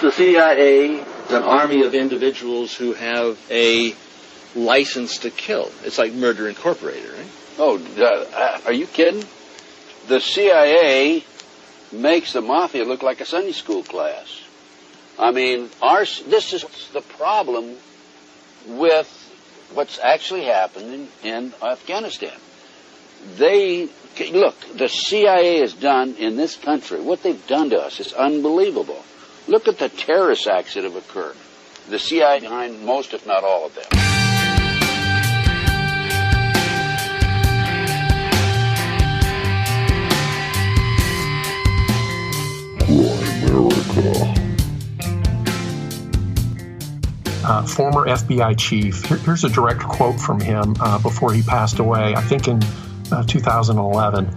the CIA an army of individuals who have a license to kill. It's like Murder Incorporated, right? Oh, are you kidding? The CIA makes the mafia look like a Sunday school class. I mean, this is the problem with what's actually happening in Afghanistan. Look, the CIA has done in this country, what they've done to us is unbelievable. Look at the terrorist acts that have occurred. The CIA behind most, if not all of them. Former FBI chief. Here's a direct quote from him before he passed away, I think in 2011.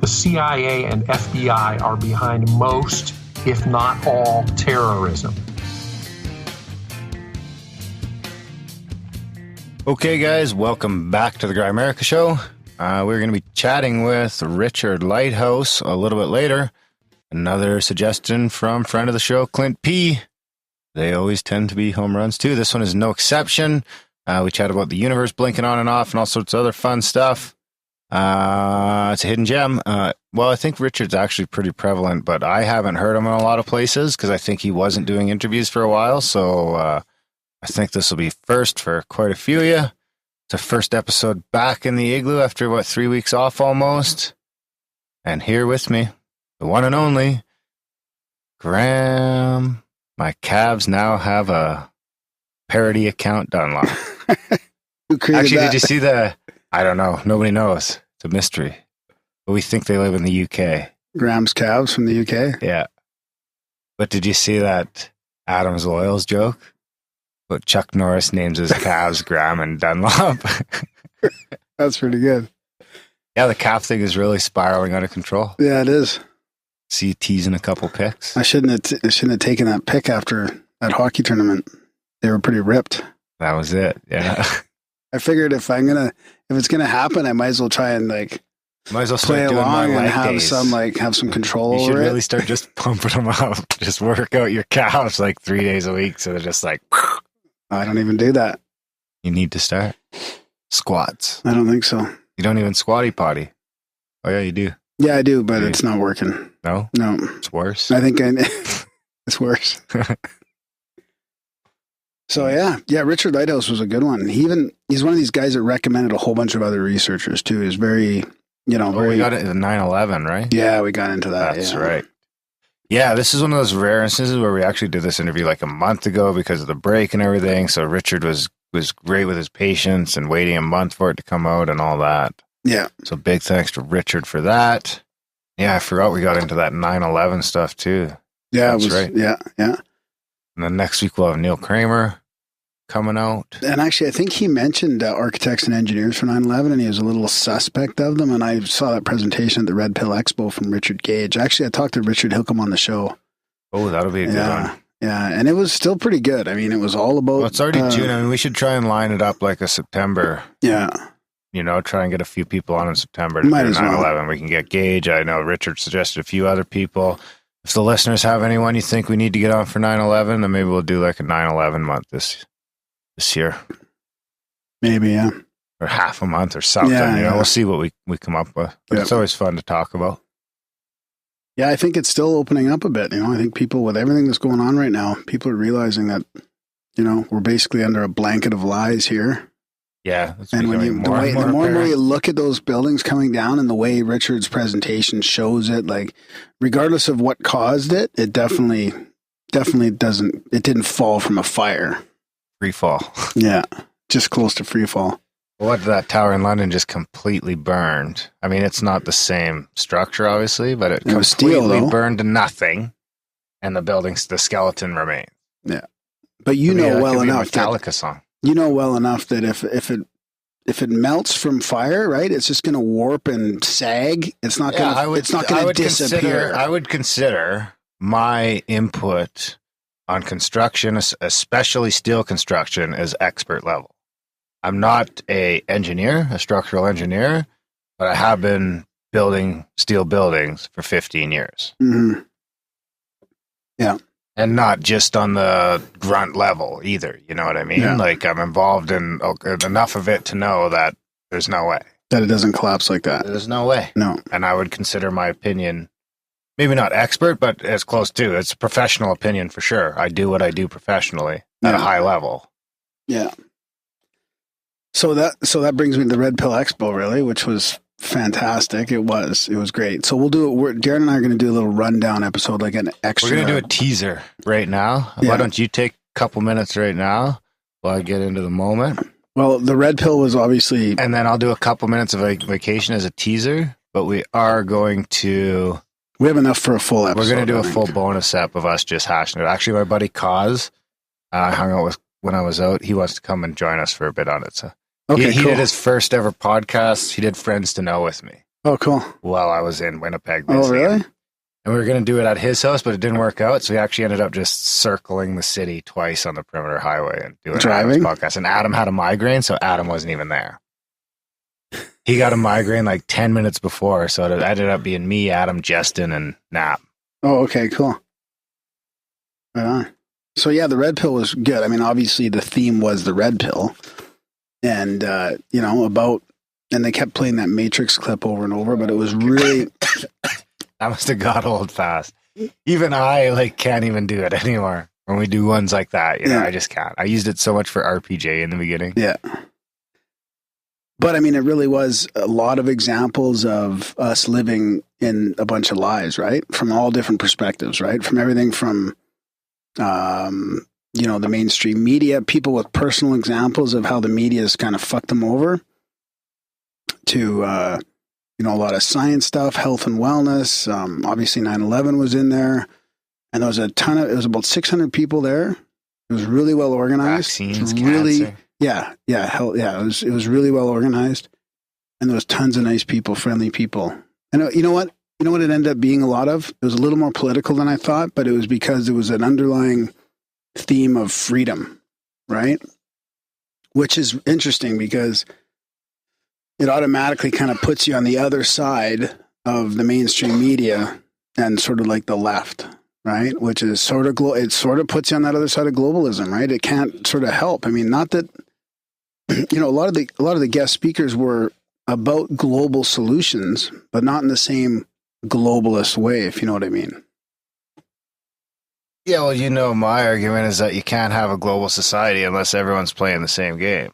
The CIA and FBI are behind most, if not all, terrorism. Okay, guys, welcome back to the Grimerica show. We're going to be chatting with Richard Lighthouse a little bit later. Another suggestion from friend of the show, Clint P. They always tend to be home runs, too. This one is no exception. We chat about the universe blinking on and off and all sorts of other fun stuff. It's a hidden gem. Well, I think Richard's actually pretty prevalent, but I haven't heard him in a lot of places because I think he wasn't doing interviews for a while. So I think this will be first for quite a few of you. It's a first episode back in the igloo after, 3 weeks off almost. And here with me, the one and only, Graham. My Cavs now have a parody account Dunlop. Who created Actually, that? did you see the... I don't know. Nobody knows. It's a mystery. But we think they live in the UK. Graham's Cavs from the UK? Yeah. But did you see that Adams Oils joke? But Chuck Norris names his Cavs Graham and Dunlop. That's pretty good. Yeah, the calf thing is really spiraling out of control. Yeah, it is. See you teasing a couple picks. I shouldn't have taken that pick after that hockey tournament. They were pretty ripped. That was it. Yeah. I figured if it's gonna happen, I might as well try and Might as well play start doing my along and leg have days. some control You should over really it. start just pumping them up. Just work out your calves 3 days a week. So they're just I don't even do that. you need to start. Squats. I don't think so. You don't even squatty potty. Oh yeah, you do. Yeah, I do, but it's not working. No? No, It's worse. I think it's worse. So yeah, Richard Lighthouse was a good one. He's one of these guys that recommended a whole bunch of other researchers too. He's very, We got it in 9/11, right? Yeah, we got into that. That's yeah. right. Yeah, this is one of those rare instances where we actually did this interview a month ago because of the break and everything. So Richard was great with his patience and waiting a month for it to come out and all that. Yeah. So big thanks to Richard for that. Yeah, I forgot we got into that 9/11 stuff too. Yeah, That's it was, right. Yeah. And then next week we'll have Neil Kramer coming out. And actually, I think he mentioned architects and engineers for 9/11, and he was a little suspect of them. And I saw that presentation at the Red Pill Expo from Richard Gage. Actually, I talked to Richard. He'll come on the show. Oh, that'll be a good one. Yeah, and it was still pretty good. I mean, it was all about... Well, it's already June. I mean, we should try and line it up like a September. Yeah. Try and get a few people on in September to Might do as well. 9/11. We can get Gage. I know Richard suggested a few other people. If the listeners have anyone you think we need to get on for 9/11, then maybe we'll do a 9/11 month this year. Maybe, yeah. Or half a month or something. Yeah. We'll see what we come up with. But Yep. It's always fun to talk about. Yeah, I think it's still opening up a bit. I think people, with everything that's going on right now, people are realizing that, we're basically under a blanket of lies here. Yeah. It's And when becoming the more and more apparent. you look at those buildings coming down and the way Richard's presentation shows it, regardless of what caused it, it definitely didn't fall from a fire. Free fall. Yeah, just close to free fall. What, that tower in London just completely burned. I mean, it's not the same structure, obviously, but it was completely steel, though. burned to nothing, and the skeleton remains. Yeah, but you know well enough Metallica song. You know well enough that if it melts from fire, right, it's just going to warp and sag. It's not going to disappear. I would consider my input on construction, especially steel construction, as expert level. I'm not a structural engineer, but I have been building steel buildings for 15 years. Mm-hmm. Yeah. And not just on the grunt level either. You know what I mean? Yeah. Like I'm involved in enough of it to know that there's no way. That it doesn't collapse like that. There's no way. No. And I would consider my opinion, maybe not expert, but as close to. It's a professional opinion for sure. I do what I do professionally at a high level. Yeah. So that brings me to the Red Pill Expo, really, which was fantastic. It was great. So we'll do it. Darren and I are going to do a little rundown episode, like an extra. We're going to do a teaser right now. Yeah. Why don't you take a couple minutes right now while I get into the moment? Well, the Red Pill was obviously, And then I'll do a couple minutes of vacation as a teaser, but we are going to... we have enough for a full episode. We're going to do a full bonus ep of us just hashing it. Actually, my buddy Kaz, I hung out with when I was out. He wants to come and join us for a bit on it. So Okay, he cool. did his first ever podcast. He did Friends to Know with me Oh, cool. while I was in Winnipeg. Oh, visiting really? him. And we were going to do it at his house, but it didn't work out. So we actually ended up just circling the city twice on the perimeter highway and doing Driving? Adam's podcast. And Adam had a migraine, so Adam wasn't even there. He got a migraine like 10 minutes before, so it ended up being me, Adam, Justin, and Nap. Oh, okay, cool. Right on. So yeah, the Red Pill was good. I mean, obviously the theme was the Red Pill, and and they kept playing that Matrix clip over and over, but it was really I must have got old fast. Even I can't even do it anymore when we do ones like that. You know, Yeah. I just can't. I used it so much for RPJ in the beginning. yeah. But I mean, it really was a lot of examples of us living in a bunch of lies, right? From all different perspectives, right? From everything from, the mainstream media, people with personal examples of how the media has kind of fucked them over, to, a lot of science stuff, health and wellness. Obviously 9/11 was in there, and there was it was about 600 people there. It was really well organized. Vaccines, really, cancer. yeah. It was really well organized, and there was tons of nice people, friendly people. And you know what? You know what it ended up being a lot of? It was a little more political than I thought, but it was because there was an underlying theme of freedom, right? Which is interesting because it automatically kind of puts you on the other side of the mainstream media and sort of like the left, right? Which is sort of it sort of puts you on that other side of globalism, right? It can't sort of help. I mean, not that a lot of the guest speakers were about global solutions, but not in the same globalist way, if you know what I mean. Yeah, well, my argument is that you can't have a global society unless everyone's playing the same game.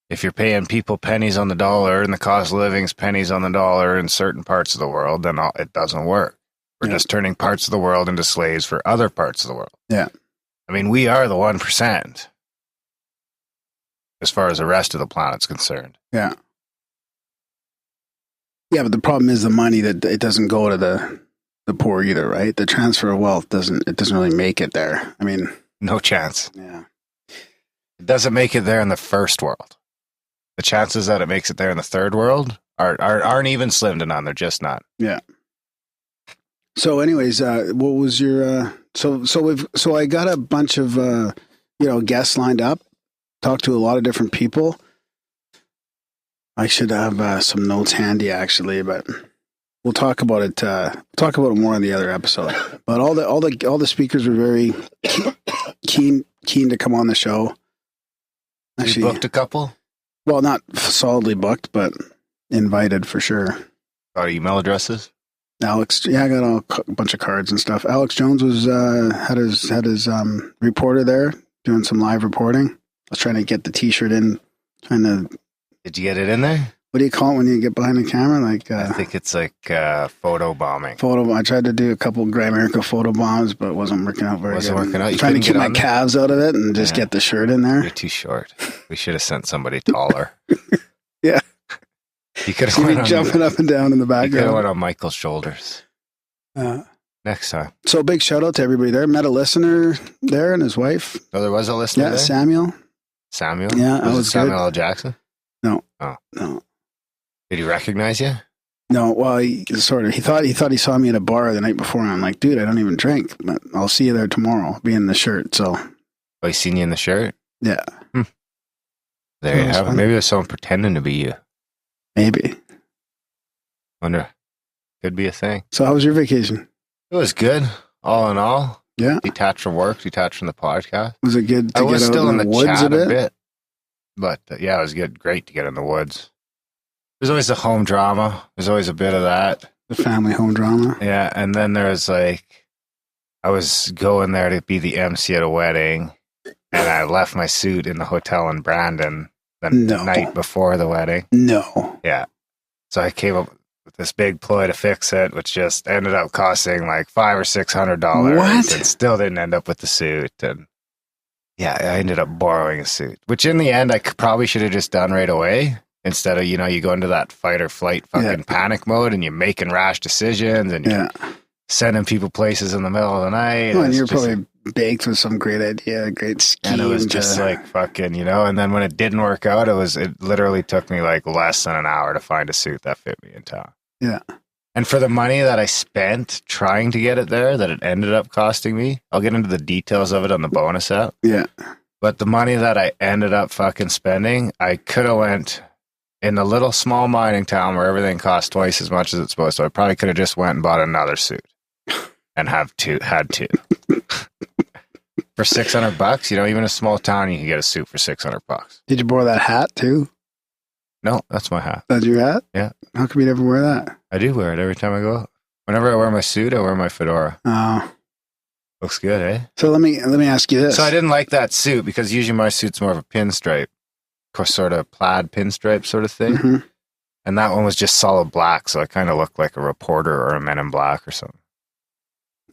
If you're paying people pennies on the dollar and the cost of living's pennies on the dollar in certain parts of the world, then it doesn't work. We're just turning parts of the world into slaves for other parts of the world. Yeah. I mean, we are the 1% as far as the rest of the planet's concerned. Yeah. Yeah, but the problem is the money that it doesn't go to the poor either, right? The transfer of wealth doesn't really make it there. I mean, No chance. yeah. It doesn't make it there in the first world. The chances that it makes it there in the third world aren't even slim to none. They're just not. Yeah. So anyways, what was your so I got a bunch of guests lined up, talked to a lot of different people. I should have some notes handy actually, but we'll talk about it more on the other episode. But all the speakers were very keen to come on the show. You booked a couple? Well, not solidly booked, but invited for sure. Got email addresses? Alex, yeah, I got a bunch of cards and stuff. Alex Jones was had his reporter there doing some live reporting. I was trying to get the T-shirt in. Did you get it in there? What do you call it when you get behind the camera? I think it's photo bombing. I tried to do a couple Grimerica photo bombs, but it wasn't working out very good. Working out. Trying to keep my calves out of it and just get the shirt in there. You're too short. We should have sent somebody taller. Yeah. You could See me jumping up and down in the You could have background. went on Michael's shoulders. Next time. So big shout out to everybody there. Met a listener there and his wife. Oh, there was a listener Yeah, there? Samuel. Samuel? Yeah, that was Samuel good. L. Jackson? No. Oh. No. Did he recognize you? No, well, he sort of. He thought he saw me at a bar the night before, and I'm like, dude, I don't even drink, but I'll see you there tomorrow. I'll be in the shirt, so. Oh, he seen you in the shirt? Yeah. There you That was have it. fun. Maybe there's someone pretending to be you. Maybe. Wonder. Could be a thing. So how was your vacation? It was good, all in all. Yeah. Detached from work, detached from the podcast. Was it good to I was get out still in the woods chat a bit? But yeah, it was good. Great to get in the woods. There's always the home drama. There's always a bit of that. The family home drama. Yeah, and then there's like, I was going there to be the MC at a wedding, and I left my suit in the hotel in Brandon the night before the wedding. No. Yeah. So I came up with this big ploy to fix it, which just ended up costing like $500 or $600. What? And still didn't end up with the suit. And yeah, I ended up borrowing a suit, which in the end I probably should have just done right away. Instead of, you go into that fight or flight fucking panic mode and you're making rash decisions and you're sending people places in the middle of the night. Well, and you're probably baked with some great idea, great scheme. And it was just like fucking, and then when it didn't work out, it literally took me like less than an hour to find a suit that fit me in town. Yeah. And for the money that I spent trying to get it there, that it ended up costing me, I'll get into the details of it on the bonus app. Yeah. But the money that I ended up fucking spending, I could have went in a little small mining town where everything costs twice as much as it's supposed to. I probably could have just went and bought another suit and had two. For $600, even a small town, you can get a suit for $600. Did you borrow that hat too? No, that's my hat. That's your hat? Yeah. How come you never wear that? I do wear it every time I go out. Whenever I wear my suit, I wear my fedora. Oh. Looks good, eh? So let me ask you this. So I didn't like that suit because usually my suit's more of a pinstripe, sort of plaid pinstripe sort of thing. Mm-hmm. And that one was just solid black, so I kind of looked like a reporter or a Men in Black or something.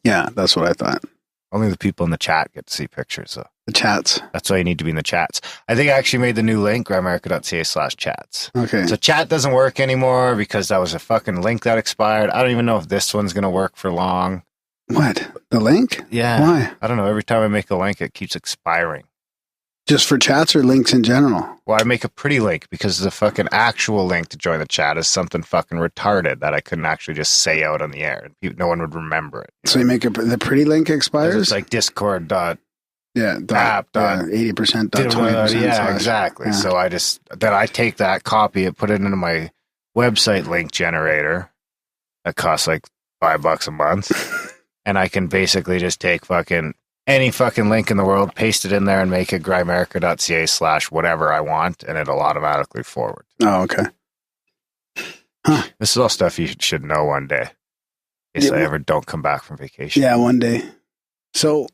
Yeah, that's what I thought. Only the people in the chat get to see pictures, so. The chats. That's why you need to be in the chats. I think I actually made the new link, grimerica.ca/chats. Okay. So chat doesn't work anymore because that was a fucking link that expired. I don't even know if this one's going to work for long. What? The link? Yeah. Why? I don't know. Every time I make a link, it keeps expiring. Just for chats or links in general? Well, I make a pretty link because the fucking actual link to join the chat is something fucking retarded that I couldn't actually just say out on the air. No one would remember it. So you make the pretty link expires? It's like Discord dot. Yeah, app. 80%, 20%. Yeah, exactly. Yeah. So I take that copy and put it into my website link generator that costs like $5 a month. And I can basically just take fucking any fucking link in the world, paste it in there and make it grimerica.ca/whatever I want. And it'll automatically forward. Oh, okay. Huh. This is all stuff you should know one day. In case I ever don't come back from vacation. Yeah, one day. So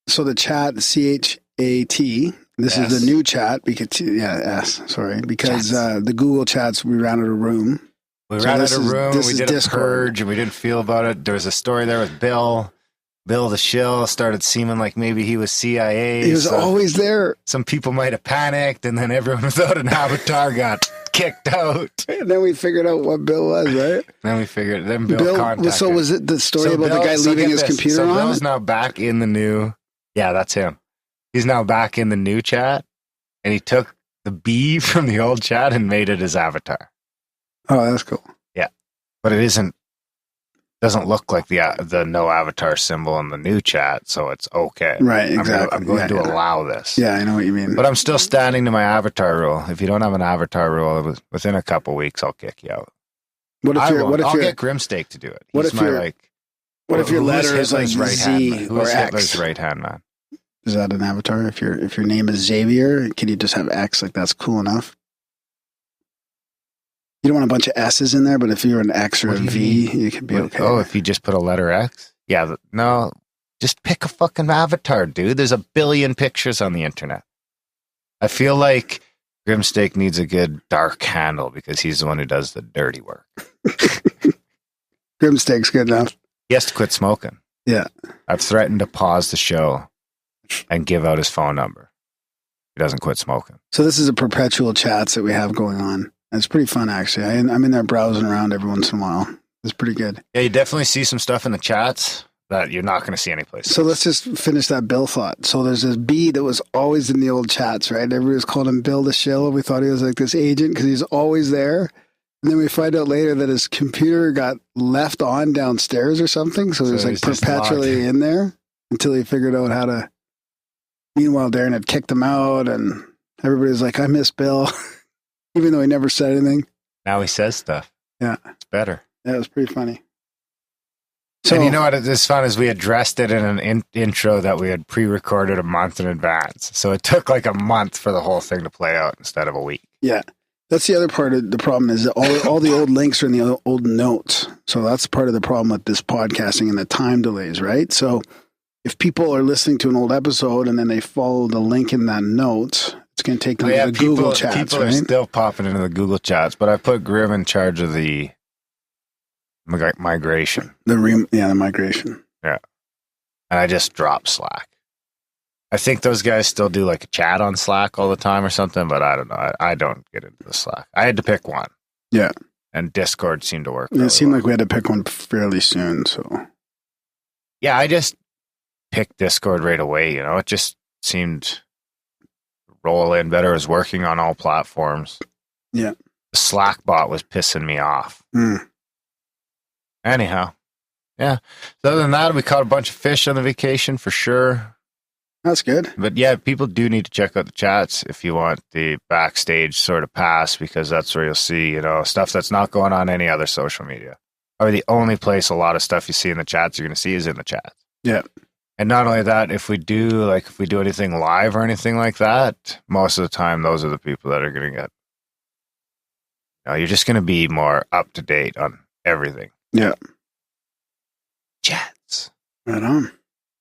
the chat, CHAT, this is the new chat because the Google chats, we ran out of room. We ran out of room, we did a purge, and we didn't feel about it. There was a story there with Bill. Bill the shill started seeming like maybe he was CIA. He was always there. Some people might have panicked, and then everyone without an avatar got kicked out. And then we figured out what Bill was, right? Then Bill contacted. So was it the story about the guy leaving his computer on? So Bill's now back in the new... Yeah, that's him. He's now back in the new chat, and he took the B from the old chat and made it his avatar. Oh, that's cool. Yeah, but it doesn't look like the no avatar symbol in the new chat, so it's okay. Right, exactly. I'm going to allow this. Yeah, I know what you mean. But I'm still standing to my avatar rule. If you don't have an avatar rule, within a couple weeks, I'll kick you out. I'll get Grimstake to do it. What if your letter is like Z or X? Hitler's right hand man. Is that an avatar? If your name is Xavier, can you just have X? Like that's cool enough. You don't want a bunch of S's in there, but if you're an X or a V, you can be okay. Oh, if you just put a letter X? Yeah, no. Just pick a fucking avatar, dude. There's a billion pictures on the internet. I feel like Grimstake needs a good dark handle because he's the one who does the dirty work. Grimstake's good enough. He has to quit smoking. Yeah. I've threatened to pause the show and give out his phone number. He doesn't quit smoking. So this is a perpetual chats that we have going on. It's pretty fun, actually. I'm in there browsing around every once in a while. It's pretty good. Yeah, you definitely see some stuff in the chats that you're not going to see anyplace. So let's just finish that Bill thought. So there's this B that was always in the old chats, right? Everybody was calling him Bill the Shill. We thought he was like this agent because he's always there. And then we find out later that his computer got left on downstairs or something. So he was like perpetually in there until he figured out how to. Meanwhile, Darren had kicked him out and everybody was like, I miss Bill. Even though he never said anything. Now he says stuff. Yeah. It's better. Yeah, it was pretty funny. So, and you know what is fun is we addressed it in an intro that we had pre-recorded a month in advance. So it took like a month for the whole thing to play out instead of a week. yeah. That's the other part of the problem is that all the old links are in the old notes. So that's part of the problem with this podcasting and the time delays, right? So if people are listening to an old episode and then they follow the link in that note, it's going to take them to the Google chats, people right? are still popping into the Google chats, but I put Grim in charge of the migration. The migration. Yeah. And I just dropped Slack. I think those guys still do like a chat on Slack all the time or something, but I don't know. I don't get into the Slack. I had to pick one. Yeah. And Discord seemed to work. It seemed like we had to pick one fairly soon. So, yeah, I just picked Discord right away. You know, it just seemed to roll in better. It was working on all platforms. Yeah. The Slack bot was pissing me off. Anyhow, yeah. So other than that, we caught a bunch of fish on the vacation for sure. That's good. But yeah, people do need to check out the chats if you want the backstage sort of pass, because that's where you'll see, you know, stuff that's not going on any other social media. Or the only place a lot of stuff you see in the chats you're going to see is in the chats. Yeah. And not only that, if we do anything live or anything like that, most of the time those are the people that are going to get, you know, you're just going to be more up to date on everything. Yeah. Chats. Right on.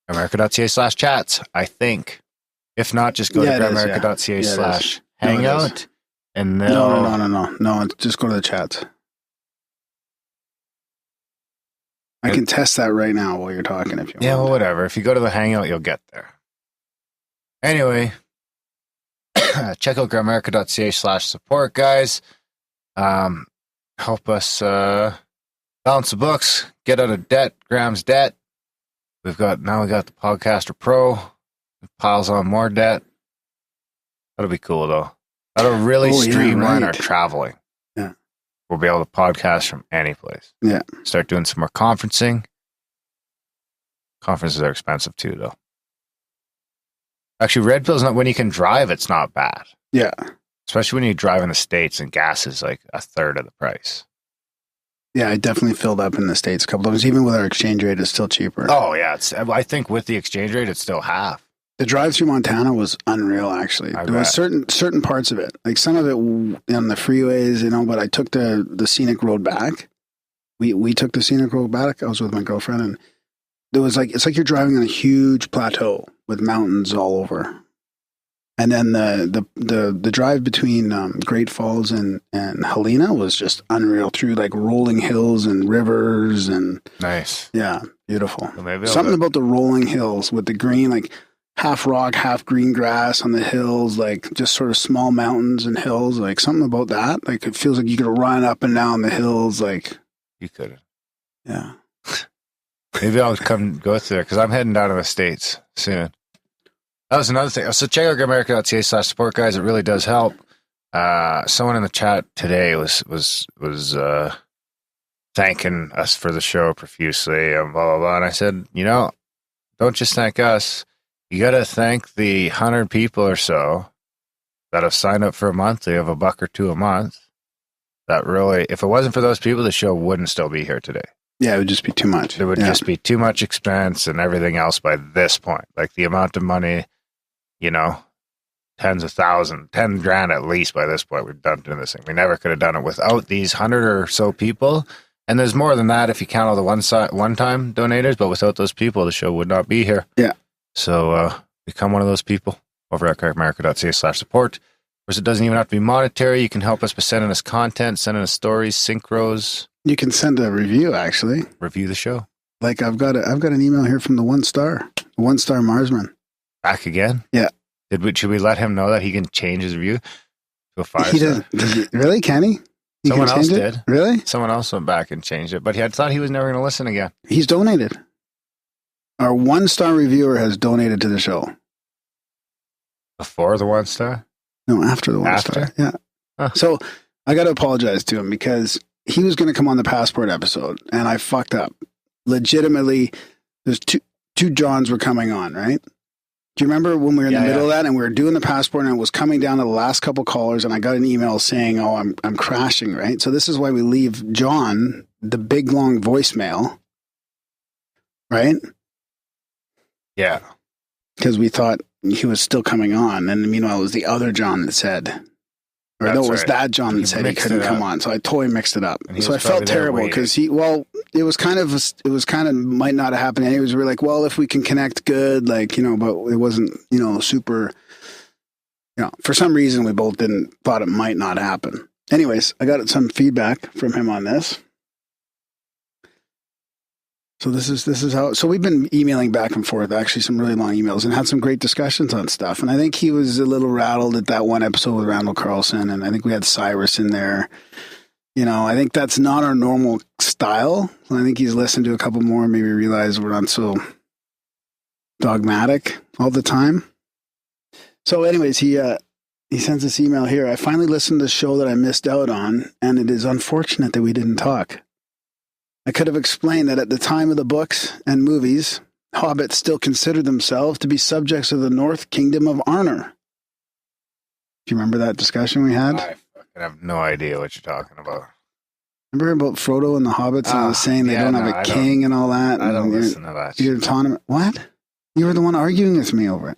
Grimerica.ca/chats, I think. If not, just go to Grimerica.ca/hangout. And No. Just go to the chats. I can test that right now while you're talking if you want. Yeah, well, whatever. If you go to the hangout, you'll get there. Anyway, check out Grimerica.ca/support, guys. Help us balance the books, get out of debt, Graham's debt. We got the Podcaster Pro. It piles on more debt. That'll be cool though. That'll really streamline our traveling. Yeah. We'll be able to podcast from any place. Yeah. Start doing some more conferencing. Conferences are expensive too though. Actually, Red Pill's not, when you can drive, it's not bad. Yeah. Especially when you drive in the States and gas is like a third of the price. Yeah, I definitely filled up in the States a couple times. Even with our exchange rate, it's still cheaper. Oh, yeah. I think with the exchange rate, it's still half. The drive through Montana was unreal, actually. There was certain parts of it. Like some of it on the freeways, you know, but I took the scenic road back. We took the scenic road back. I was with my girlfriend, and there was it's like you're driving on a huge plateau with mountains all over. And then the drive between Great Falls and Helena was just unreal, through like rolling hills and rivers and nice. Yeah, beautiful. Well, maybe something about the rolling hills with the green, like half rock, half green grass on the hills, like just sort of small mountains and hills, like something about that. Like it feels like you could run up and down the hills, like you could. Yeah. Maybe I'll come go through there because I'm heading down to the States soon. That was another thing. So check out Grimerica.ca/support, guys. It really does help. Someone in the chat today was thanking us for the show profusely and blah, blah, blah. And I said, you know, don't just thank us. You got to thank the 100 people or so that have signed up for a monthly of $1 or $2 a month. That really, if it wasn't for those people, the show wouldn't still be here today. Yeah, it would just be too much. There would just be too much expense and everything else by this point. Like the amount of money, you know, tens of thousands, 10 grand at least by this point we've done this thing. We never could have done it without these 100 or so people. And there's more than that if you count all the one-time donators, but without those people, the show would not be here. Yeah. So become one of those people over at Grimerica.ca/support. Of course, it doesn't even have to be monetary. You can help us by sending us content, sending us stories, synchros. You can send a review, actually. Review the show. Like I've got an email here from the one star Marsman. Back again? Yeah. Should we let him know that he can change his review to a 5-star? Really? Can he? Someone else did. Really? Someone else went back and changed it, but he had thought he was never going to listen again. He's donated. Our 1-star reviewer has donated to the show. Before the 1-star? No, after the 1-star. Yeah. Huh. So I got to apologize to him because he was going to come on the Passport episode, and I fucked up. Legitimately, there's two Johns were coming on, right? Do you remember when we were in the middle of that and we were doing the Passport and it was coming down to the last couple callers and I got an email saying, oh, I'm crashing, right? So this is why we leave John the big long voicemail right? Yeah. Because we thought he was still coming on. And meanwhile, it was the other John that said, or That's no, it was right. that John that said he mixed couldn't it come up. on. So I totally mixed it up. And he So I was felt probably there terrible because it was kind of might not have happened anyways. We were like, well, if we can connect, good, like, you know, but it wasn't, you know, super, you know, for some reason we both thought it might not happen. Anyways, I got some feedback from him on this. So this is how, so we've been emailing back and forth, actually some really long emails, and had some great discussions on stuff. And I think he was a little rattled at that one episode with Randall Carlson. And I think we had Cyrus in there. You know, I think that's not our normal style. I think he's listened to a couple more and maybe realized we're not so dogmatic all the time. So anyways, he sends this email here. I finally listened to the show that I missed out on, and it is unfortunate that we didn't talk. I could have explained that at the time of the books and movies, hobbits still considered themselves to be subjects of the North Kingdom of Arnor. Do you remember that discussion we had? I fucking have no idea what you're talking about. Remember about Frodo and the hobbits and I was saying they don't have a king and all that? I don't and listen to that You're shit. autonomous. What? You were the one arguing with me over it.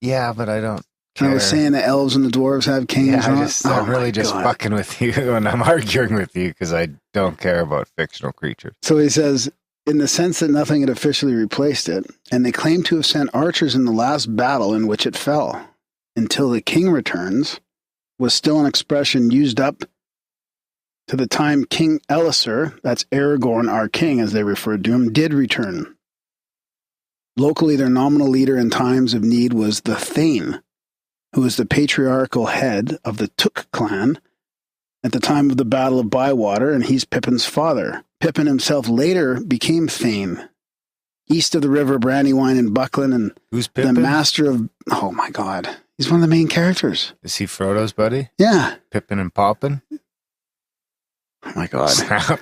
Yeah, but I don't And care. I was saying the elves and the dwarves have kings. Yeah, and all I'm that. really my just God. fucking with you when I'm arguing with you because I don't care about fictional creatures. So he says, in the sense that nothing had officially replaced it, and they claim to have sent archers in the last battle in which it fell, until the king returns, was still an expression used up to the time King Elisir, that's Aragorn, our king, as they referred to him, did return. Locally, their nominal leader in times of need was the Thane, who was the patriarchal head of the Took clan at the time of the Battle of Bywater, and he's Pippin's father. Pippin himself later became Thane, east of the river Brandywine and Buckland, and Who's the Pippin? master of... Oh, my God. He's one of the main characters. Is he Frodo's buddy? Yeah. Pippin and Poppin? Oh, my God. Snap.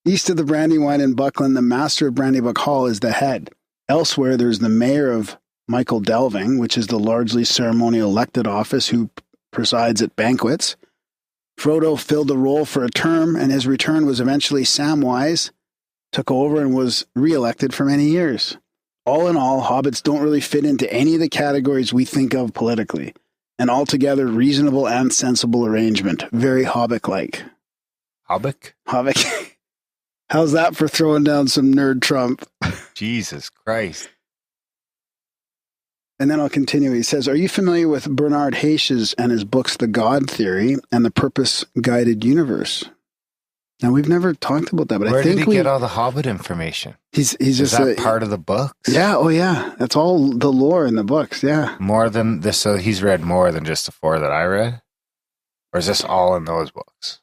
East of the Brandywine and Buckland, the master of Brandybuck Hall is the head. Elsewhere, there's the mayor of Michael Delving, which is the largely ceremonial elected office who presides at banquets. Frodo filled the role for a term, and his return was eventually Samwise, took over and was re-elected for many years. All in all, hobbits don't really fit into any of the categories we think of politically. An altogether reasonable and sensible arrangement. Very Hobbit-like. Hobbit? Hobbit. How's that for throwing down some nerd Trump? Jesus Christ. And then I'll continue. He says, are you familiar with Bernard Hayes' and his books, The God Theory and the Purpose-Guided Universe? Now, we've never talked about that, but Where I think did he get all the Hobbit information? he's Is just that part of the books? Yeah, oh yeah. That's all the lore in the books, yeah. More than this, so he's read more than just the 4 that I read? Or is this all in those books?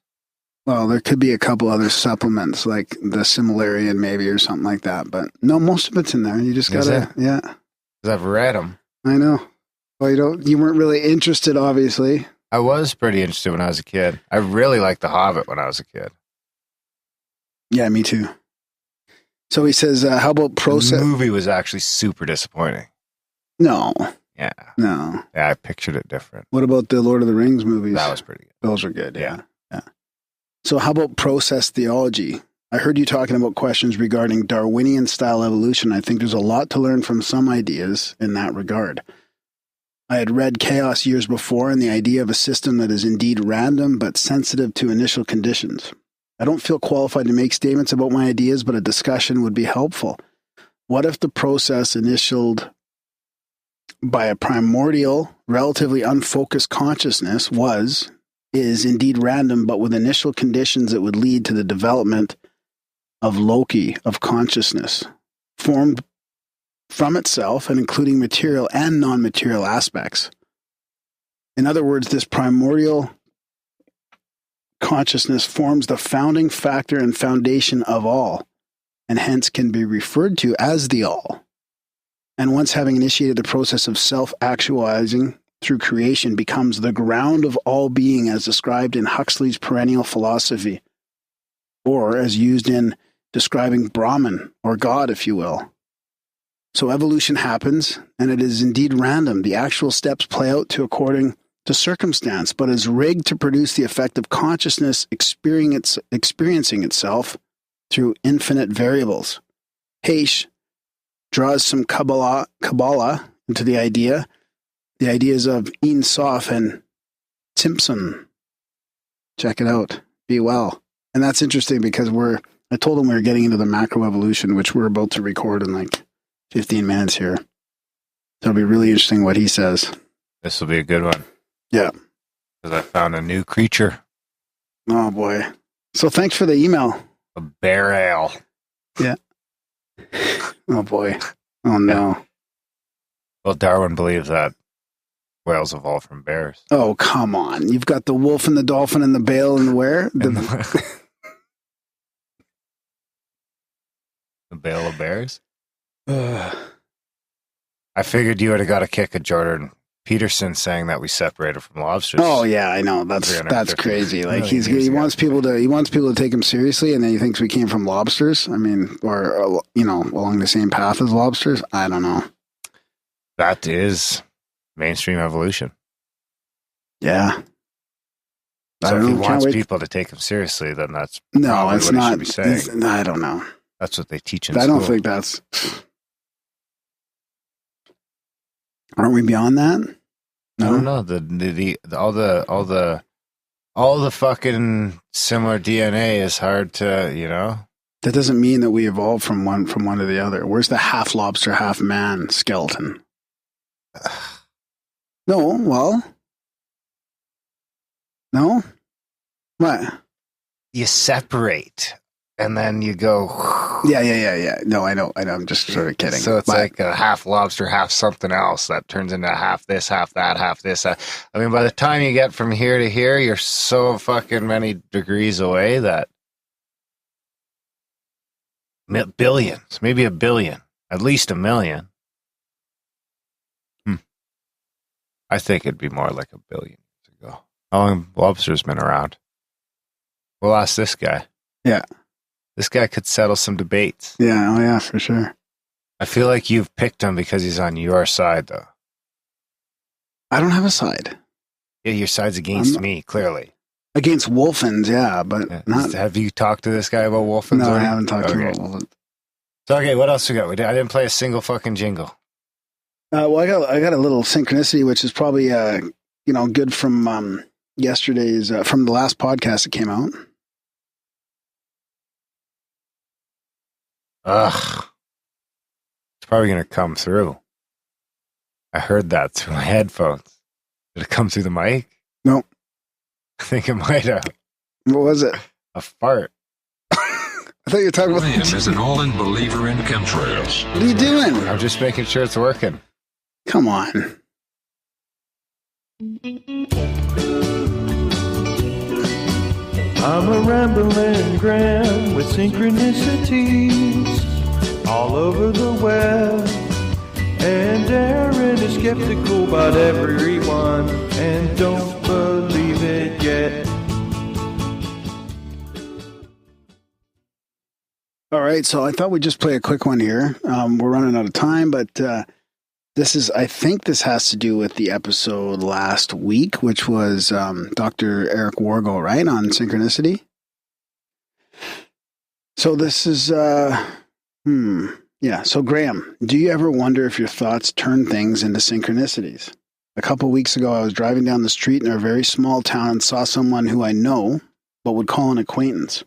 Well, there could be a couple other supplements, like the Similarian maybe or something like that, but no, most of it's in there. You just Is gotta, yeah. Because I've read them. I know. Well, you weren't really interested, obviously. I was pretty interested when I was a kid. I really liked The Hobbit when I was a kid. Yeah, me too. So he says, how about process? The movie was actually super disappointing. No. Yeah. Yeah, I pictured it different. What about the Lord of the Rings movies? That was pretty good. Those are good, yeah. So how about process theology? I heard you talking about questions regarding Darwinian-style evolution. I think there's a lot to learn from some ideas in that regard. I had read Chaos years before and the idea of a system that is indeed random but sensitive to initial conditions. I don't feel qualified to make statements about my ideas, but a discussion would be helpful. What if the process initialed by a primordial, relatively unfocused consciousness is indeed random, but with initial conditions that would lead to the development of Loki, of consciousness, formed from itself and including material and non-material aspects. In other words, this primordial consciousness forms the founding factor and foundation of all, and hence can be referred to as the all. And once having initiated the process of self-actualizing through creation, becomes the ground of all being as described in Huxley's perennial philosophy, or as used in describing Brahman, or God, if you will. So evolution happens, and it is indeed random. The actual steps play out according to circumstance, but is rigged to produce the effect of consciousness experiencing itself through infinite variables. Haish draws some Kabbalah into the ideas of Ein Sof and Tzimtzum. Check it out. Be well. And that's interesting because I told him we were getting into the macroevolution, which we're about to record in like 15 minutes here. So it'll be really interesting what he says. This will be a good one. Yeah. Because I found a new creature. Oh, boy. So thanks for the email. A bear ale. Yeah. Oh, boy. Oh, no. Well, Darwin believes that whales evolved from bears. Oh, come on. You've got the wolf and the dolphin and the bale and where? The bale of bears? I figured you would have got a kick at Jordan Peterson saying that we separated from lobsters. Oh yeah, I know. That's crazy. Like he wants people to take him seriously, and then he thinks we came from lobsters. I mean, or along the same path as lobsters. I don't know. That is mainstream evolution. Yeah. So if he wants people to take him seriously, then that's probably it's what not. He should be saying. I don't know. That's what they teach in school. I don't think that's. Aren't we beyond that? No? I don't know. All the fucking similar DNA is hard to, That doesn't mean that we evolved from one to the other. Where's the half lobster, half man skeleton? No, well. No? What? You separate. And then you go. Yeah. No, I know. I'm just sort of kidding. So it's like a half lobster, half something else that turns into half this, half that, half this. I mean, by the time you get from here to here, you're so fucking many degrees away that billions, maybe a billion, at least a million. I think it'd be more like a billion years ago. How long lobster's been around? We'll ask this guy. Yeah. This guy could settle some debates. Yeah, oh yeah, for sure. I feel like you've picked him because he's on your side, though. I don't have a side. Yeah, your side's against me, clearly. Against Wolfens, yeah, but not... Have you talked to this guy about Wolfens? No, I haven't talked to him about Wolfens. So, okay, what else we got? I didn't play a single fucking jingle. Well, I got a little synchronicity, which is probably, good from yesterday's, from the last podcast that came out. Ugh. It's probably going to come through. I heard that through my headphones. Did it come through the mic? No. I think it might have. What was it? A fart. I thought you were talking about... Graham is an all-in believer in chemtrails. What are you doing? I'm just making sure it's working. Come on. I'm a rambling Graham with synchronicities all over the web. And Darren is skeptical about everyone and don't believe it yet. All right, so I thought we'd just play a quick one here. We're running out of time, but I think this has to do with the episode last week, which was Dr. Eric Wargo, right, on Synchronicity. So this is, So Graham, do you ever wonder if your thoughts turn things into synchronicities? A couple weeks ago, I was driving down the street in a very small town and saw someone who I know, but would call an acquaintance.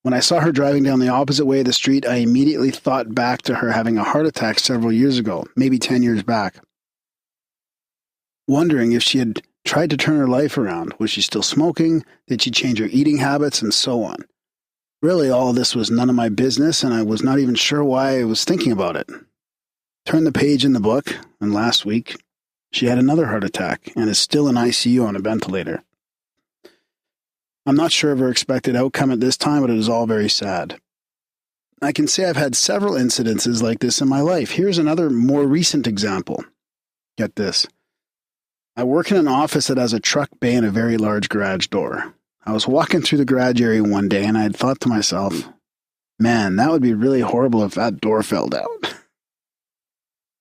When I saw her driving down the opposite way of the street, I immediately thought back to her having a heart attack several years ago, maybe 10 years back. Wondering if she had tried to turn her life around. Was she still smoking? Did she change her eating habits? And so on. Really, all of this was none of my business, and I was not even sure why I was thinking about it. Turned the page in the book, and last week, she had another heart attack and is still in ICU on a ventilator. I'm not sure of her expected outcome at this time, but it is all very sad. I can say I've had several incidences like this in my life. Here's another more recent example. Get this. I work in an office that has a truck bay and a very large garage door. I was walking through the garage area one day and I had thought to myself, man, that would be really horrible if that door fell down.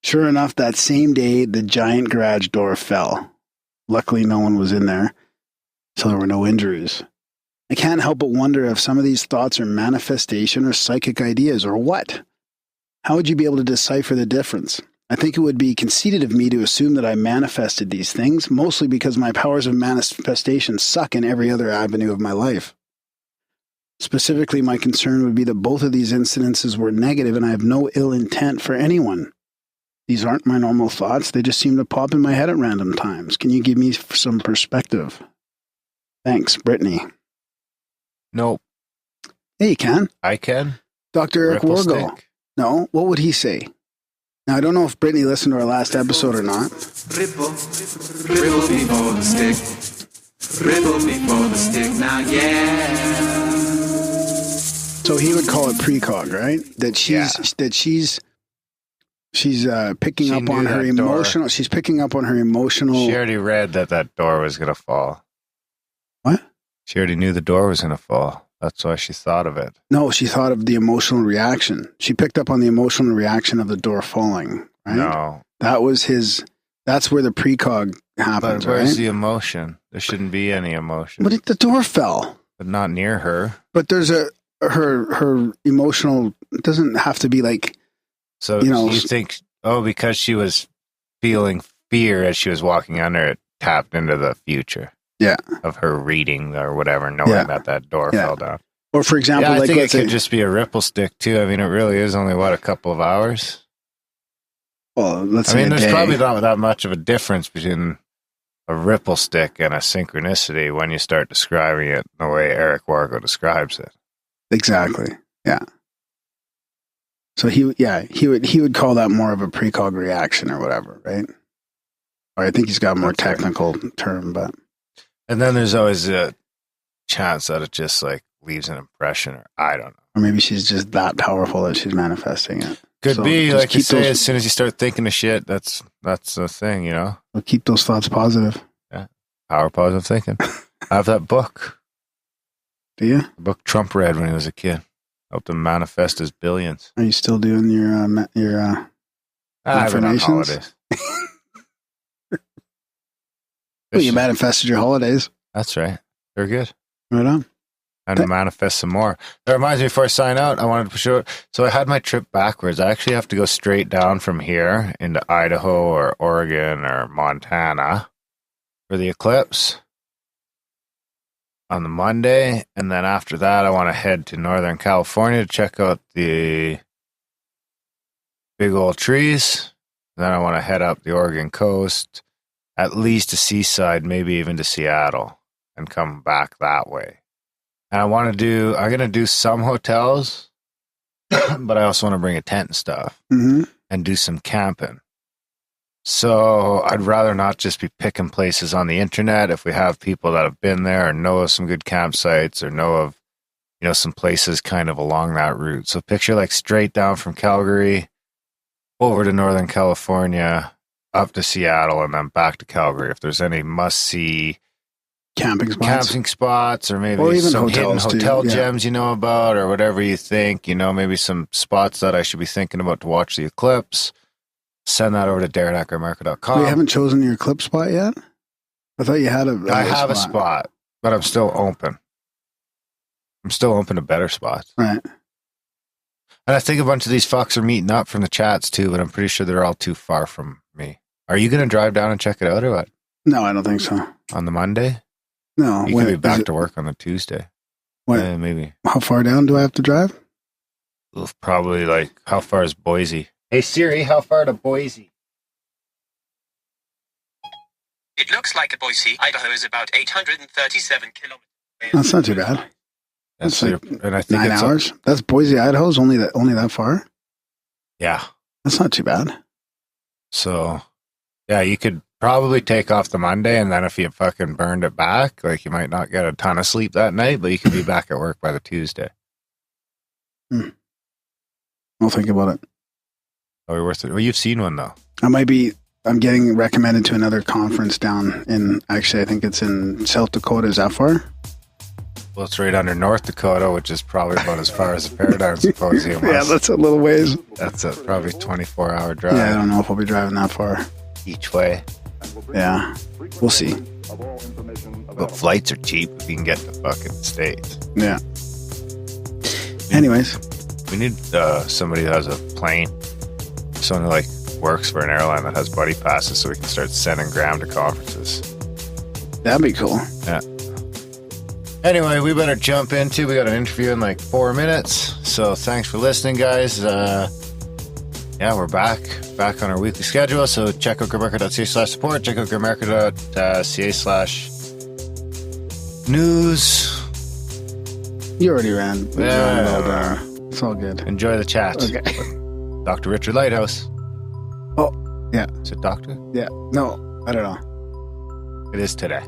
Sure enough, that same day, the giant garage door fell. Luckily, no one was in there, so there were no injuries. I can't help but wonder if some of these thoughts are manifestation or psychic ideas or what. How would you be able to decipher the difference? I think it would be conceited of me to assume that I manifested these things, mostly because my powers of manifestation suck in every other avenue of my life. Specifically, my concern would be that both of these incidences were negative and I have no ill intent for anyone. These aren't my normal thoughts. They just seem to pop in my head at random times. Can you give me some perspective? Thanks, Brittany. Nope. Hey, you can. I can. Dr. Eric Ripple Wargo. stick. No, what would he say? Now, I don't know if Brittany listened to our last episode or not. Ripple before the stick. Ripple before the stick. Now, yeah. So he would call it precog, right? That she's picking She up on knew her that door. emotional. She's picking up on her emotional. She already read that door was going to fall. What? She already knew the door was going to fall. That's why she thought of it. No, she thought of the emotional reaction. She picked up on the emotional reaction of the door falling, right? No. That was his. That's where the precog happens, But where's right? the emotion? There shouldn't be any emotion. But the door fell. But not near her. But there's her emotional. It doesn't have to be like. So you think, because she was feeling fear as she was walking under, it tapped into the future. Yeah. Of her reading or whatever, knowing that door fell down. Or for example, I like think it let's say, could just be a ripple stick too. I mean, it really is only a couple of hours. well, let's say There's a day. probably not that much of a difference between a ripple stick and a synchronicity when you start describing it the way Eric Wargo describes it. Exactly. Yeah. So he would call that more of a precog reaction or whatever, right? Or I think he's got a more technical term, but And then there's always a chance that it just like leaves an impression, or I don't know. or maybe she's just that powerful that she's manifesting it. Could So be, just like you keep say, those- as soon as you start thinking of shit, that's the thing, you know? We'll keep those thoughts positive. Power positive thinking. I have that book. Do you? The book Trump read when he was a kid. Helped him manifest his billions. Are you still doing your I've been on Affirmations? holidays. well, you manifested your holidays. That's right. They're good. Right on. And to manifest some more. That reminds me, before I sign out, I wanted to show. So I had my trip backwards. I actually have to go straight down from here into Idaho or Oregon or Montana for the eclipse on the Monday. And then after that, I want to head to Northern California to check out the big old trees. Then I want to head up the Oregon coast, at least to Seaside, maybe even to Seattle, and come back that way. And I'm going to do some hotels, but I also want to bring a tent and stuff and do some camping. So I'd rather not just be picking places on the internet. If we have people that have been there or know of some good campsites or know of, some places kind of along that route. So picture like straight down from Calgary over to Northern California, up to Seattle, and then back to Calgary. If there's any must-see Camping spots or maybe or even some hidden hotels hotel too, gems you know about, or whatever you think, maybe some spots that I should be thinking about to watch the eclipse. Send that over to Darren at Grimerica.com. You haven't chosen your eclipse spot yet? I thought you had I have a spot, but I'm still open. I'm still open to better spots. Right. And I think a bunch of these fucks are meeting up from the chats too, but I'm pretty sure they're all too far from me. Are you going to drive down and check it out or what? No, I don't think so. On the Monday? No. You could be back to work on the Tuesday. What? Maybe. How far down do I have to drive? Probably like, how far is Boise? Hey Siri, how far to Boise? It looks like Boise, Idaho is about 837 kilometers. That's not too bad. That's like and I think 9 hours. That's Boise, Idaho's only that far. Yeah, that's not too bad. So, yeah, you could probably take off the Monday, and then if you fucking burned it back, like you might not get a ton of sleep that night, but you could be back at work by the Tuesday. I'll think about it. Are we worth it? Well, you've seen one though. I'm getting recommended to another conference down in, actually, I think it's in South Dakota. Is that far? Well, it's right under North Dakota, which is probably about as far as the Paradigm Symposium was. Yeah, that's a little ways. That's a probably 24-hour drive. Yeah, I don't know if I'll be driving that far. Each way. Yeah, we'll see. But flights are cheap if you can get to fucking States. Yeah. Anyways. We need somebody who has a plane. Someone who, like, works for an airline that has buddy passes so we can start sending Graham to conferences. That'd be cool. Yeah. Anyway, we better jump into. We got an interview in like 4 minutes. So thanks for listening, guys. Yeah, we're back on our weekly schedule. So check out Grimerica.ca/support. Check out Grimerica.ca/news. You already ran. Yeah. It's all good. Enjoy the chat. Okay. Dr. Richard Lighthouse. Oh, yeah. Is it doctor? Yeah. No, I don't know. It is today.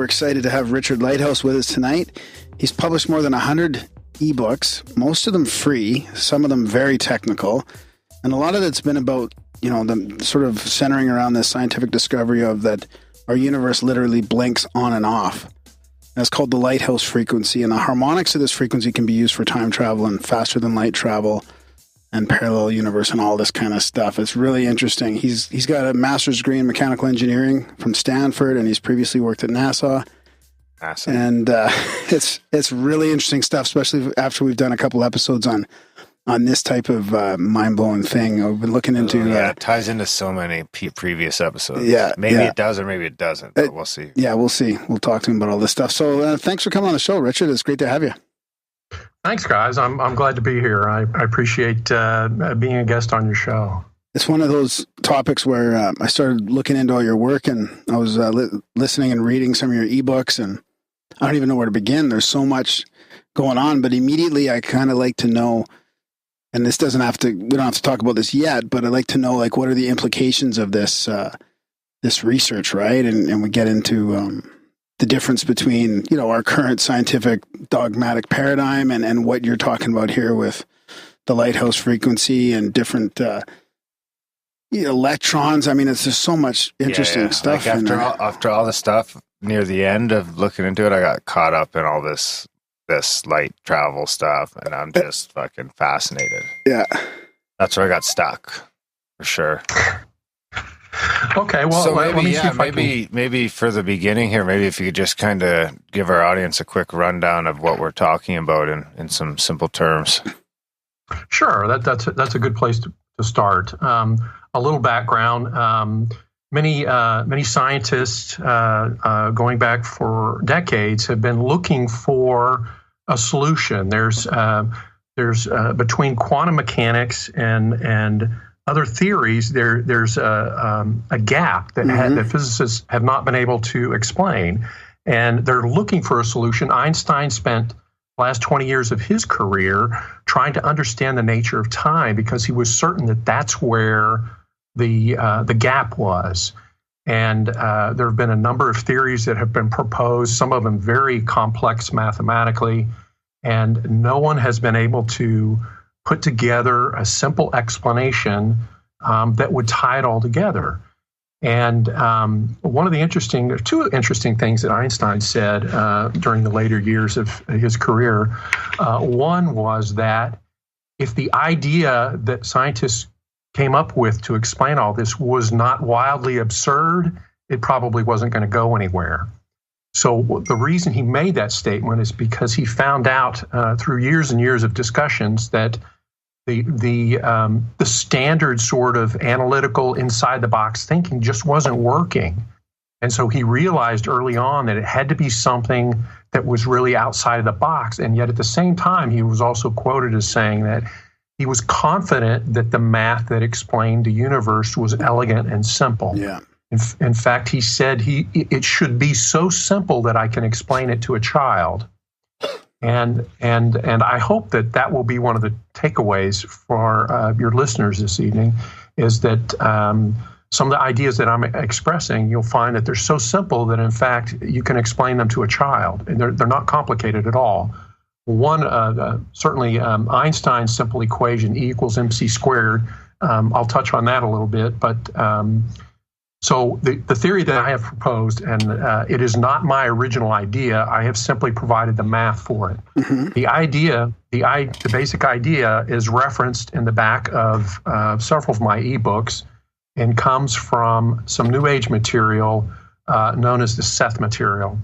Excited to have Richard Lighthouse with us tonight. He's published more than 100 ebooks, most of them free, some of them very technical, and a lot of it's been about, the sort of centering around this scientific discovery of that our universe literally blinks on and off. That's called the lighthouse frequency, and the harmonics of this frequency can be used for time travel and faster than light travel and parallel universe and all this kind of stuff. It's really interesting. He's got a master's degree in mechanical engineering from Stanford, and he's previously worked at NASA. Awesome. And it's really interesting stuff, especially after we've done a couple episodes on this type of mind-blowing thing. I've been looking into... it ties into so many previous episodes. Yeah. Maybe it does or maybe it doesn't, but we'll see. Yeah, we'll see. We'll talk to him about all this stuff. So thanks for coming on the show, Richard. It's great to have you. Thanks, guys. I'm glad to be here. I appreciate being a guest on your show. It's one of those topics where I started looking into all your work, and I was listening and reading some of your ebooks, and I don't even know where to begin. There's so much going on, but immediately I kind of like to know, and we don't have to talk about this yet, but I'd like to know, like, what are the implications of this research, right? And we get into the difference between, our current scientific dogmatic paradigm and what you're talking about here with the lighthouse frequency and different electrons. I mean, it's just so much interesting stuff. Like after all the stuff near the end of looking into it, I got caught up in all this light travel stuff, and I'm just fucking fascinated. Yeah. That's where I got stuck, for sure. Okay, well, so maybe for the beginning here, maybe if you could just kind of give our audience a quick rundown of what we're talking about in some simple terms. Sure, that's a good place to start. A little background. Many scientists, going back for decades, have been looking for a solution. There's between quantum mechanics and other theories, there's a gap that, that physicists have not been able to explain, and they're looking for a solution. Einstein spent the last 20 years of his career trying to understand the nature of time because he was certain that that's where the gap was. And there have been a number of theories that have been proposed, some of them very complex mathematically, and no one has been able to put together a simple explanation that would tie it all together. And two interesting things that Einstein said during the later years of his career. One was that if the idea that scientists came up with to explain all this was not wildly absurd, it probably wasn't going to go anywhere. So the reason he made that statement is because he found out through years and years of discussions that the standard sort of analytical inside the box thinking just wasn't working. And so he realized early on that it had to be something that was really outside of the box. And yet at the same time, he was also quoted as saying that he was confident that the math that explained the universe was elegant and simple. Yeah. In fact, he said it should be so simple that I can explain it to a child. And I hope that will be one of the takeaways for your listeners this evening, is that some of the ideas that I'm expressing, you'll find that they're so simple that, in fact, you can explain them to a child. And they're not complicated at all. One, certainly Einstein's simple equation, E = mc squared. I'll touch on that a little bit. But so the theory that I have proposed, and it is not my original idea, I have simply provided the math for it. Mm-hmm. The basic idea is referenced in the back of several of my ebooks, and comes from some New Age material known as the Seth material.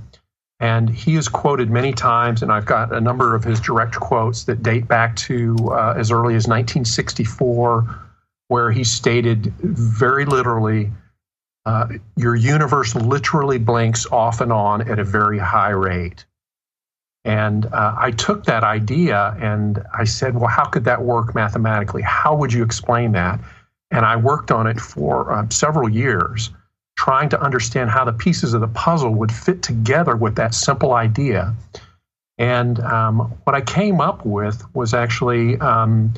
And he is quoted many times, and I've got a number of his direct quotes that date back to as early as 1964, where he stated very literally, your universe literally blinks off and on at a very high rate. And I took that idea and I said, well, how could that work mathematically? How would you explain that? And I worked on it for several years, trying to understand how the pieces of the puzzle would fit together with that simple idea. And what I came up with was actually a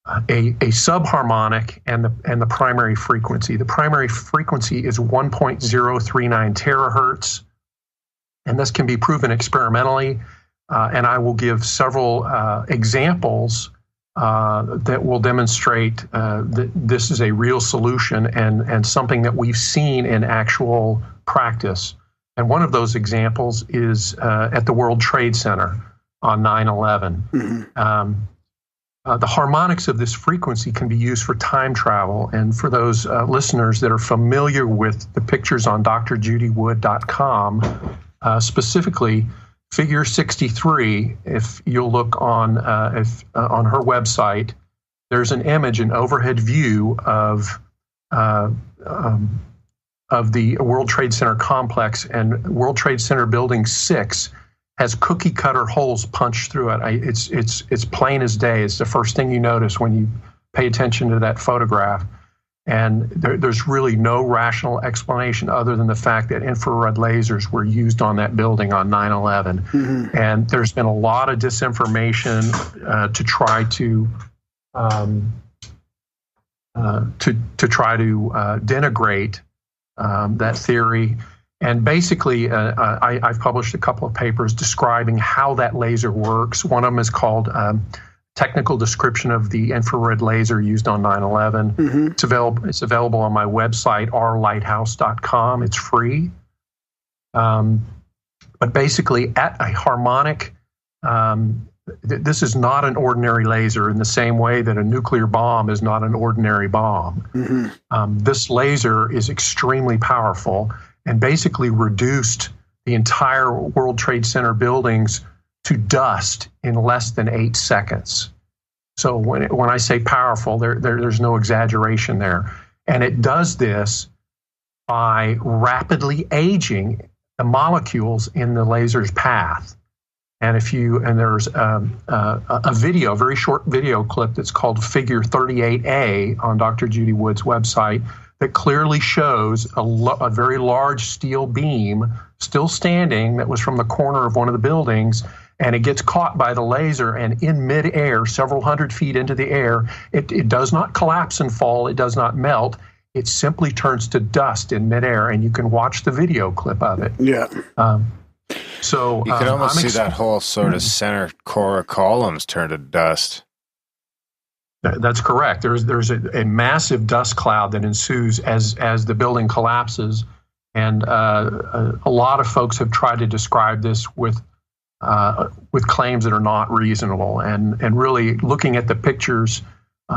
subharmonic and the primary frequency. The primary frequency is 1.039 terahertz, and this can be proven experimentally. And I will give several examples that will demonstrate that this is a real solution and something that we've seen in actual practice. And one of those examples is at the World Trade Center on 9/11. Mm-hmm. The harmonics of this frequency can be used for time travel. And for those listeners that are familiar with the pictures on drjudywood.com, specifically, Figure 63, if you'll look on on her website, there's an image, an overhead view of the World Trade Center complex, and World Trade Center Building 6 has cookie cutter holes punched through it. It's plain as day. It's the first thing you notice when you pay attention to that photograph. And there's really no rational explanation other than the fact that infrared lasers were used on that building on 9/11. Mm-hmm. And there's been a lot of disinformation to try to denigrate that theory. And basically, I've published a couple of papers describing how that laser works. One of them is called Technical Description of the Infrared Laser Used on 9/11. Mm-hmm. It's available on my website, rlighthouse.com. It's free. But basically, at a harmonic, this is not an ordinary laser in the same way that a nuclear bomb is not an ordinary bomb. Mm-hmm. This laser is extremely powerful and basically reduced the entire World Trade Center buildings to dust in less than 8 seconds. So when I say powerful, there's no exaggeration there. And it does this by rapidly aging the molecules in the laser's path. And there's a video, a very short video clip that's called Figure 38A on Dr. Judy Woods' website that clearly shows a very large steel beam still standing that was from the corner of one of the buildings, and it gets caught by the laser, and in midair, several hundred feet into the air, it does not collapse and fall, it does not melt, it simply turns to dust in midair, and you can watch the video clip of it. Yeah. So you can almost see that whole sort of center core of columns turn to dust. That's correct. There's a massive dust cloud that ensues as the building collapses, and a lot of folks have tried to describe this with claims that are not reasonable. And really, looking at the pictures,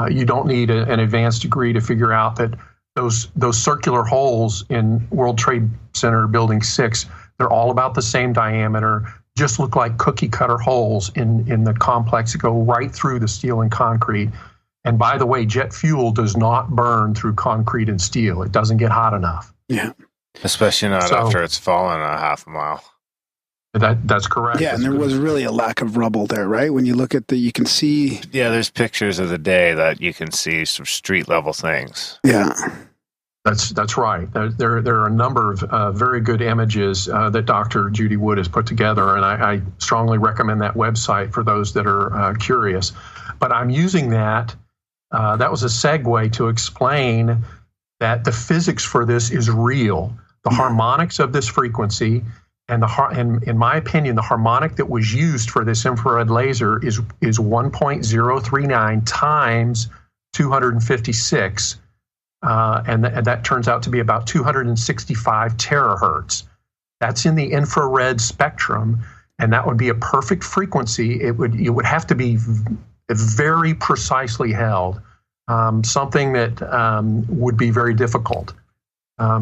you don't need an advanced degree to figure out that those circular holes in World Trade Center Building 6, they're all about the same diameter, just look like cookie cutter holes in the complex that go right through the steel and concrete. And by the way, jet fuel does not burn through concrete and steel. It doesn't get hot enough. Yeah. Especially not after it's fallen a half a mile. That's correct. Yeah, and there was really a lack of rubble there, right? When you look at you can see. Yeah, there's pictures of the day that you can see some street level things. Yeah. That's right. There are a number of very good images that Dr. Judy Wood has put together, and I strongly recommend that website for those that are curious. But I'm using that. That was a segue to explain that the physics for this is real. The harmonics of this frequency. And in my opinion, the harmonic that was used for this infrared laser is 1.039 times 256, and that turns out to be about 265 terahertz. That's in the infrared spectrum, and that would be a perfect frequency. It would have to be very precisely held, something that would be very difficult.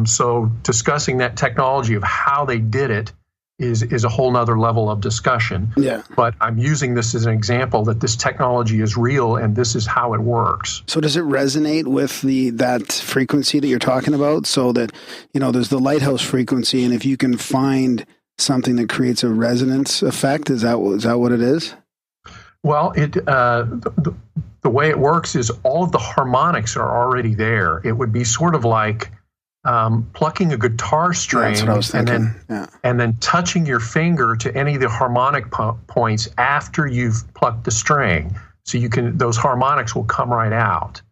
So discussing that technology of how they did it is a whole nother level of discussion. Yeah. But I'm using this as an example that this technology is real and this is how it works. So does it resonate with that frequency that you're talking about? So that, there's the lighthouse frequency, and if you can find something that creates a resonance effect, is that what it is? Well, the way it works is all of the harmonics are already there. It would be sort of like plucking a guitar string, that's what I was thinking. and then touching your finger to any of the harmonic points after you've plucked the string, so those harmonics will come right out.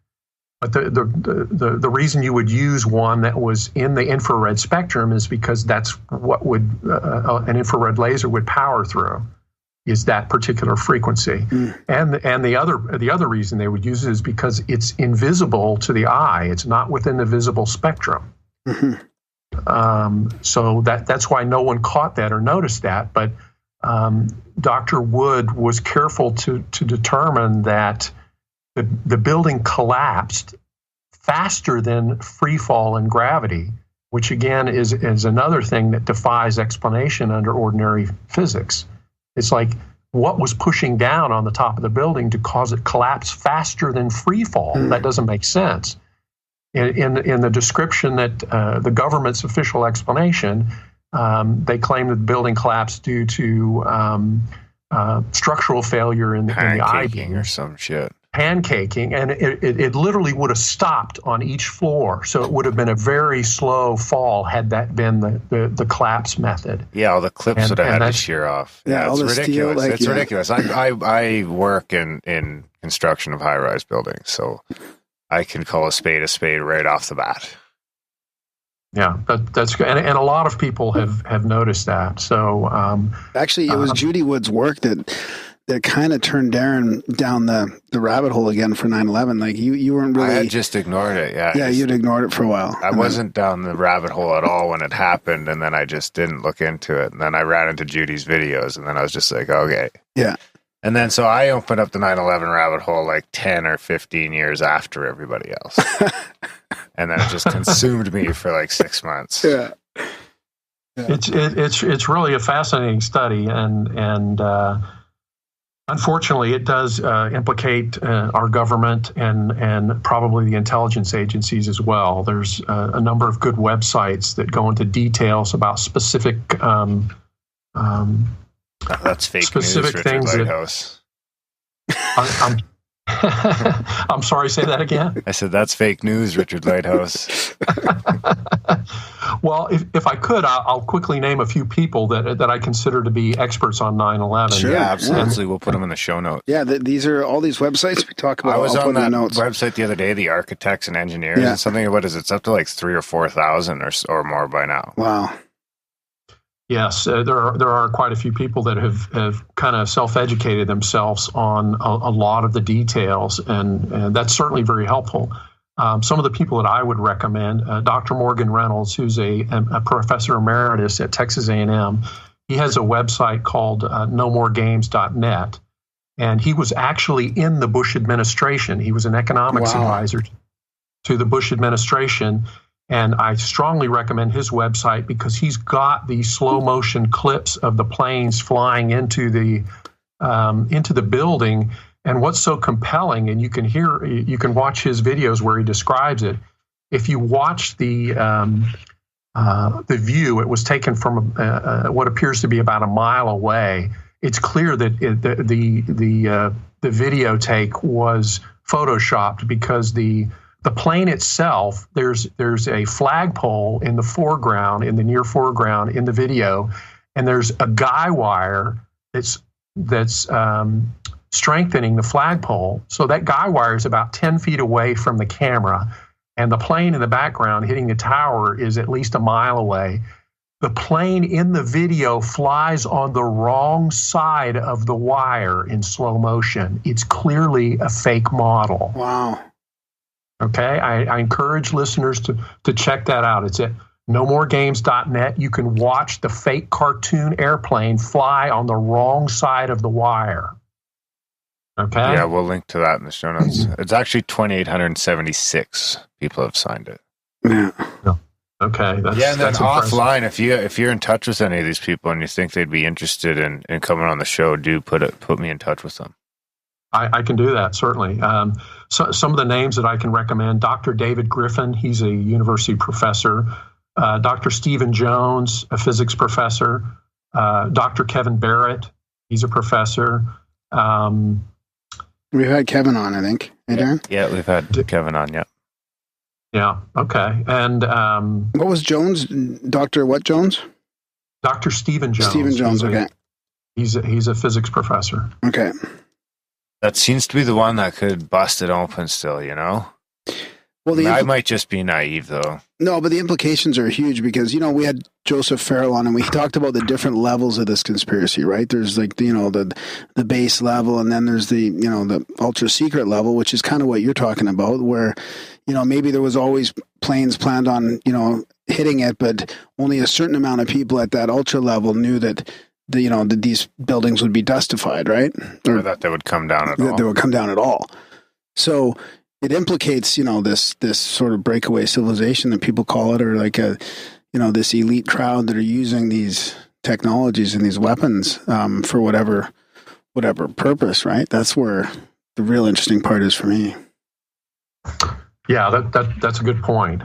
But the reason you would use one that was in the infrared spectrum is because that's what an infrared laser would power through, is that particular frequency. And the other reason they would use it is because it's invisible to the eye. It's not within the visible spectrum. So that's why no one caught that or noticed that. But Dr. Wood was careful to determine that the building collapsed faster than free fall and gravity, which again is another thing that defies explanation under ordinary physics. It's like, what was pushing down on the top of the building to cause it collapse faster than free fall? That doesn't make sense. In the description that the government's official explanation, they claim that the building collapsed due to structural failure in the I-beam or some shit. Pancaking, and it literally would have stopped on each floor. So it would have been a very slow fall had that been the collapse method. Yeah, all the clips would have had to shear off. Yeah, it's ridiculous. Steel, it's ridiculous. I work in construction of high-rise buildings, so I can call a spade right off the bat. Yeah, that's good. And a lot of people have noticed that. So actually, it was Judy Woods' work that kind of turned Darren down the rabbit hole again for 9/11. Like you weren't really. I had just ignored it. Yeah. Yeah, you'd ignored it for a while. I wasn't down the rabbit hole at all when it happened, and then I just didn't look into it. And then I ran into Judy's videos, and then I was just like, okay. Yeah. And then so I opened up the 9/11 rabbit hole like 10 or 15 years after everybody else. And then it just consumed me for like 6 months. Yeah. It's really a fascinating study, and unfortunately, it does implicate our government and probably the intelligence agencies as well. There's a number of good websites that go into details about specific that's fake specific news, things Richard Lighthouse. I'm sorry, say that again? I said, that's fake news, Richard Lighthouse. Well, if I could, I'll quickly name a few people that I consider to be experts on 9/11. Sure, yeah, absolutely. We'll put them in the show notes. Yeah, these are all these websites we talk about. I was on that notes. website the other day, the architects and engineers, and something, what is it? It's up to like 3,000 or 4,000 or more by now. Wow. Yes, there are quite a few people that have kind of self-educated themselves on a lot of the details, and that's certainly very helpful. Some of the people that I would recommend, Dr. Morgan Reynolds, who's a professor emeritus at Texas A&M, he has a website called nomoregames.net, and he was actually in the Bush administration. He was an economics advisor to the Bush administration. And I strongly recommend his website because he's got the slow motion clips of the planes flying into the building. And what's so compelling, and you can watch his videos where he describes it. If you watch the view, it was taken from what appears to be about a mile away. It's clear that the video take was photoshopped because the plane itself, there's a flagpole in the foreground, in the near foreground in the video, and there's a guy wire that's strengthening the flagpole. So that guy wire is about 10 feet away from the camera, and the plane in the background hitting the tower is at least a mile away. The plane in the video flies on the wrong side of the wire in slow motion. It's clearly a fake model. Wow. Okay, I encourage listeners to check that out. It's at nomoregames.net. You can watch the fake cartoon airplane fly on the wrong side of the wire. Okay? Yeah, we'll link to that in the show notes. It's actually 2,876 people have signed it. Yeah. Okay. And then that's offline, if you're in touch with any of these people and you think they'd be interested in coming on the show, do put me in touch with them. I can do that, certainly. So some of the names that I can recommend: Dr. David Griffin, he's a university professor. Dr. Stephen Jones, a physics professor. Dr. Kevin Barrett, he's a professor. We've had Kevin on, I think. Hey, Darren? Yeah, we've had Kevin on, yeah. Yeah, okay. And what was Jones? Dr. what Jones? Dr. Stephen Jones. Stephen Jones, okay. He's a physics professor. Okay. That seems to be the one that could bust it open still, you know? Well, I might just be naive, though. No, but the implications are huge because, we had Joseph Farrell on and we talked about the different levels of this conspiracy, right? There's like, the base level, and then there's the ultra secret level, which is kind of what you're talking about, where, maybe there was always planes planned on, hitting it, but only a certain amount of people at that ultra level knew that that these buildings would be dustified, right? Or that they would come down at all. That they would come down at all. So it implicates, this sort of breakaway civilization that people call it, or like this elite crowd that are using these technologies and these weapons for whatever purpose, right? That's where the real interesting part is for me. Yeah, that's a good point.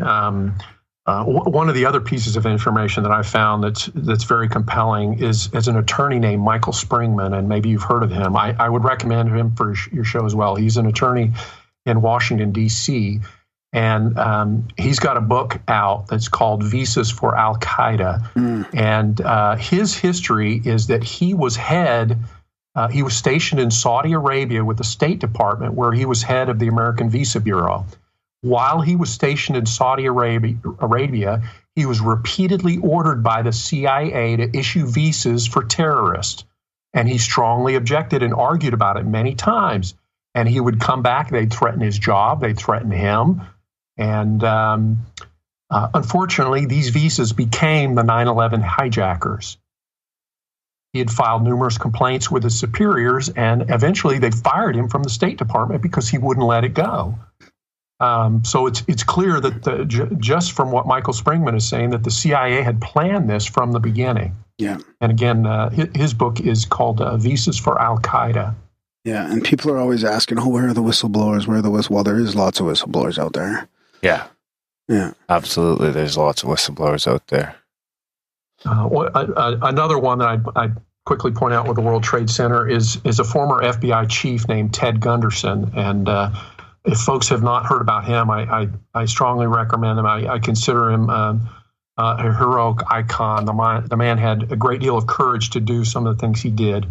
One of the other pieces of information that I found that's very compelling is an attorney named Michael Springman, and maybe you've heard of him. I would recommend him for your show as well. He's an attorney in Washington, D.C., and he's got a book out that's called Visas for Al-Qaeda. And his history is that he was stationed in Saudi Arabia with the State Department, where he was head of the American Visa Bureau. While he was stationed in Saudi Arabia, he was repeatedly ordered by the CIA to issue visas for terrorists. And he strongly objected and argued about it many times. And he would come back, they'd threaten his job, they'd threaten him. And unfortunately, these visas became the 9/11 hijackers. He had filed numerous complaints with his superiors, and eventually they fired him from the State Department because he wouldn't let it go. So it's clear that just from what Michael Springman is saying, that the CIA had planned this from the beginning. Yeah. And again, his book is called Visas for Al-Qaeda. Yeah, and people are always asking, where are the whistleblowers? Well, there is lots of whistleblowers out there. Yeah. Yeah. Absolutely, there's lots of whistleblowers out there. Another one that I'd quickly point out with the World Trade Center is a former FBI chief named Ted Gunderson. And if folks have not heard about him, I strongly recommend him. I consider him a heroic icon. The man had a great deal of courage to do some of the things he did.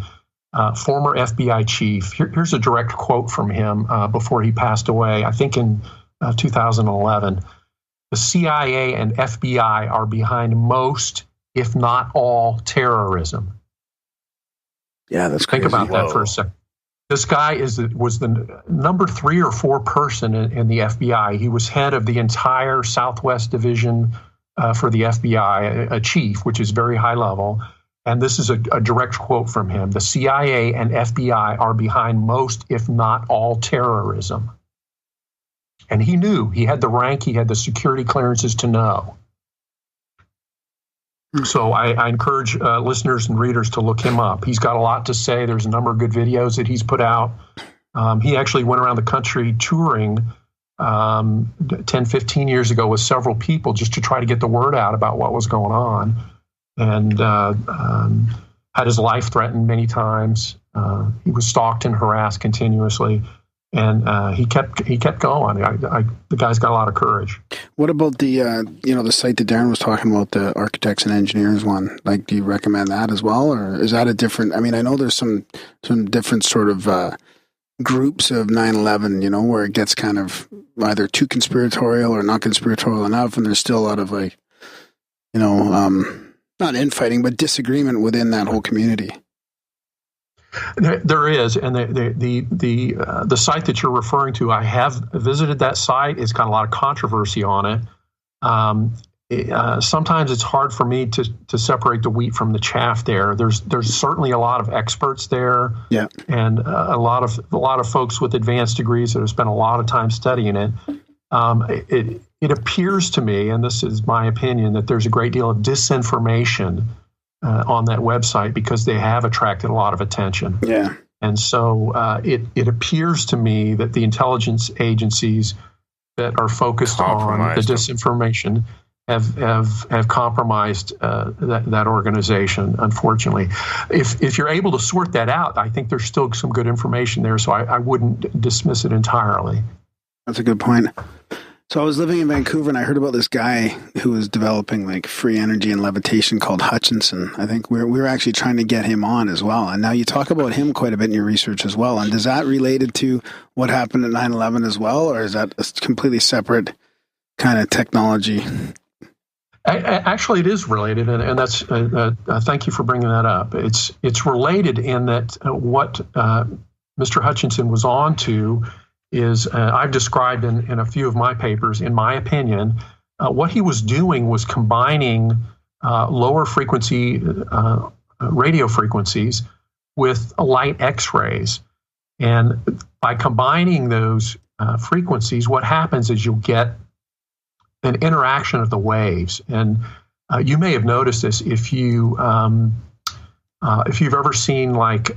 Former FBI chief. Here's a direct quote from him before he passed away, I think in 2011. The CIA and FBI are behind most, if not all, terrorism. Yeah, that's crazy. Think about that for a second. This guy was the number 3 or 4 person in the FBI. He was head of the entire Southwest Division for the FBI, a chief, which is very high level. And this is a direct quote from him. The CIA and FBI are behind most, if not all, terrorism. And he knew. He had the rank, he had the security clearances to know. So I encourage listeners and readers to look him up. He's got a lot to say. There's a number of good videos that he's put out. He actually went around the country touring 10, 15 years ago with several people just to try to get the word out about what was going on. And had his life threatened many times. He was stalked and harassed continuously. And he kept going. The guy's got a lot of courage. What about the the site that Darren was talking about, the architects and engineers one? Like, do you recommend that as well, or is that a different? I mean, I know there's some different sort of groups of 9/11, where it gets kind of either too conspiratorial or not conspiratorial enough, and there's still a lot of not infighting but disagreement within that whole community. There is, and the site that you're referring to, I have visited that site. It's got a lot of controversy on it. Sometimes it's hard for me to separate the wheat from the chaff. There's certainly a lot of experts there, yeah, and a lot of folks with advanced degrees that have spent a lot of time studying it. It appears to me, and this is my opinion, that there's a great deal of disinformation on that website because they have attracted a lot of attention. Yeah. And so it appears to me that the intelligence agencies that are focused on the disinformation have compromised that organization, unfortunately. If you're able to sort that out, I think there's still some good information there, so I wouldn't dismiss it entirely. That's a good point. So I was living in Vancouver and I heard about this guy who was developing like free energy and levitation called Hutchison. I think we were actually trying to get him on as well. And now you talk about him quite a bit in your research as well. And is that related to what happened at 9/11 as well? Or is that a completely separate kind of technology? Actually, it is related. And that's, thank you for bringing that up. It's related in that what Mr. Hutchison was on to is I've described in a few of my papers, in my opinion, what he was doing was combining lower frequency radio frequencies with light X-rays. And by combining those frequencies, what happens is you'll get an interaction of the waves. And you may have noticed this if you've ever seen like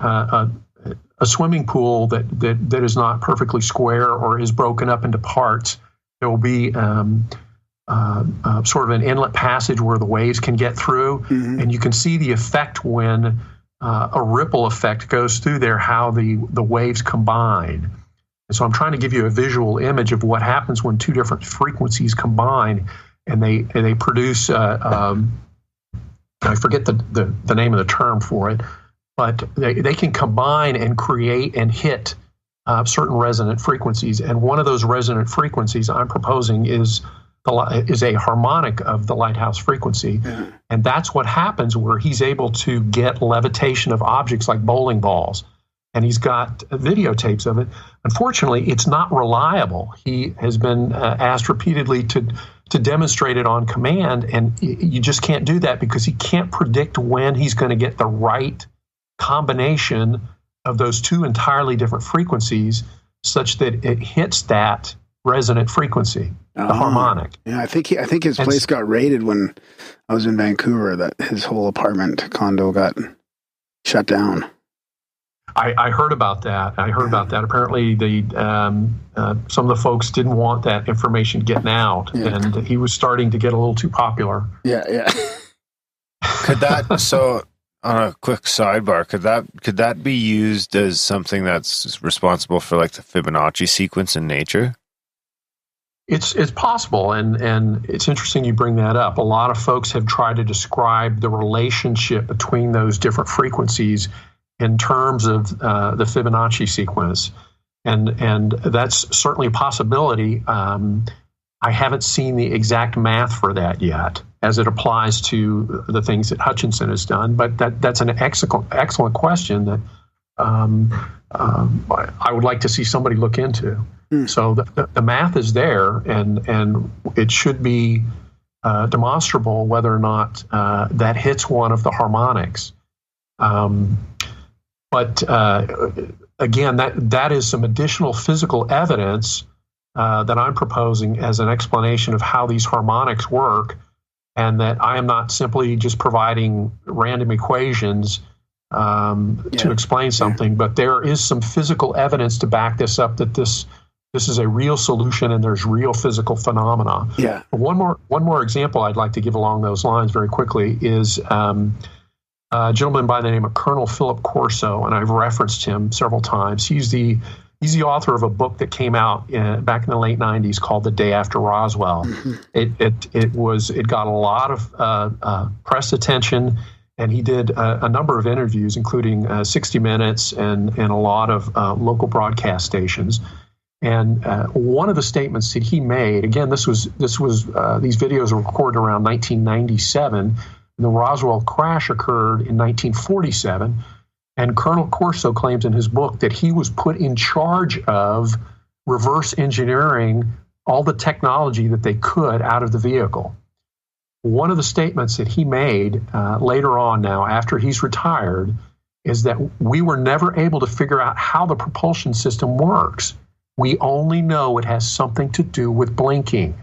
a swimming pool that is not perfectly square or is broken up into parts. There will be sort of an inlet passage where the waves can get through, mm-hmm. and you can see the effect when a ripple effect goes through there, how the waves combine. And so I'm trying to give you a visual image of what happens when two different frequencies combine, and they produce, I forget the name of the term for it, but they can combine and create and hit certain resonant frequencies. And one of those resonant frequencies I'm proposing is a harmonic of the lighthouse frequency. Yeah. And that's what happens where he's able to get levitation of objects like bowling balls. And he's got videotapes of it. Unfortunately, it's not reliable. He has been asked repeatedly to demonstrate it on command, and you just can't do that because he can't predict when he's going to get the right combination of those two entirely different frequencies such that it hits that resonant frequency, the harmonic. Yeah, I think his place got raided when I was in Vancouver, that his whole apartment condo got shut down. I heard about that. Apparently, some of the folks didn't want that information getting out, and he was starting to get a little too popular. Yeah. Could that, so on a quick sidebar, could that be used as something that's responsible for like the Fibonacci sequence in nature? It's possible, and it's interesting you bring that up. A lot of folks have tried to describe the relationship between those different frequencies in terms of the Fibonacci sequence, and that's certainly a possibility. I haven't seen the exact math for that yet, as it applies to the things that Hutchison has done. But that's an excellent question that I would like to see somebody look into. So the math is there, and it should be demonstrable whether or not that hits one of the harmonics. But again, that is some additional physical evidence that I'm proposing as an explanation of how these harmonics work, and that I am not simply just providing random equations to explain something, but there is some physical evidence to back this up, that this is a real solution and there's real physical phenomena. Yeah. One more example I'd like to give along those lines very quickly is a gentleman by the name of Colonel Philip Corso, and I've referenced him several times. He's the author of a book that came out back in the late 90s called The Day After Roswell. Mm-hmm. It got a lot of press attention, and he did a number of interviews, including 60 Minutes and a lot of local broadcast stations. And one of the statements that he made, again, these videos were recorded around 1997, and the Roswell crash occurred in 1947. And Colonel Corso claims in his book that he was put in charge of reverse engineering all the technology that they could out of the vehicle. One of the statements that he made later on now, after he's retired, is that we were never able to figure out how the propulsion system works. We only know it has something to do with blinking.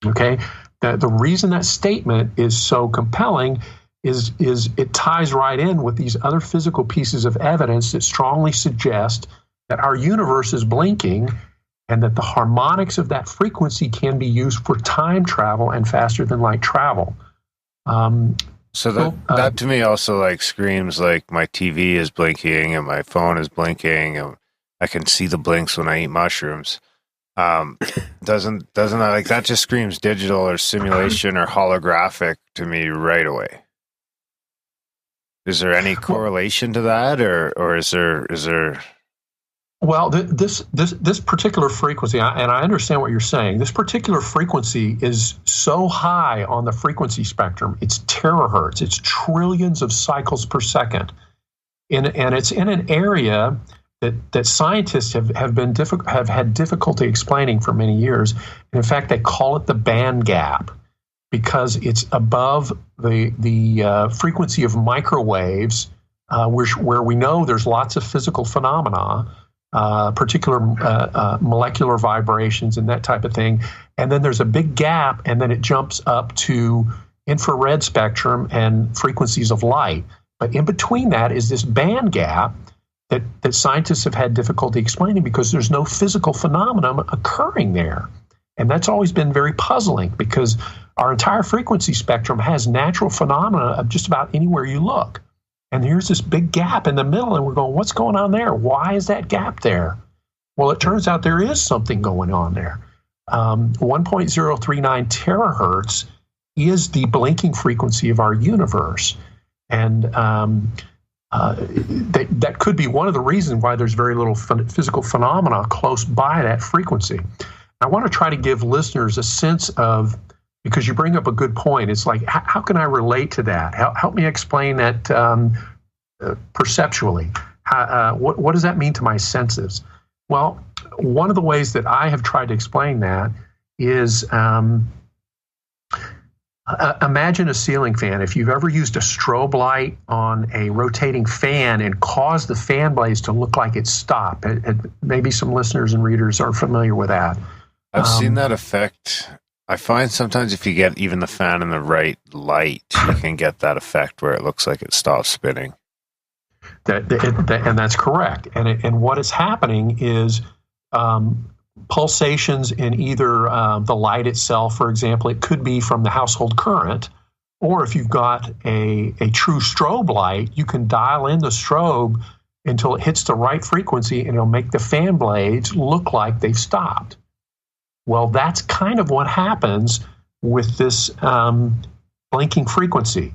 Okay? The reason that statement is so compelling is it ties right in with these other physical pieces of evidence that strongly suggest that our universe is blinking, and that the harmonics of that frequency can be used for time travel and faster than light travel. So that to me also like screams like my TV is blinking and my phone is blinking and I can see the blinks when I eat mushrooms. Doesn't that, like, that just screams digital or simulation or holographic to me right away? Is there any correlation to that, or is there? Well, this particular frequency, and I understand what you're saying. This particular frequency is so high on the frequency spectrum; it's terahertz. It's trillions of cycles per second, and it's in an area that scientists have had difficulty explaining for many years. And in fact, they call it the band gap, because it's above the frequency of microwaves, where we know there's lots of physical phenomena, particular molecular vibrations and that type of thing. And then there's a big gap, and then it jumps up to infrared spectrum and frequencies of light. But in between that is this band gap that scientists have had difficulty explaining, because there's no physical phenomenon occurring there. And that's always been very puzzling, because our entire frequency spectrum has natural phenomena of just about anywhere you look. And here's this big gap in the middle, and we're going, what's going on there? Why is that gap there? Well, it turns out there is something going on there. 1.039 terahertz is the blinking frequency of our universe. And that could be one of the reasons why there's very little physical phenomena close by that frequency. I want to try to give listeners a sense of, because you bring up a good point, it's like, how can I relate to that? Help me explain that perceptually. What does that mean to my senses? Well, one of the ways that I have tried to explain that is, imagine a ceiling fan. If you've ever used a strobe light on a rotating fan and caused the fan blades to look like it stopped, maybe some listeners and readers are familiar with that. I've seen that effect. I find sometimes if you get even the fan in the right light, you can get that effect where it looks like it stops spinning. And that's correct. And what is happening is pulsations in either the light itself, for example. It could be from the household current, or if you've got a true strobe light, you can dial in the strobe until it hits the right frequency, and it'll make the fan blades look like they've stopped. Well, that's kind of what happens with this blinking frequency.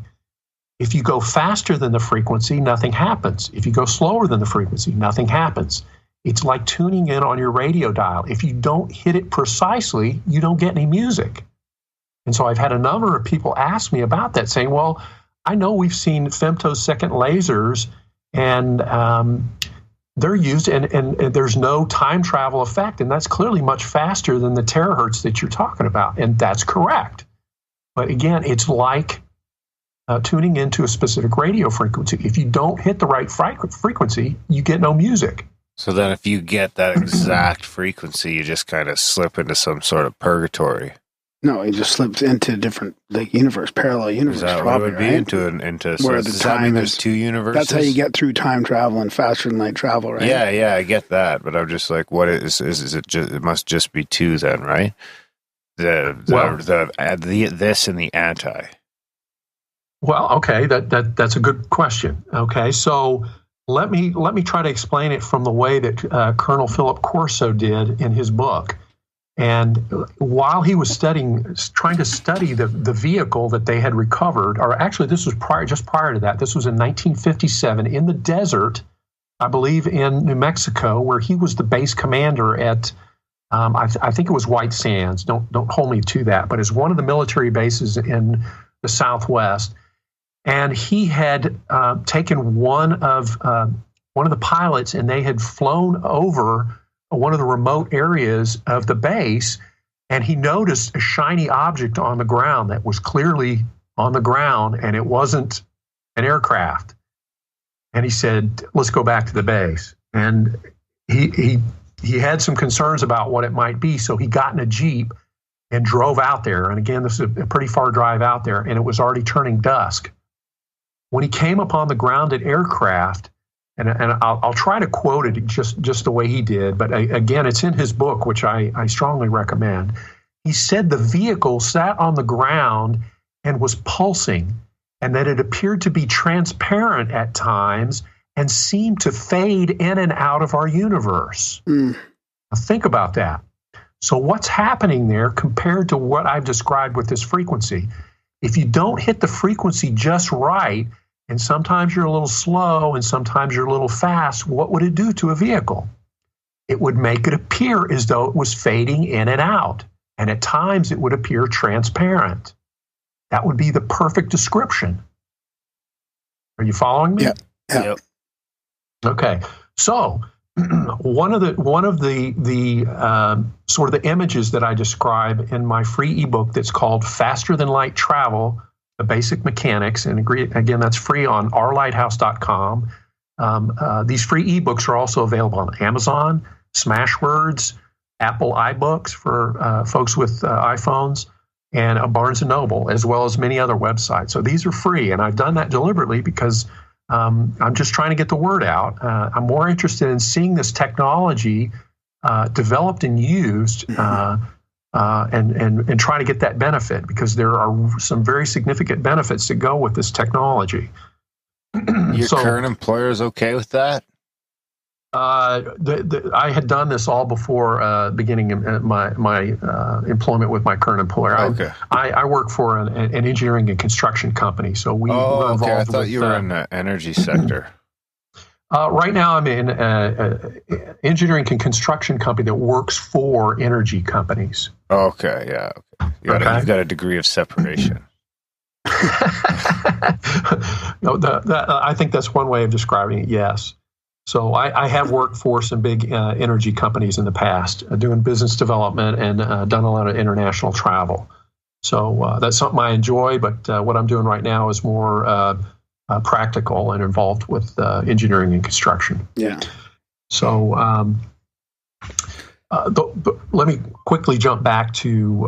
If you go faster than the frequency, nothing happens. If you go slower than the frequency, nothing happens. It's like tuning in on your radio dial. If you don't hit it precisely, you don't get any music. And so I've had a number of people ask me about that, saying, well, I know we've seen femtosecond lasers, and they're used, and there's no time travel effect, and that's clearly much faster than the terahertz that you're talking about, and that's correct. But again, it's like tuning into a specific radio frequency. If you don't hit the right frequency, you get no music. So then if you get that exact frequency, you just kind of slip into some sort of purgatory. No, he just slips into a different universe, parallel universe. Is that probably, what it would be? right? Into where so the time there's two universes? That's how you get through time travel and faster than light travel, right? Yeah, I get that, but I'm just like, what is it? Just it must just be two then, right? The this and the anti. Well, okay, that's a good question. Okay, so let me try to explain it from the way that Colonel Philip Corso did in his book. And while he was trying to study the vehicle that they had recovered, or actually this was just prior to that. This was in 1957 in the desert, I believe in New Mexico, where he was the base commander at, I think it was White Sands. Don't hold me to that, but it's one of the military bases in the Southwest. And he had taken one of the pilots, and they had flown over one of the remote areas of the base, and he noticed a shiny object on the ground that was clearly on the ground, and it wasn't an aircraft. And he said, let's go back to the base. And he had some concerns about what it might be, so he got in a Jeep and drove out there. And again, this is a pretty far drive out there, and it was already turning dusk. When he came upon the grounded aircraft, and I'll try to quote it just the way he did, but again, it's in his book, which I strongly recommend. He said the vehicle sat on the ground and was pulsing, and that it appeared to be transparent at times and seemed to fade in and out of our universe. Now think about that. So what's happening there compared to what I've described with this frequency? If you don't hit the frequency just right, and sometimes you're a little slow and sometimes you're a little fast, what would it do to a vehicle? It would make it appear as though it was fading in and out. And at times it would appear transparent. That would be the perfect description. Are you following me? Yeah. Okay. So one of the sort of the images that I describe in my free ebook that's called Faster Than Light Travel, The Basic Mechanics, and again, that's free on ourlighthouse.com. These free ebooks are also available on Amazon, Smashwords, Apple iBooks for folks with iPhones, and Barnes & Noble, as well as many other websites. So these are free, and I've done that deliberately because I'm just trying to get the word out. I'm more interested in seeing this technology developed and used and try to get that benefit, because there are some very significant benefits that go with this technology. Your current employer is okay with that? I had done this all before beginning my employment with my current employer. Okay. I work for an engineering and construction company, so we're involved. I thought you were in the energy sector. Right now, I'm in an engineering and construction company that works for energy companies. Okay, yeah. Okay. You've got a degree of separation. I think that's one way of describing it, yes. So I have worked for some big energy companies in the past, doing business development and done a lot of international travel. So that's something I enjoy, but what I'm doing right now is more practical and involved with engineering and construction. Yeah. So let me quickly jump back to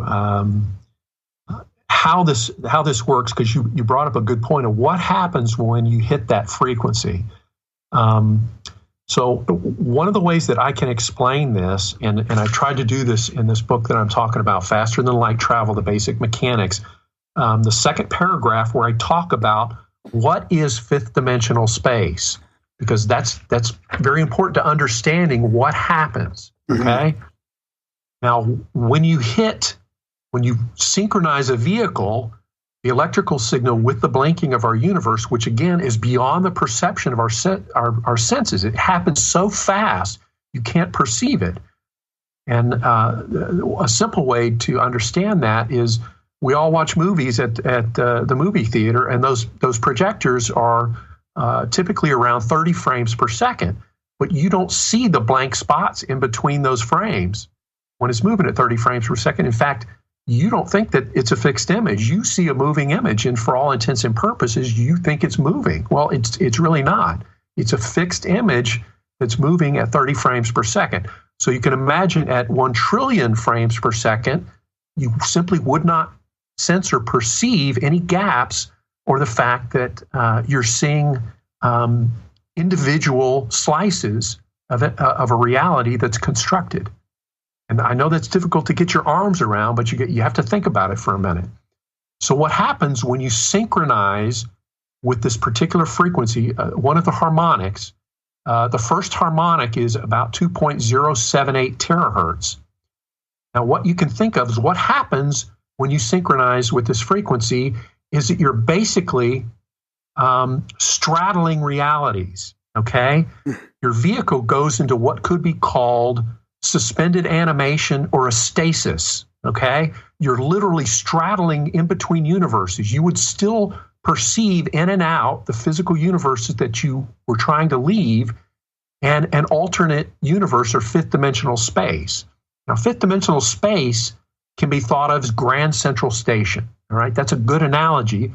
how this works, because you brought up a good point of what happens when you hit that frequency. So one of the ways that I can explain this, and I tried to do this in this book that I'm talking about, Faster Than Light Travel, The Basic Mechanics, the second paragraph where I talk about what is fifth dimensional space, because that's very important to understanding what happens, okay? Now, when you synchronize a vehicle, the electrical signal with the blinking of our universe, which again is beyond the perception of our senses. It happens so fast you can't perceive it. And a simple way to understand that is we all watch movies at the movie theater, and those projectors are typically around 30 frames per second, but you don't see the blank spots in between those frames when it's moving at 30 frames per second. In fact, you don't think that it's a fixed image. You see a moving image, and for all intents and purposes, you think it's moving. Well, it's really not. It's a fixed image that's moving at 30 frames per second. So you can imagine at 1 trillion frames per second, you simply would not sense or perceive any gaps or the fact that you're seeing individual slices of a reality that's constructed. And I know that's difficult to get your arms around, but you have to think about it for a minute. So what happens when you synchronize with this particular frequency, one of the harmonics, the first harmonic is about 2.078 terahertz. Now, what you can think of is what happens when you synchronize with this frequency is that you're basically straddling realities, okay? Your vehicle goes into what could be called suspended animation or a stasis, okay? You're literally straddling in between universes. You would still perceive in and out the physical universes that you were trying to leave and an alternate universe or fifth dimensional space. Now, fifth dimensional space can be thought of as Grand Central Station, all right? That's a good analogy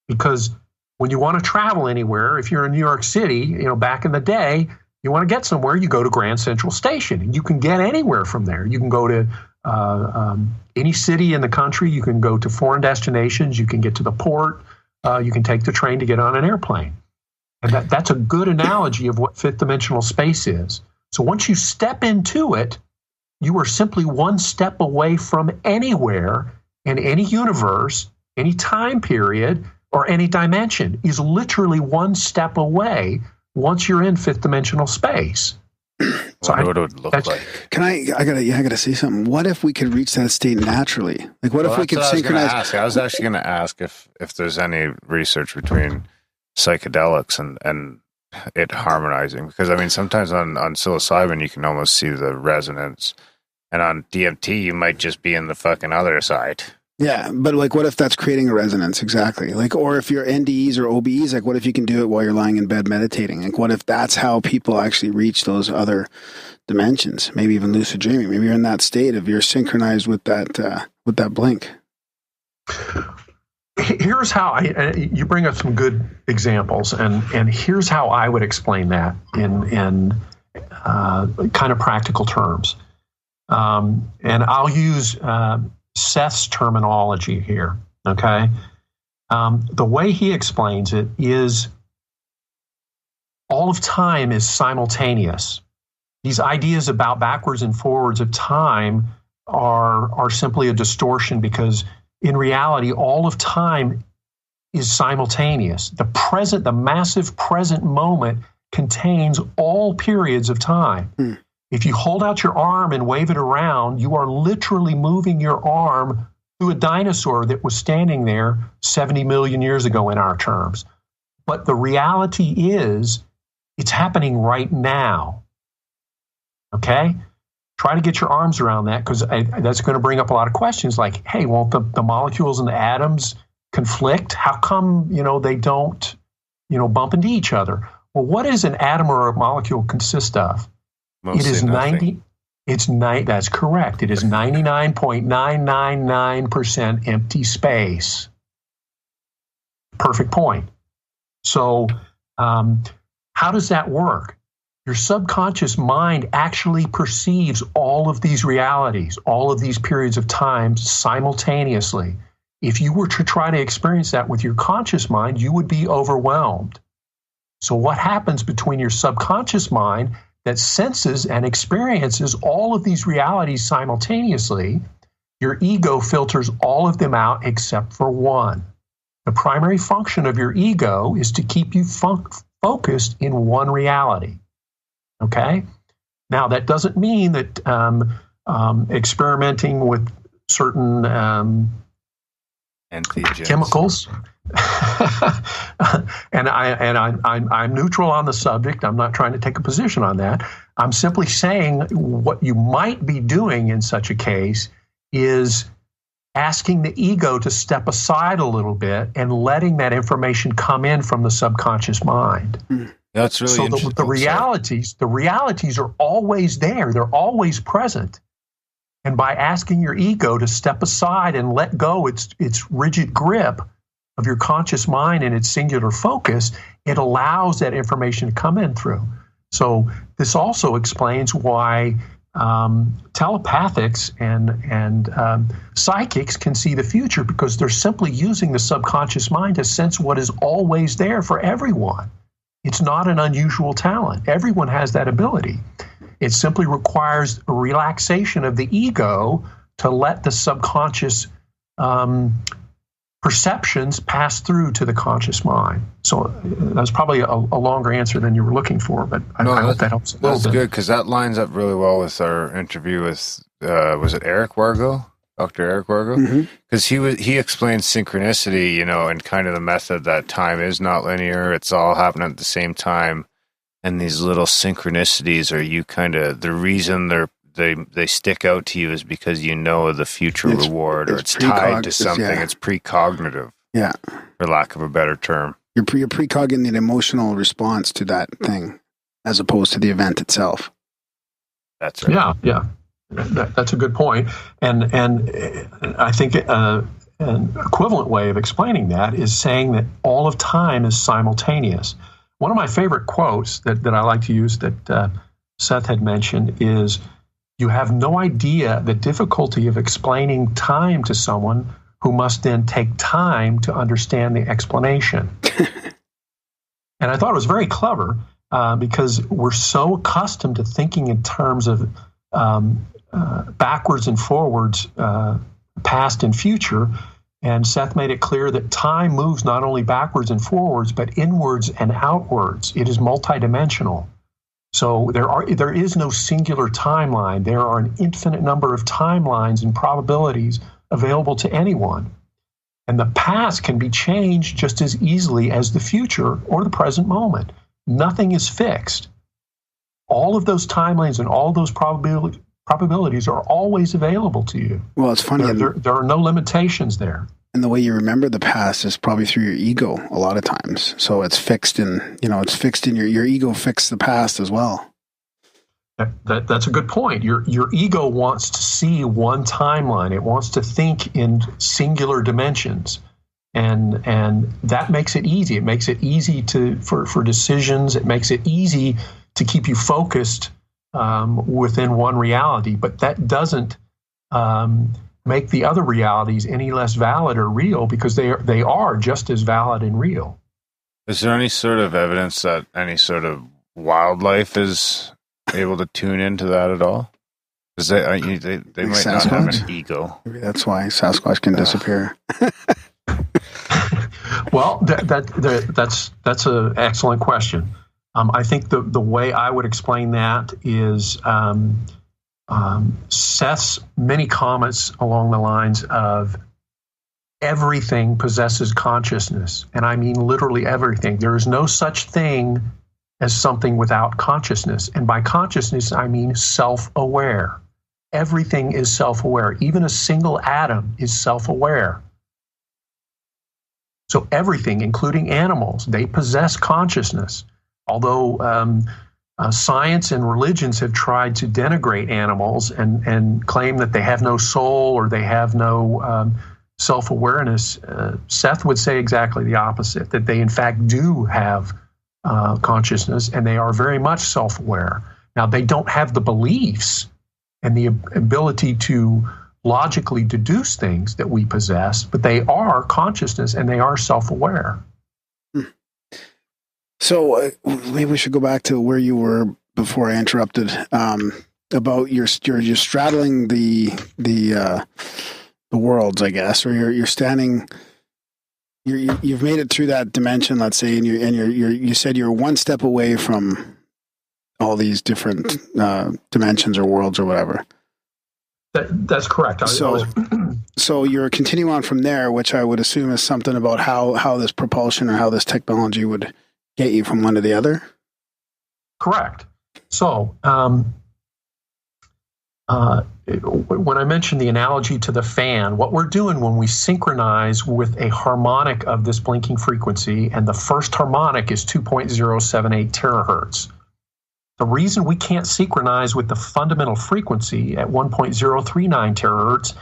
because when you want to travel anywhere, if you're in New York City, back in the day, you want to get somewhere, you go to Grand Central Station, and you can get anywhere from there. You can go to any city in the country. You can go to foreign destinations. You can get to the port. You can take the train to get on an airplane. And that's a good analogy of what fifth dimensional space is. So once you step into it, you are simply one step away from anywhere in any universe, any time period, or any dimension is literally one step away once you're in fifth dimensional space. So what would it look like? I gotta say something. What if we could reach that state naturally? Like, what if we could synchronize? I was actually going to ask if there's any research between psychedelics and it harmonizing, because I mean sometimes on psilocybin you can almost see the resonance, and on DMT you might just be in the fucking other side. Yeah, but like, what if that's creating a resonance? Exactly. Like, or if you're NDEs or OBEs, like, what if you can do it while you're lying in bed meditating? Like, what if that's how people actually reach those other dimensions? Maybe even lucid dreaming. Maybe you're in that state of you're synchronized with that blink. Here's how you bring up some good examples, and here's how I would explain that in kind of practical terms. And I'll use Seth's terminology here, okay? The way he explains it is all of time is simultaneous. These ideas about backwards and forwards of time are simply a distortion, because in reality, all of time is simultaneous. The massive present moment contains all periods of time. If you hold out your arm and wave it around, you are literally moving your arm through a dinosaur that was standing there 70 million years ago in our terms. But the reality is, it's happening right now. Okay? Try to get your arms around that, because that's going to bring up a lot of questions like, hey, won't the molecules and the atoms conflict? How come, they don't, bump into each other? Well, what does an atom or a molecule consist of? Mostly it is nothing. That's correct. It is 99.999% empty space. Perfect point. So how does that work? Your subconscious mind actually perceives all of these realities, all of these periods of time simultaneously. If you were to try to experience that with your conscious mind, you would be overwhelmed. So what happens between your subconscious mind that senses and experiences all of these realities simultaneously, your ego filters all of them out except for one. The primary function of your ego is to keep you focused in one reality. Okay? Now, that doesn't mean that experimenting with certain chemicals, and I'm neutral on the subject. I'm not trying to take a position on that. I'm simply saying what you might be doing in such a case is asking the ego to step aside a little bit and letting that information come in from the subconscious mind. That's really interesting. So the realities are always there. They're always present. And by asking your ego to step aside and let go its rigid grip of your conscious mind and its singular focus, it allows that information to come in through. So this also explains why telepathics and psychics can see the future, because they're simply using the subconscious mind to sense what is always there for everyone. It's not an unusual talent. Everyone has that ability. It simply requires a relaxation of the ego to let the subconscious perceptions pass through to the conscious mind. So that's probably a longer answer than you were looking for, but I hope that helps a little bit. That's good, because that lines up really well with our interview with, was it Eric Wargo? Dr. Eric Wargo? Because he explains synchronicity, you know, and kind of the method that time is not linear. It's all happening at the same time. And these little synchronicities are you kind of, the reason they stick out to you is because you know the future reward, or it's tied to something. Yeah. It's precognitive. Yeah. For lack of a better term. You're precognitive emotional response to that thing as opposed to the event itself. That's right. Yeah. That's a good point. And I think an equivalent way of explaining that is saying that all of time is simultaneous. One of my favorite quotes that I like to use that Seth had mentioned is, "You have no idea the difficulty of explaining time to someone who must then take time to understand the explanation." And I thought it was very clever because we're so accustomed to thinking in terms of backwards and forwards, past and future. And Seth made it clear that time moves not only backwards and forwards, but inwards and outwards. It is multidimensional. So there is no singular timeline. There are an infinite number of timelines and probabilities available to anyone. And the past can be changed just as easily as the future or the present moment. Nothing is fixed. All of those timelines and all those probabilities are always available to you. Well, it's funny. There are no limitations there. And the way you remember the past is probably through your ego a lot of times. So it's fixed in your ego fixed the past as well. That's a good point. Your ego wants to see one timeline. It wants to think in singular dimensions. And that makes it easy. It makes it easy for decisions. It makes it easy to keep you focused within one reality. But that doesn't make the other realities any less valid or real, because they are just as valid and real. Is there any sort of evidence that any sort of wildlife is able to tune into that at all? Because they might not have an ego. Maybe that's why Sasquatch can disappear. Well, that's an excellent question. I think the way I would explain that is Seth's many comments along the lines of everything possesses consciousness, and I mean literally everything. There is no such thing as something without consciousness, and by consciousness I mean self-aware. Everything is self-aware. Even a single atom is self-aware. So everything, including animals, they possess consciousness. Although science and religions have tried to denigrate animals and claim that they have no soul or they have no self-awareness, Seth would say exactly the opposite, that they in fact do have consciousness, and they are very much self-aware. Now, they don't have the beliefs and the ability to logically deduce things that we possess, but they are consciousness and they are self-aware. So maybe we should go back to where you were before I interrupted, about you're straddling the worlds, I guess, or you're standing. You've made it through that dimension, let's say, and you said you're one step away from all these different dimensions or worlds or whatever. That's correct. So you're continuing on from there, which I would assume is something about how this propulsion or how this technology would get you from one to the other? Correct. So when I mentioned the analogy to the fan, what we're doing when we synchronize with a harmonic of this blinking frequency, and the first harmonic is 2.078 terahertz. The reason we can't synchronize with the fundamental frequency at 1.039 terahertz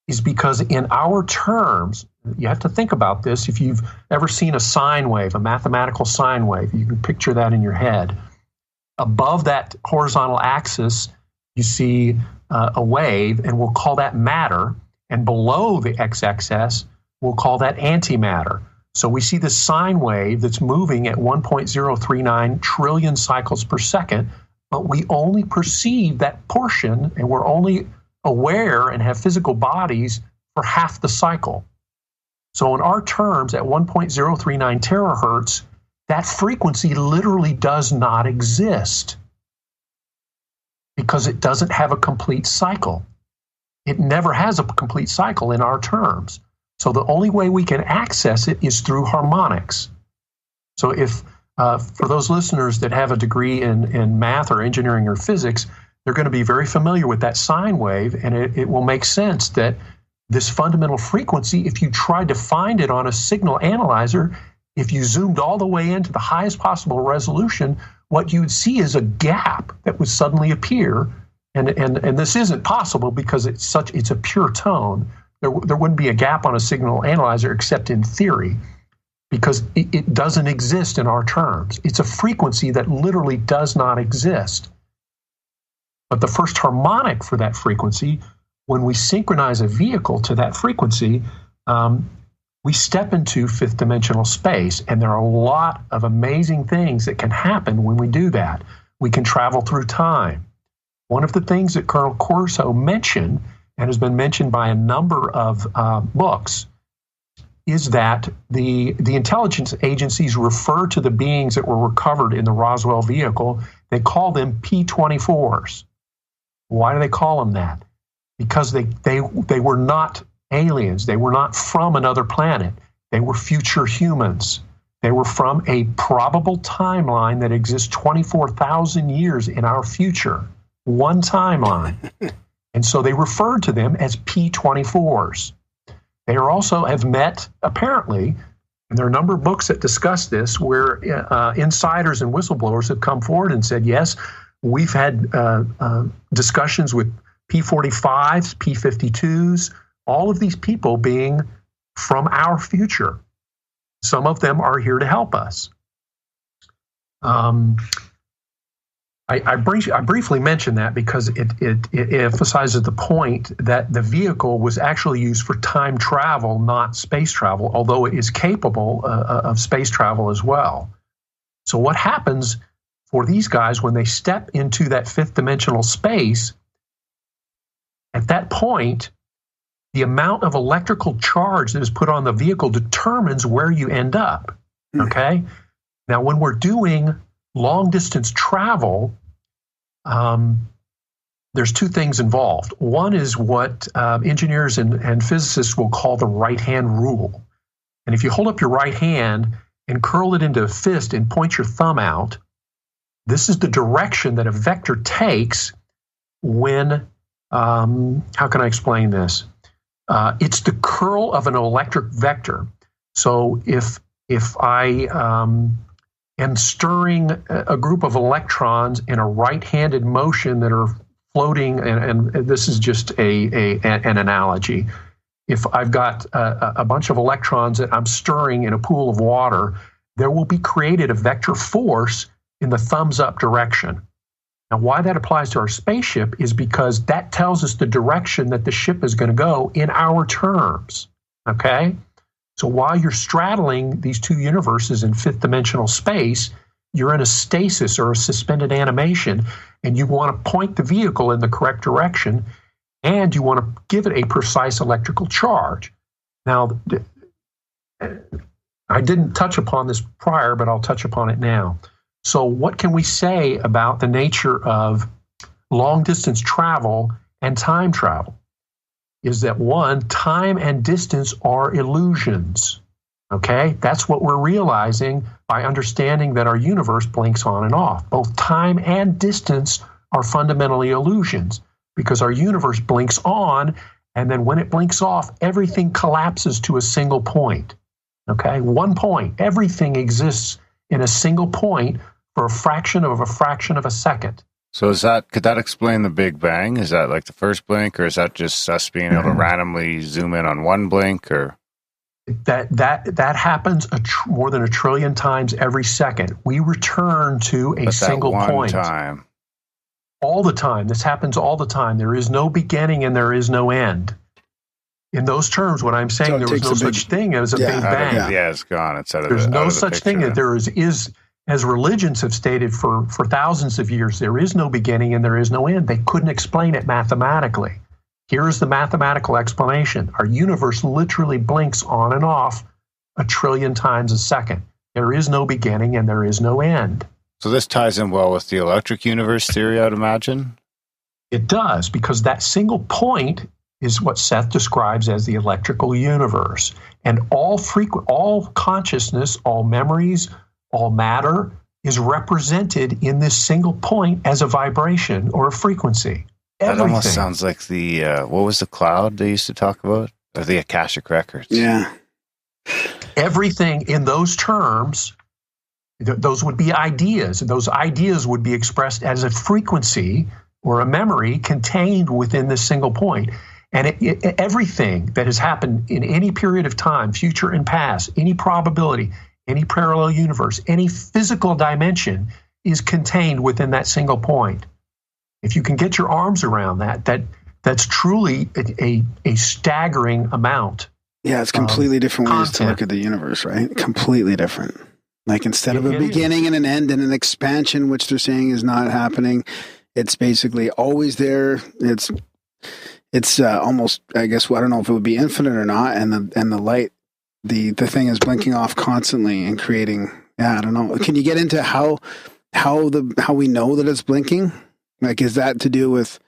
is because in our terms, you have to think about this. If you've ever seen a sine wave, a mathematical sine wave, you can picture that in your head. above that horizontal axis, you see a wave, and we'll call that matter. And below the x-axis, we'll call that antimatter. So we see this sine wave that's moving at 1.039 trillion cycles per second, but we only perceive that portion, and we're only aware and have physical bodies for half the cycle. So in our terms, at 1.039 terahertz, that frequency literally does not exist because it doesn't have a complete cycle. It never has a complete cycle in our terms. So the only way we can access it is through harmonics. So if, for those listeners that have a degree in math or engineering or physics, they're going to be very familiar with that sine wave, and it will make sense that this fundamental frequency, if you tried to find it on a signal analyzer, if you zoomed all the way into the highest possible resolution, what you would see is a gap that would suddenly appear. And this isn't possible because it's a pure tone. There wouldn't be a gap on a signal analyzer except in theory, because it doesn't exist in our terms. It's a frequency that literally does not exist. But the first harmonic for that frequency, when we synchronize a vehicle to that frequency, we step into fifth dimensional space, and there are a lot of amazing things that can happen when we do that. We can travel through time. One of the things that Colonel Corso mentioned, and has been mentioned by a number of books, is that the intelligence agencies refer to the beings that were recovered in the Roswell vehicle, they call them P-24s. Why do they call them that? Because they were not aliens. They were not from another planet. They were future humans. They were from a probable timeline that exists 24,000 years in our future. One timeline. And so they referred to them as P-24s. They are also have met, apparently, and there are a number of books that discuss this, where insiders and whistleblowers have come forward and said, yes, we've had discussions with P-45s, P-52s, all of these people being from our future. Some of them are here to help us. I briefly mentioned that because it emphasizes the point that the vehicle was actually used for time travel, not space travel, although it is capable of space travel as well. So what happens for these guys when they step into that fifth dimensional space, at that point, the amount of electrical charge that is put on the vehicle determines where you end up, okay? Now, when we're doing long-distance travel, there's two things involved. One is what engineers and physicists will call the right-hand rule. And if you hold up your right hand and curl it into a fist and point your thumb out, this is the direction that a vector takes when, how can I explain this? It's the curl of an electric vector. So if I am stirring a group of electrons in a right-handed motion that are floating, and this is just an analogy. If I've got a bunch of electrons that I'm stirring in a pool of water, there will be created a vector force in the thumbs-up direction. Now, why that applies to our spaceship is because that tells us the direction that the ship is going to go in our terms, okay? So while you're straddling these two universes in fifth dimensional space, you're in a stasis or a suspended animation, and you want to point the vehicle in the correct direction, and you want to give it a precise electrical charge. Now, I didn't touch upon this prior, but I'll touch upon it now. So what can we say about the nature of long-distance travel and time travel? Is that one, time and distance are illusions, okay? That's what we're realizing by understanding that our universe blinks on and off. Both time and distance are fundamentally illusions because our universe blinks on, and then when it blinks off, everything collapses to a single point, okay? One point. Everything exists in a single point for a fraction of a second. So could that explain the Big Bang? Is that like the first blink, or is that just us being able to randomly zoom in on one blink, or? That happens more than 1 trillion times every second. We return to a single point. Time. All the time. This happens all the time. There is no beginning and there is no end. In those terms, what I'm saying, there was no such thing as a Big Bang. Yeah, it's gone. There's no such thing that there is, as religions have stated for thousands of years, there is no beginning and there is no end. They couldn't explain it mathematically. Here's the mathematical explanation. Our universe literally blinks on and off 1 trillion times a second. There is no beginning and there is no end. So this ties in well with the electric universe theory, I'd imagine? It does, because that single point is what Seth describes as the electrical universe. And all consciousness, all memories, all matter is represented in this single point as a vibration or a frequency. Everything. That almost sounds like the, what was the cloud they used to talk about? Or the Akashic Records. Yeah. Everything in those terms, those would be ideas. And those ideas would be expressed as a frequency or a memory contained within this single point. And everything that has happened in any period of time, future and past, any probability, any parallel universe, any physical dimension is contained within that single point. If you can get your arms around that's truly a staggering amount. Yeah, it's completely different ways to look at the universe, right? Completely different. Like instead of a beginning and an end and an expansion, which they're saying is not happening, it's basically always there. It's almost, I guess, I don't know if it would be infinite or not, and the light, the thing is blinking off constantly and creating. Yeah, I don't know. Can you get into how we know that it's blinking? Like, is that to do with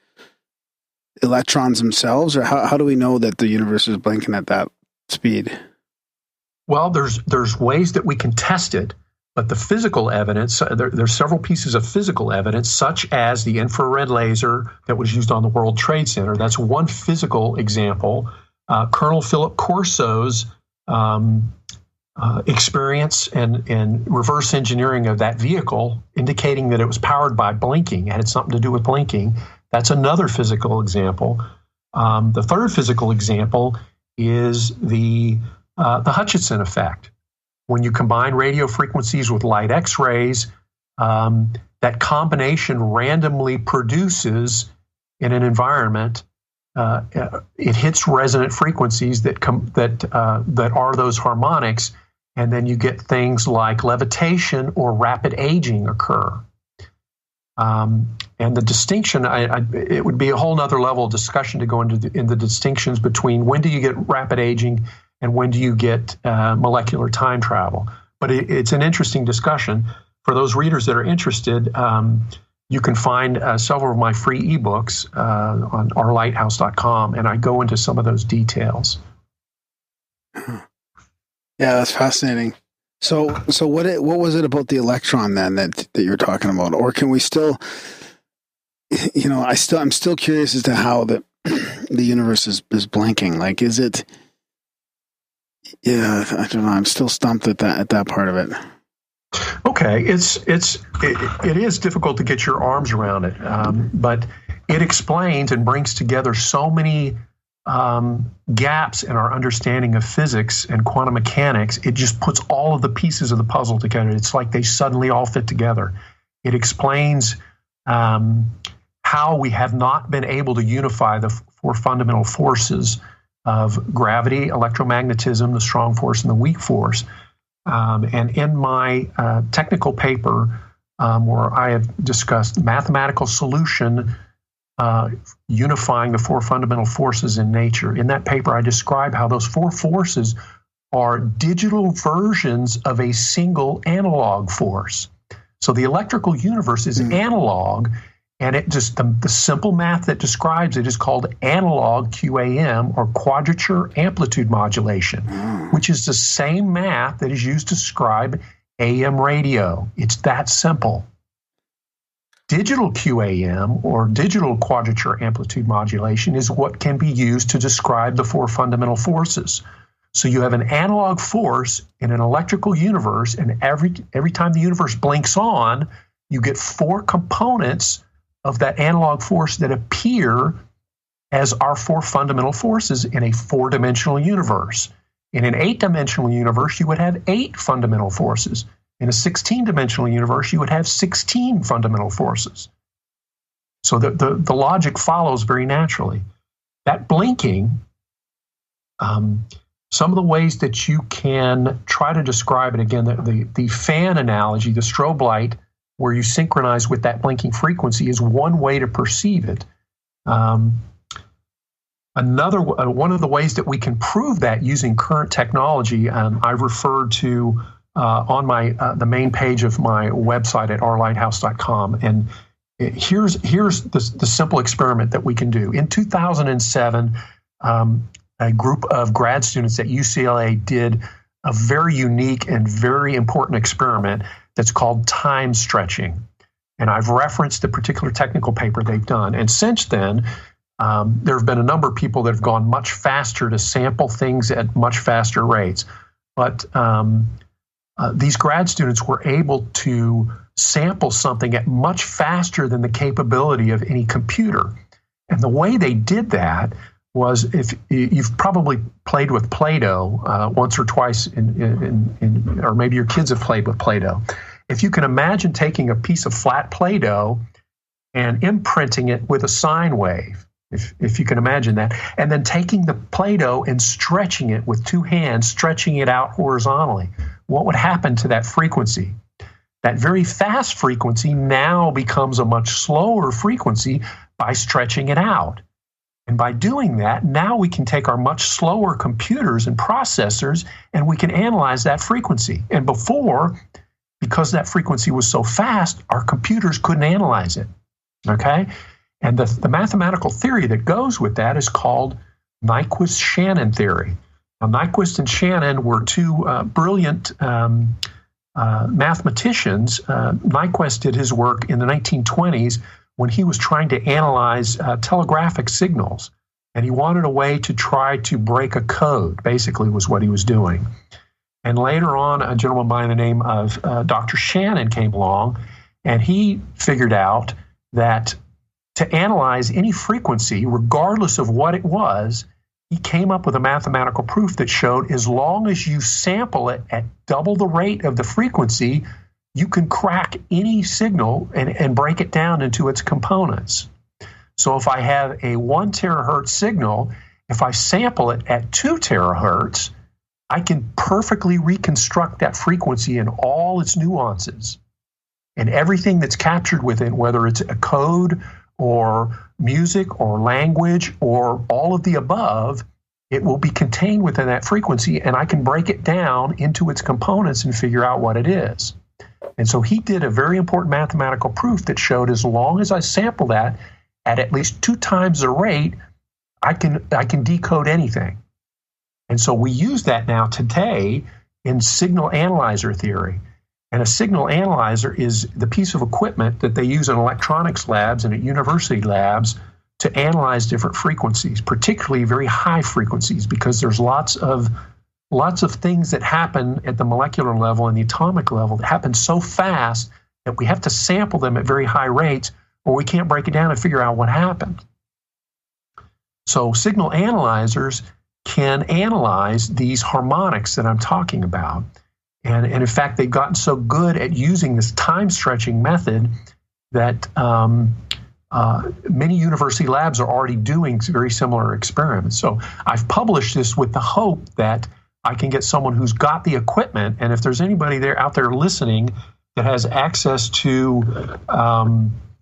electrons themselves, or how do we know that the universe is blinking at that speed? Well, there's ways that we can test it, but the physical evidence, there's several pieces of physical evidence, such as the infrared laser that was used on the World Trade Center. That's one physical example. Colonel Philip Corso's experience and reverse engineering of that vehicle, indicating that it was powered by blinking, it had something to do with blinking. That's another physical example. The third physical example is the Hutchison effect. When you combine radio frequencies with light X-rays, that combination randomly produces in an environment. It hits resonant frequencies that are those harmonics, and then you get things like levitation or rapid aging occur. And the distinction, it would be a whole nother level of discussion to go into the distinctions between when do you get rapid aging and when do you get molecular time travel. But it's an interesting discussion. For those readers that are interested, you can find several of my free ebooks on ourlighthouse.com, and I go into some of those details. Yeah, that's fascinating. So what was it about the electron then that you're talking about, or can we still, I'm still curious as to how the universe is blinking. Like, is it? Yeah, I don't know. I'm still stumped at that part of it. Okay, it is difficult to get your arms around it, but it explains and brings together so many gaps in our understanding of physics and quantum mechanics. It just puts all of the pieces of the puzzle together. It's like they suddenly all fit together. It explains how we have not been able to unify the four fundamental forces of gravity, electromagnetism, the strong force, and the weak force. And in my technical paper, where I have discussed mathematical solution unifying the four fundamental forces in nature, in that paper I describe how those four forces are digital versions of a single analog force. So the electrical universe is analog, and it just the simple math that describes it is called analog QAM, or quadrature amplitude modulation, which is the same math that is used to describe AM radio. It's that simple. Digital QAM, or digital quadrature amplitude modulation, is what can be used to describe the four fundamental forces. So you have an analog force in an electrical universe, and every time the universe blinks on, you get four components of that analog force that appear as our four fundamental forces in a four-dimensional universe. In an 8-dimensional universe, you would have 8 fundamental forces. In a 16-dimensional universe, you would have 16 fundamental forces. So the logic follows very naturally. That blinking, some of the ways that you can try to describe it, again, the fan analogy, the strobe light, where you synchronize with that blinking frequency, is one way to perceive it. Another one of the ways that we can prove that using current technology, I've referred to on the main page of my website at rlighthouse.com, and here's the simple experiment that we can do. In 2007, a group of grad students at UCLA did a very unique and very important experiment that's called time stretching. And I've referenced the particular technical paper they've done. And since then, there have been a number of people that have gone much faster to sample things at much faster rates. But these grad students were able to sample something at much faster than the capability of any computer. And the way they did that was, if you've probably played with Play-Doh once or twice, or maybe your kids have played with Play-Doh. If you can imagine taking a piece of flat Play-Doh and imprinting it with a sine wave, if you can imagine that, and then taking the Play-Doh and stretching it with 2 hands, stretching it out horizontally, what would happen to that frequency? That very fast frequency now becomes a much slower frequency by stretching it out. And by doing that, now we can take our much slower computers and processors and we can analyze that frequency. And before, because that frequency was so fast, our computers couldn't analyze it. Okay? And the mathematical theory that goes with that is called Nyquist-Shannon theory. Now, Nyquist and Shannon were 2 brilliant mathematicians. Nyquist did his work in the 1920s when he was trying to analyze telegraphic signals. And he wanted a way to try to break a code, basically, was what he was doing. And later on, a gentleman by the name of Dr. Shannon came along, and he figured out that to analyze any frequency, regardless of what it was, he came up with a mathematical proof that showed as long as you sample it at double the rate of the frequency, you can crack any signal and break it down into its components. So if I have a 1 terahertz signal, if I sample it at 2 terahertz, I can perfectly reconstruct that frequency in all its nuances. And everything that's captured within, whether it's a code or music or language or all of the above, it will be contained within that frequency, and I can break it down into its components and figure out what it is. And so he did a very important mathematical proof that showed as long as I sample that at least 2 times the rate, I can decode anything. And so we use that now today in signal analyzer theory. And a signal analyzer is the piece of equipment that they use in electronics labs and at university labs to analyze different frequencies, particularly very high frequencies, because there's lots of things that happen at the molecular level and the atomic level that happen so fast that we have to sample them at very high rates, or we can't break it down and figure out what happened. So signal analyzers can analyze these harmonics that I'm talking about. And in fact, they've gotten so good at using this time stretching method that many university labs are already doing very similar experiments. So I've published this with the hope that I can get someone who's got the equipment, and if there's anybody out there listening that has access to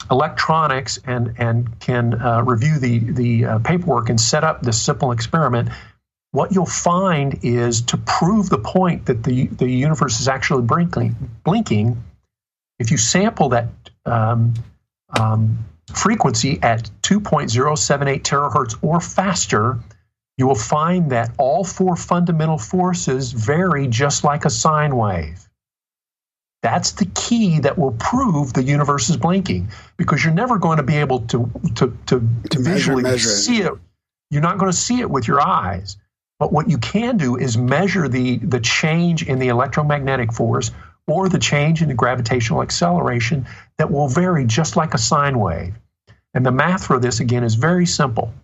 electronics and can review the paperwork and set up this simple experiment, what you'll find is, to prove the point that the universe is actually blinking, if you sample that frequency at 2.078 terahertz or faster, you will find that all 4 fundamental forces vary just like a sine wave. That's the key that will prove the universe is blinking, because you're never going to be able to visually see it. You're not going to see it with your eyes. But what you can do is measure the change in the electromagnetic force or the change in the gravitational acceleration that will vary just like a sine wave. And the math for this, again, is very simple.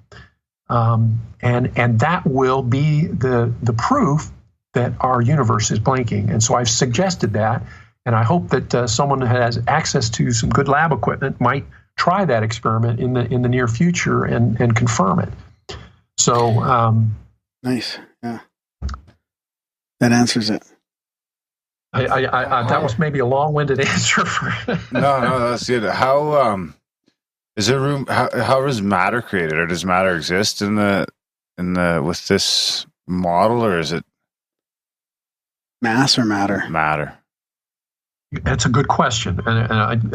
And that will be the proof that our universe is blinking. And so I've suggested that, and I hope that someone who has access to some good lab equipment might try that experiment in the near future and confirm it. So nice, yeah, that answers it. I that was maybe a long-winded answer for. No, that's good. How is there room? How is matter created, or does matter exist in the with this model, or is it mass or matter? Matter. That's a good question, and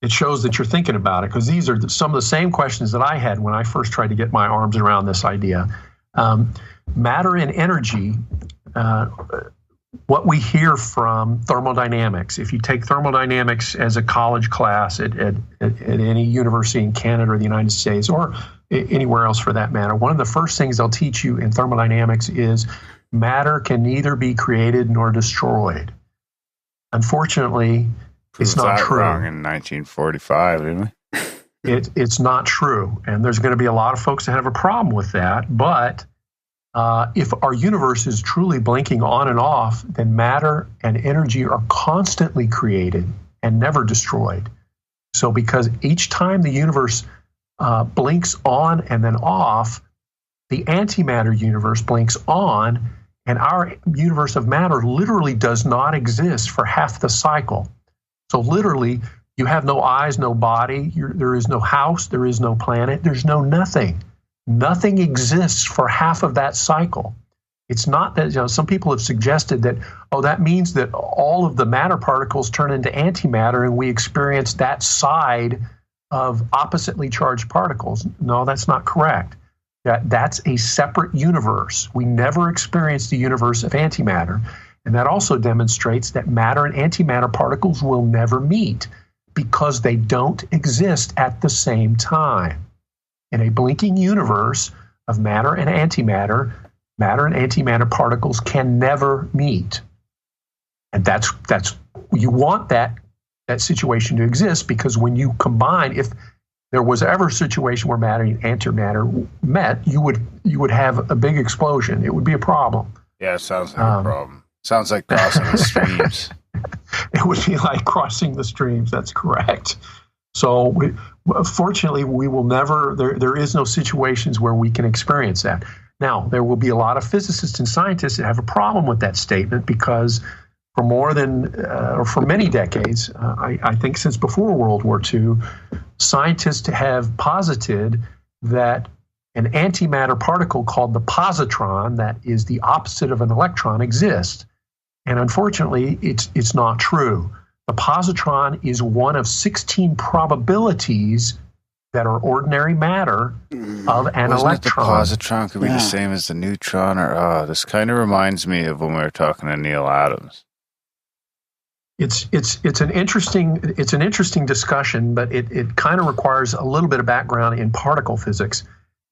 it shows that you're thinking about it, because these are some of the same questions that I had when I first tried to get my arms around this idea. Matter and energy. What we hear from thermodynamics, if you take thermodynamics as a college class at any university in Canada or the United States or anywhere else for that matter, one of the first things they'll teach you in thermodynamics is matter can neither be created nor destroyed. Unfortunately, it's not true. Wrong in 1945, didn't we? It's not true, and there's going to be a lot of folks that have a problem with that, but if our universe is truly blinking on and off, then matter and energy are constantly created and never destroyed. So because each time the universe blinks on and then off, the antimatter universe blinks on, and our universe of matter literally does not exist for half the cycle. So literally, you have no eyes, no body, there is no house, there is no planet, there's no nothing. Nothing exists for half of that cycle. It's not that, some people have suggested that, that means that all of the matter particles turn into antimatter and we experience that side of oppositely charged particles. No, that's not correct. That's a separate universe. We never experienced the universe of antimatter. And that also demonstrates that matter and antimatter particles will never meet because they don't exist at the same time. In a blinking universe of matter and antimatter, matter and antimatter particles can never meet. And that's you want that situation to exist, because when you combine, if there was ever a situation where matter and antimatter met, you would have a big explosion. It would be a problem. Yeah, it sounds like a problem. Sounds like crossing the streams. It would be like crossing the streams. That's correct. So fortunately, we will never, there is no situations where we can experience that. Now, there will be a lot of physicists and scientists that have a problem with that statement, because for for many decades, I think since before World War II, scientists have posited that an antimatter particle called the positron, that is the opposite of an electron, exists. And unfortunately, it's not true. The positron is one of 16 probabilities that are ordinary matter of an electron. The positron could be the same as the neutron, or this kind of reminds me of when we were talking to Neil Adams. It's an interesting discussion, but it kind of requires a little bit of background in particle physics.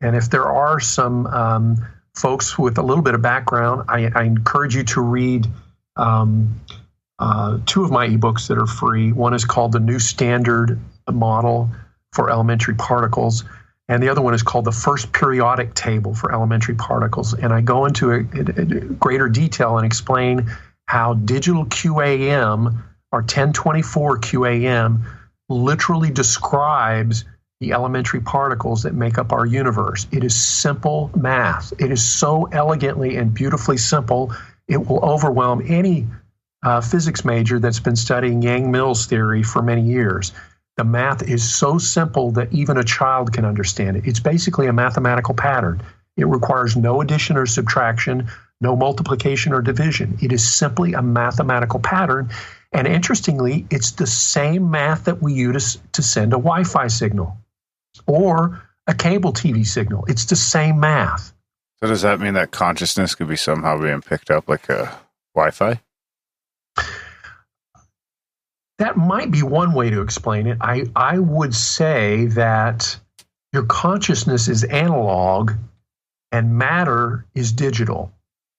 And if there are some folks with a little bit of background, I encourage you to read two of my ebooks that are free. One is called The New Standard Model for Elementary Particles, and the other one is called The First Periodic Table for Elementary Particles. And I go into a greater detail and explain how digital QAM, or 1024 QAM, literally describes the elementary particles that make up our universe. It is simple math. It is so elegantly and beautifully simple, it will overwhelm any physics major that's been studying Yang-Mills theory for many years. The math is so simple that even a child can understand it. It's basically a mathematical pattern. It requires no addition or subtraction, no multiplication or division. It is simply a mathematical pattern. And interestingly, it's the same math that we use to send a Wi-Fi signal or a cable TV signal. It's the same math. So does that mean that consciousness could be somehow being picked up like a Wi-Fi? That might be one way to explain it. I would say that your consciousness is analog and matter is digital.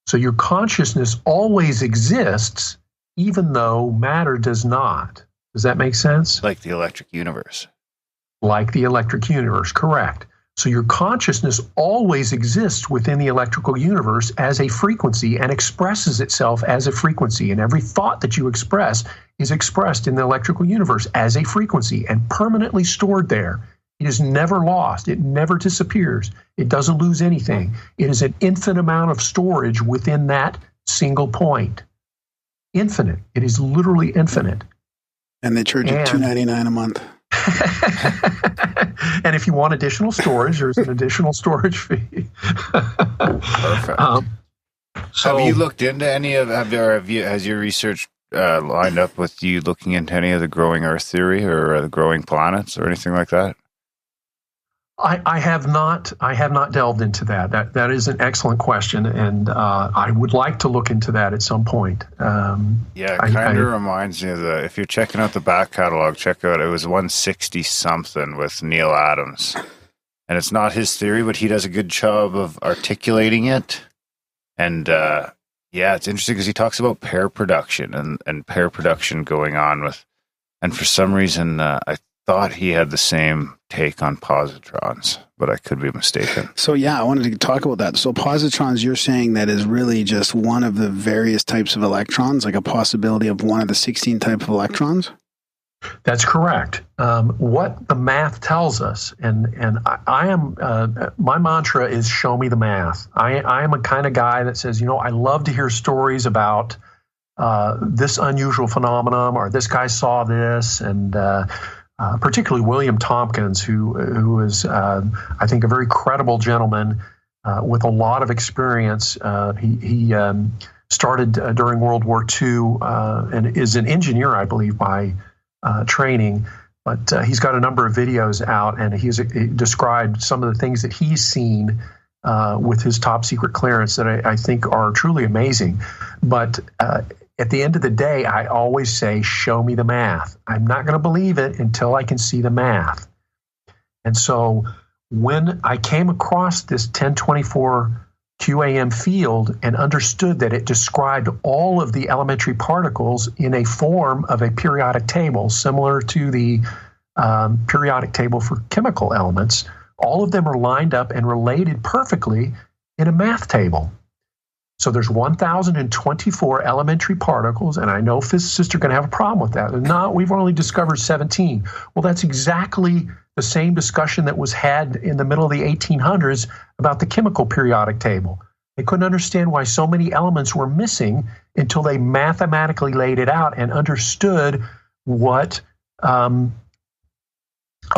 So your consciousness always exists, even though matter does not. Does that make sense? Like the electric universe. Like the electric universe, correct. So your consciousness always exists within the electrical universe as a frequency and expresses itself as a frequency. And every thought that you express is expressed in the electrical universe as a frequency and permanently stored there. It is never lost. It never disappears. It doesn't lose anything. It is an infinite amount of storage within that single point. Infinite. It is literally infinite. And they charge you $2.99 a month. And if you want additional storage, there's an additional storage fee. Perfect. So have you looked into any of, has your research lined up with you looking into any of the growing Earth theory or the growing planets or anything like that? I have not delved into that. That is an excellent question, and I would like to look into that at some point. It kind of reminds me of if you're checking out the back catalog, check out, it was 160 something with Neil Adams. And it's not his theory, but he does a good job of articulating it. And it's interesting because he talks about pair production and pair production going on with, and for some reason, I thought he had the same take on positrons, but I could be mistaken. So I wanted to talk about that. So positrons, you're saying that is really just one of the various types of electrons, like a possibility of one of the 16 types of electrons? That's correct. What the math tells us, and I am, my mantra is show me the math. I am a kind of guy that says, I love to hear stories about this unusual phenomenon, or this guy saw this, and particularly William Tompkins, who is, I think, a very credible gentleman with a lot of experience. He started during World War II and is an engineer, I believe, by training. But he's got a number of videos out, and he described some of the things that he's seen with his top secret clearance that I think are truly amazing. But at the end of the day, I always say, show me the math. I'm not going to believe it until I can see the math. And so when I came across this 1024 QAM field and understood that it described all of the elementary particles in a form of a periodic table, similar to the periodic table for chemical elements, all of them are lined up and related perfectly in a math table. So there's 1,024 elementary particles, and I know physicists are going to have a problem with that. No, we've only discovered 17. Well, that's exactly the same discussion that was had in the middle of the 1800s about the chemical periodic table. They couldn't understand why so many elements were missing until they mathematically laid it out and understood what a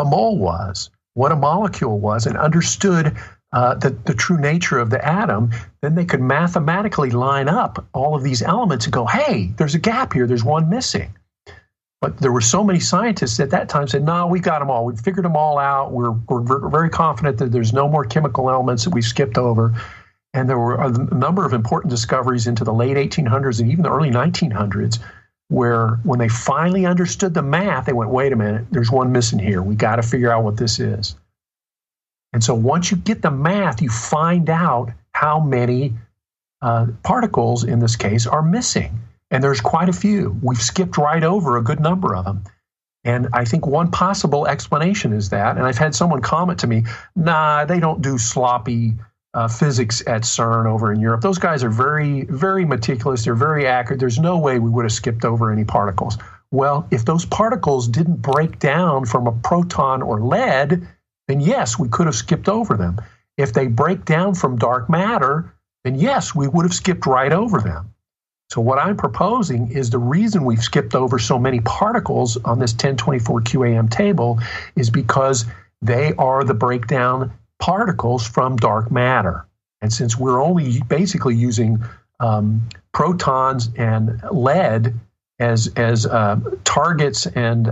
mole was, what a molecule was, and understood the true nature of the atom. Then they could mathematically line up all of these elements and go, hey, there's a gap here, there's one missing. But there were so many scientists at that time said, no, we got them all. We've figured them all out. We're very confident that there's no more chemical elements that we've skipped over. And there were a number of important discoveries into the late 1800s and even the early 1900s where when they finally understood the math, they went, wait a minute, there's one missing here. We got to figure out what this is. And so once you get the math, you find out how many particles, in this case, are missing. And there's quite a few. We've skipped right over a good number of them. And I think one possible explanation is that, and I've had someone comment to me, nah, they don't do sloppy physics at CERN over in Europe. Those guys are very, very meticulous. They're very accurate. There's no way we would have skipped over any particles. Well, if those particles didn't break down from a proton or lead, then yes, we could have skipped over them. If they break down from dark matter, then yes, we would have skipped right over them. So what I'm proposing is the reason we've skipped over so many particles on this 1024 QAM table is because they are the breakdown particles from dark matter. And since we're only basically using protons and lead as targets and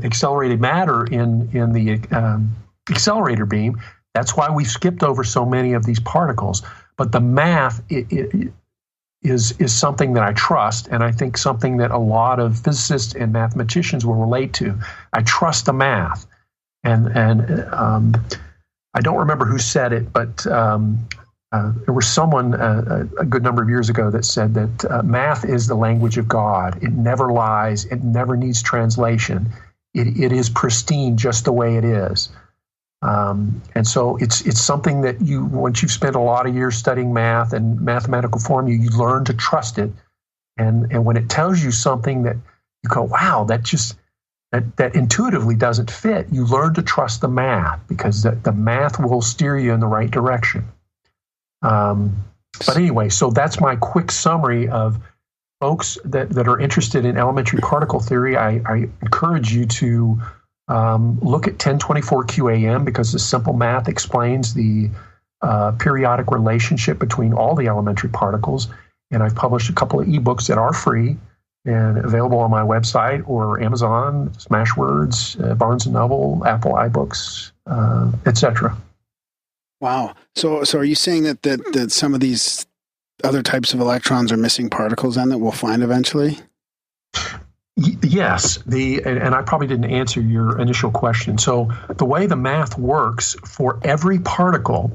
accelerated matter in the accelerator beam, that's why we've skipped over so many of these particles. But the math is something that I trust, and I think something that a lot of physicists and mathematicians will relate to. I trust the math. And I don't remember who said it, but there was someone a good number of years ago that said that math is the language of God. It never lies. It never needs translation. It is pristine just the way it is. And so it's something that once you've spent a lot of years studying math and mathematical formula, you learn to trust it. And when it tells you something that you go, wow, that intuitively doesn't fit, you learn to trust the math, because the math will steer you in the right direction. But anyway, so that's my quick summary of folks that are interested in elementary particle theory. I encourage you to look at 1024 QAM, because the simple math explains the periodic relationship between all the elementary particles. And I've published a couple of ebooks that are free and available on my website or Amazon, Smashwords, Barnes & Noble, Apple iBooks, etc. Wow. So are you saying that some of these other types of electrons are missing particles then that we'll find eventually? Yes. And I probably didn't answer your initial question. So the way the math works for every particle,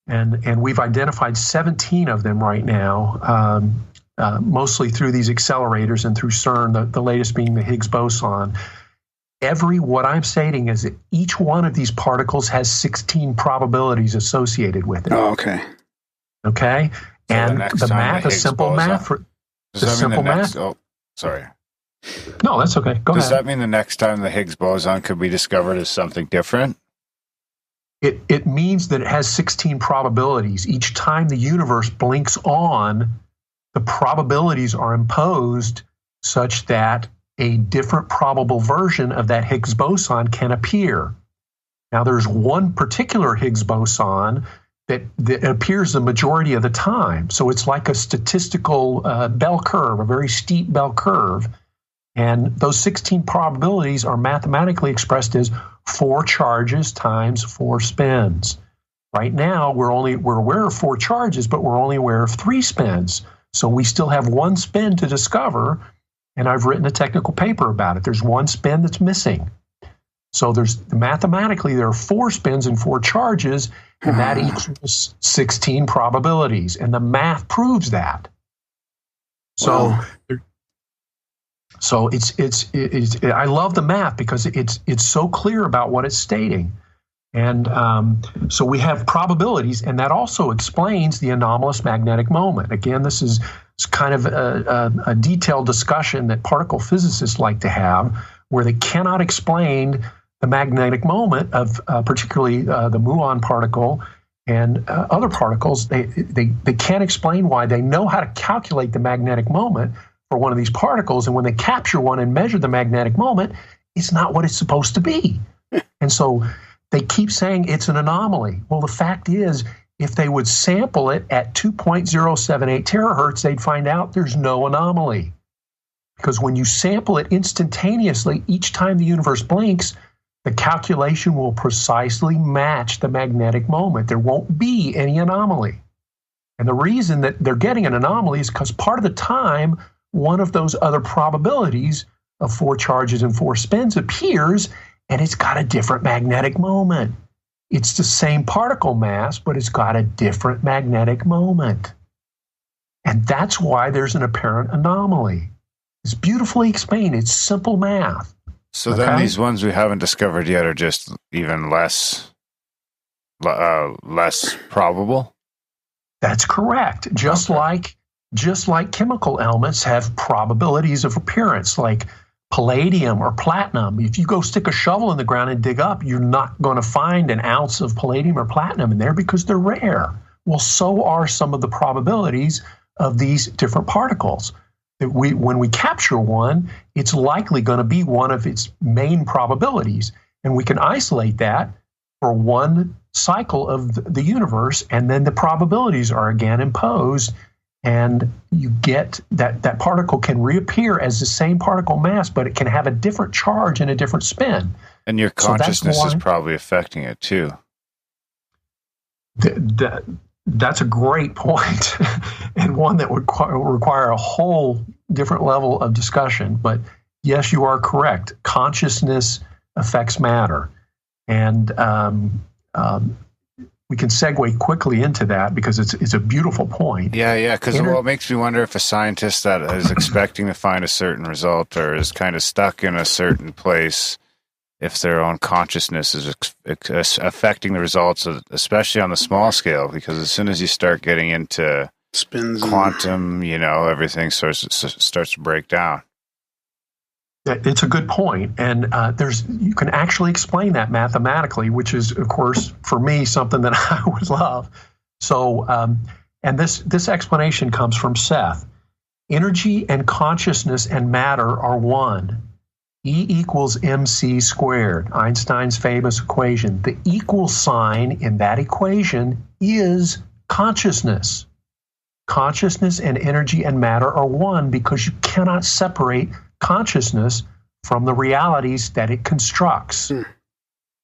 and we've identified 17 of them right now, mostly through these accelerators and through CERN, the latest being the Higgs boson. What I'm stating is that each one of these particles has 16 probabilities associated with it. Oh, okay. Okay? So and the math is simple math. Oh, sorry. No, that's okay. Go ahead. Does that mean the next time the Higgs boson could be discovered as something different? It means that it has 16 probabilities. Each time the universe blinks on, the probabilities are imposed such that a different probable version of that Higgs boson can appear. Now, there's one particular Higgs boson that appears the majority of the time. So it's like a statistical bell curve, a very steep bell curve. And those 16 probabilities are mathematically expressed as 4 charges times 4 spins. Right now, we're aware of 4 charges, but we're only aware of 3 spins. So we still have 1 spin to discover, and I've written a technical paper about it. There's 1 spin that's missing. So mathematically, there are 4 spins and 4 charges, and that equals 16 probabilities. And the math proves that. So, So it's I love the math because it's so clear about what it's stating. And so we have probabilities, and that also explains the anomalous magnetic moment. Again, this is kind of a detailed discussion that particle physicists like to have, where they cannot explain the magnetic moment of particularly the muon particle and other particles. They can't explain why. They know how to calculate the magnetic moment for one of these particles, and when they capture one and measure the magnetic moment, it's not what it's supposed to be. And so they keep saying it's an anomaly. Well, the fact is, if they would sample it at 2.078 terahertz, they'd find out there's no anomaly. Because when you sample it instantaneously, each time the universe blinks, the calculation will precisely match the magnetic moment. There won't be any anomaly. And the reason that they're getting an anomaly is because part of the time, one of those other probabilities of 4 charges and 4 spins appears, and it's got a different magnetic moment. It's the same particle mass, but it's got a different magnetic moment. And that's why there's an apparent anomaly. It's beautifully explained. It's simple math. So then these ones we haven't discovered yet are just even less probable? That's correct. Just like chemical elements have probabilities of appearance, like palladium or platinum. If you go stick a shovel in the ground and dig up, you're not going to find an ounce of palladium or platinum in there because they're rare. Well, so are some of the probabilities of these different particles. When we capture one, it's likely going to be one of its main probabilities. And we can isolate that for one cycle of the universe, and then the probabilities are again imposed, and you get that particle can reappear as the same particle mass, but it can have a different charge and a different spin. And your consciousness is probably affecting it too. That's a great point, and one that would require a whole different level of discussion. But yes, you are correct. Consciousness affects matter. And we can segue quickly into that because it's a beautiful point. Yeah, because it makes me wonder if a scientist that is expecting to find a certain result or is kind of stuck in a certain place if their own consciousness is affecting the results, especially on the small scale, because as soon as you start getting into spins, quantum, everything starts to break down. It's a good point, and you can actually explain that mathematically, which is, of course, for me, something that I would love. So, and this explanation comes from Seth. Energy and consciousness and matter are one. E equals mc squared, Einstein's famous equation. The equal sign in that equation is consciousness. Consciousness and energy and matter are one because you cannot separate consciousness from the realities that it constructs.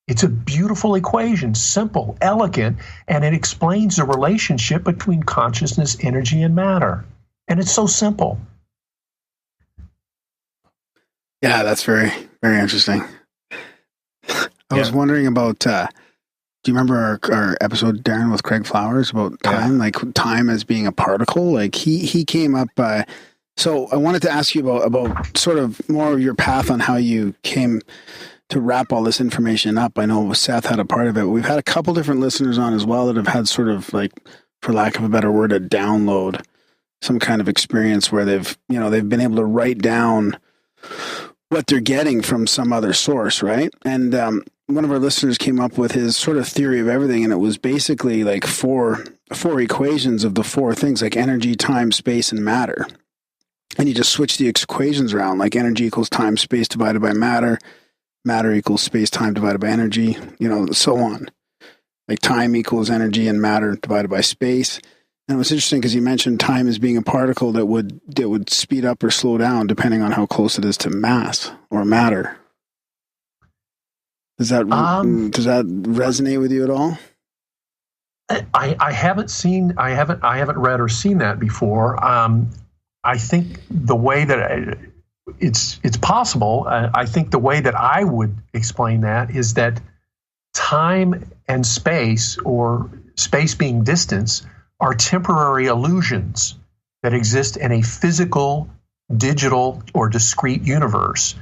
It's a beautiful equation, simple, elegant, and it explains the relationship between consciousness, energy, and matter. And it's so simple. Yeah, that's very, very interesting. I was wondering about, do you remember our episode, Darren, with Craig Flowers about time? Like time as being a particle? Like he came up, so I wanted to ask you about sort of more of your path on how you came to wrap all this information up. I know Seth had a part of it. We've had a couple different listeners on as well that have had sort of like, for lack of a better word, a download, some kind of experience where they've been able to write down what they're getting from some other source, right? And one of our listeners came up with his sort of theory of everything, and it was basically like four equations of the four things, like energy, time, space, and matter. And you just switch the equations around, like energy equals time, space divided by matter, matter equals space, time divided by energy, so on. Like time equals energy and matter divided by space. And it was interesting because you mentioned time as being a particle that would speed up or slow down depending on how close it is to mass or matter. Does that resonate with you at all? I haven't read or seen that before. I think the way that it's possible. I think the way that I would explain that is that time and space, or space being distance, are temporary illusions that exist in a physical, digital, or discrete universe.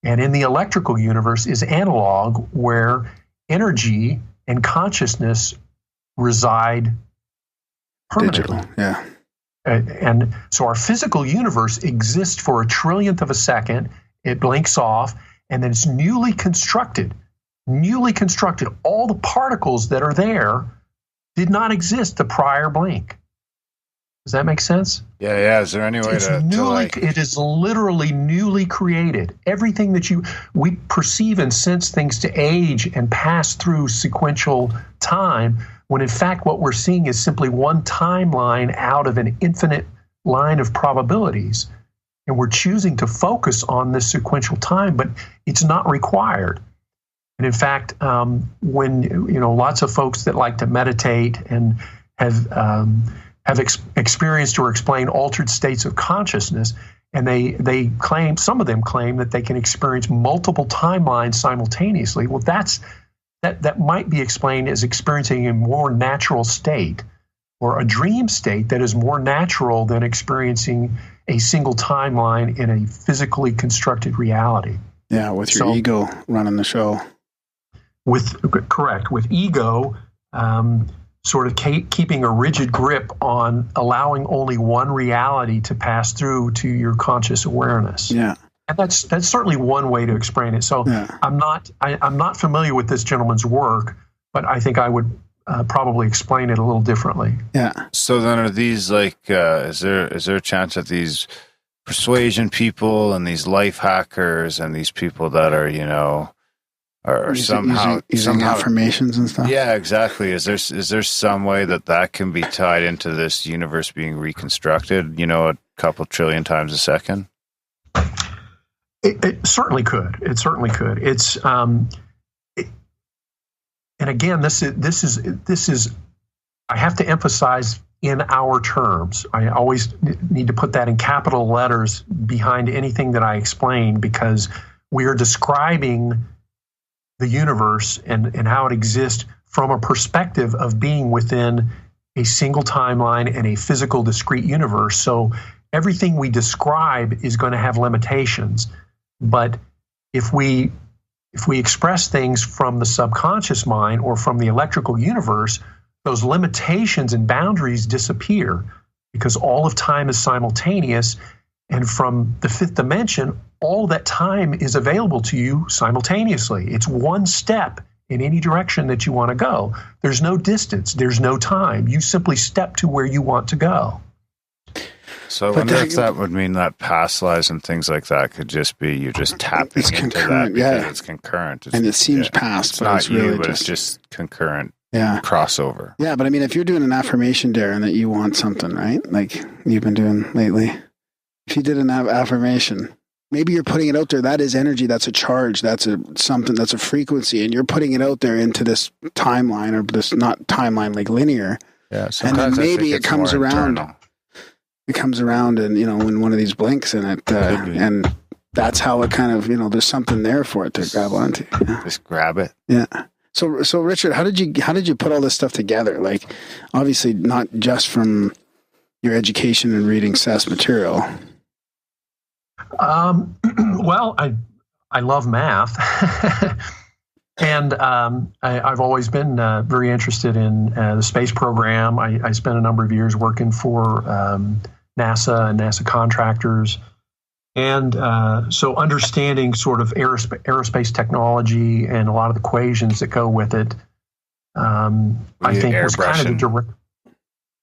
And in the electrical universe is analog, where energy and consciousness reside permanently. Digital, yeah. And so our physical universe exists for a trillionth of a second. It blinks off, and then it's newly constructed. All the particles that are there did not exist the prior blink. Does that make sense? Yeah. Is there any way it is literally newly created. Everything that we perceive and sense things to age and pass through sequential time, when in fact what we're seeing is simply one timeline out of an infinite line of probabilities. And we're choosing to focus on this sequential time, but it's not required. And in fact, when lots of folks that like to meditate and have experienced or explained altered states of consciousness, and they claim, some of them claim that they can experience multiple timelines simultaneously. Well, that might be explained as experiencing a more natural state, or a dream state that is more natural than experiencing a single timeline in a physically constructed reality. Yeah, with your ego running the show. With ego sort of keeping a rigid grip on allowing only one reality to pass through to your conscious awareness. Yeah. And that's certainly one way to explain it. So yeah. I'm not familiar with this gentleman's work, but I think I would probably explain it a little differently. Yeah. So then are these like, is there a chance that these persuasion people and these life hackers and these people that are, or somehow affirmations and stuff? Yeah, exactly. Is there some way that can be tied into this universe being reconstructed, a couple trillion times a second? It certainly could. It's and again, this is. I have to emphasize in our terms. I always need to put that in capital letters behind anything that I explain, because we are describing the universe and how it exists from a perspective of being within a single timeline and a physical discrete universe. So everything we describe is going to have limitations. But if we if we express things from the subconscious mind or from the electrical universe, those limitations and boundaries disappear because all of time is simultaneous. And from the fifth dimension, all that time is available to you simultaneously. It's one step in any direction that you want to go. There's no distance. There's no time. You simply step to where you want to go. So I wonder if that would mean that past lives and things like that could just be you just tapping into that because it's concurrent. And it seems past, it's but not it's really but it's just concurrent crossover. Yeah, but I mean, if you're doing an affirmation, Darren, that you want something, right? Like you've been doing lately. If you did an affirmation, maybe you're putting it out there. That is energy. That's a charge. That's something. That's a frequency, and you're putting it out there into this timeline, or this not timeline like linear. Yeah. And then maybe it comes around. Internal. It comes around, and when one of these blinks in it, and that's how it kind of there's something there for it to grab onto. Yeah. Just grab it. Yeah. So Richard, how did you put all this stuff together? Like, obviously not just from your education and reading Seth's material. Well, I love math, and I've always been very interested in the space program. I spent a number of years working for NASA and NASA contractors, and so understanding sort of aerospace technology and a lot of the equations that go with it, I think was kind of the direct.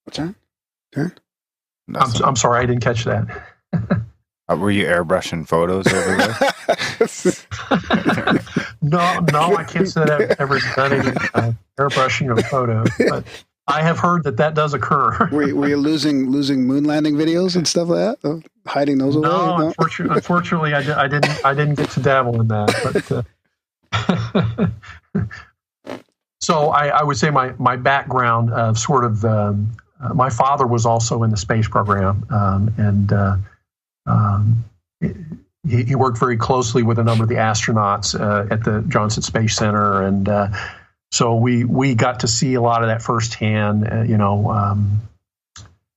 What's that? Darren? I'm sorry, I didn't catch that. Were you airbrushing photos over there? No, I can't say that I've ever done any airbrushing of photos, but I have heard that does occur. Were you losing moon landing videos and stuff like that? Hiding those away? No, unfortunately, I didn't get to dabble in that. But so I would say my background of sort of my father was also in the space program, and he worked very closely with a number of the astronauts at the Johnson Space Center, and so we got to see a lot of that firsthand.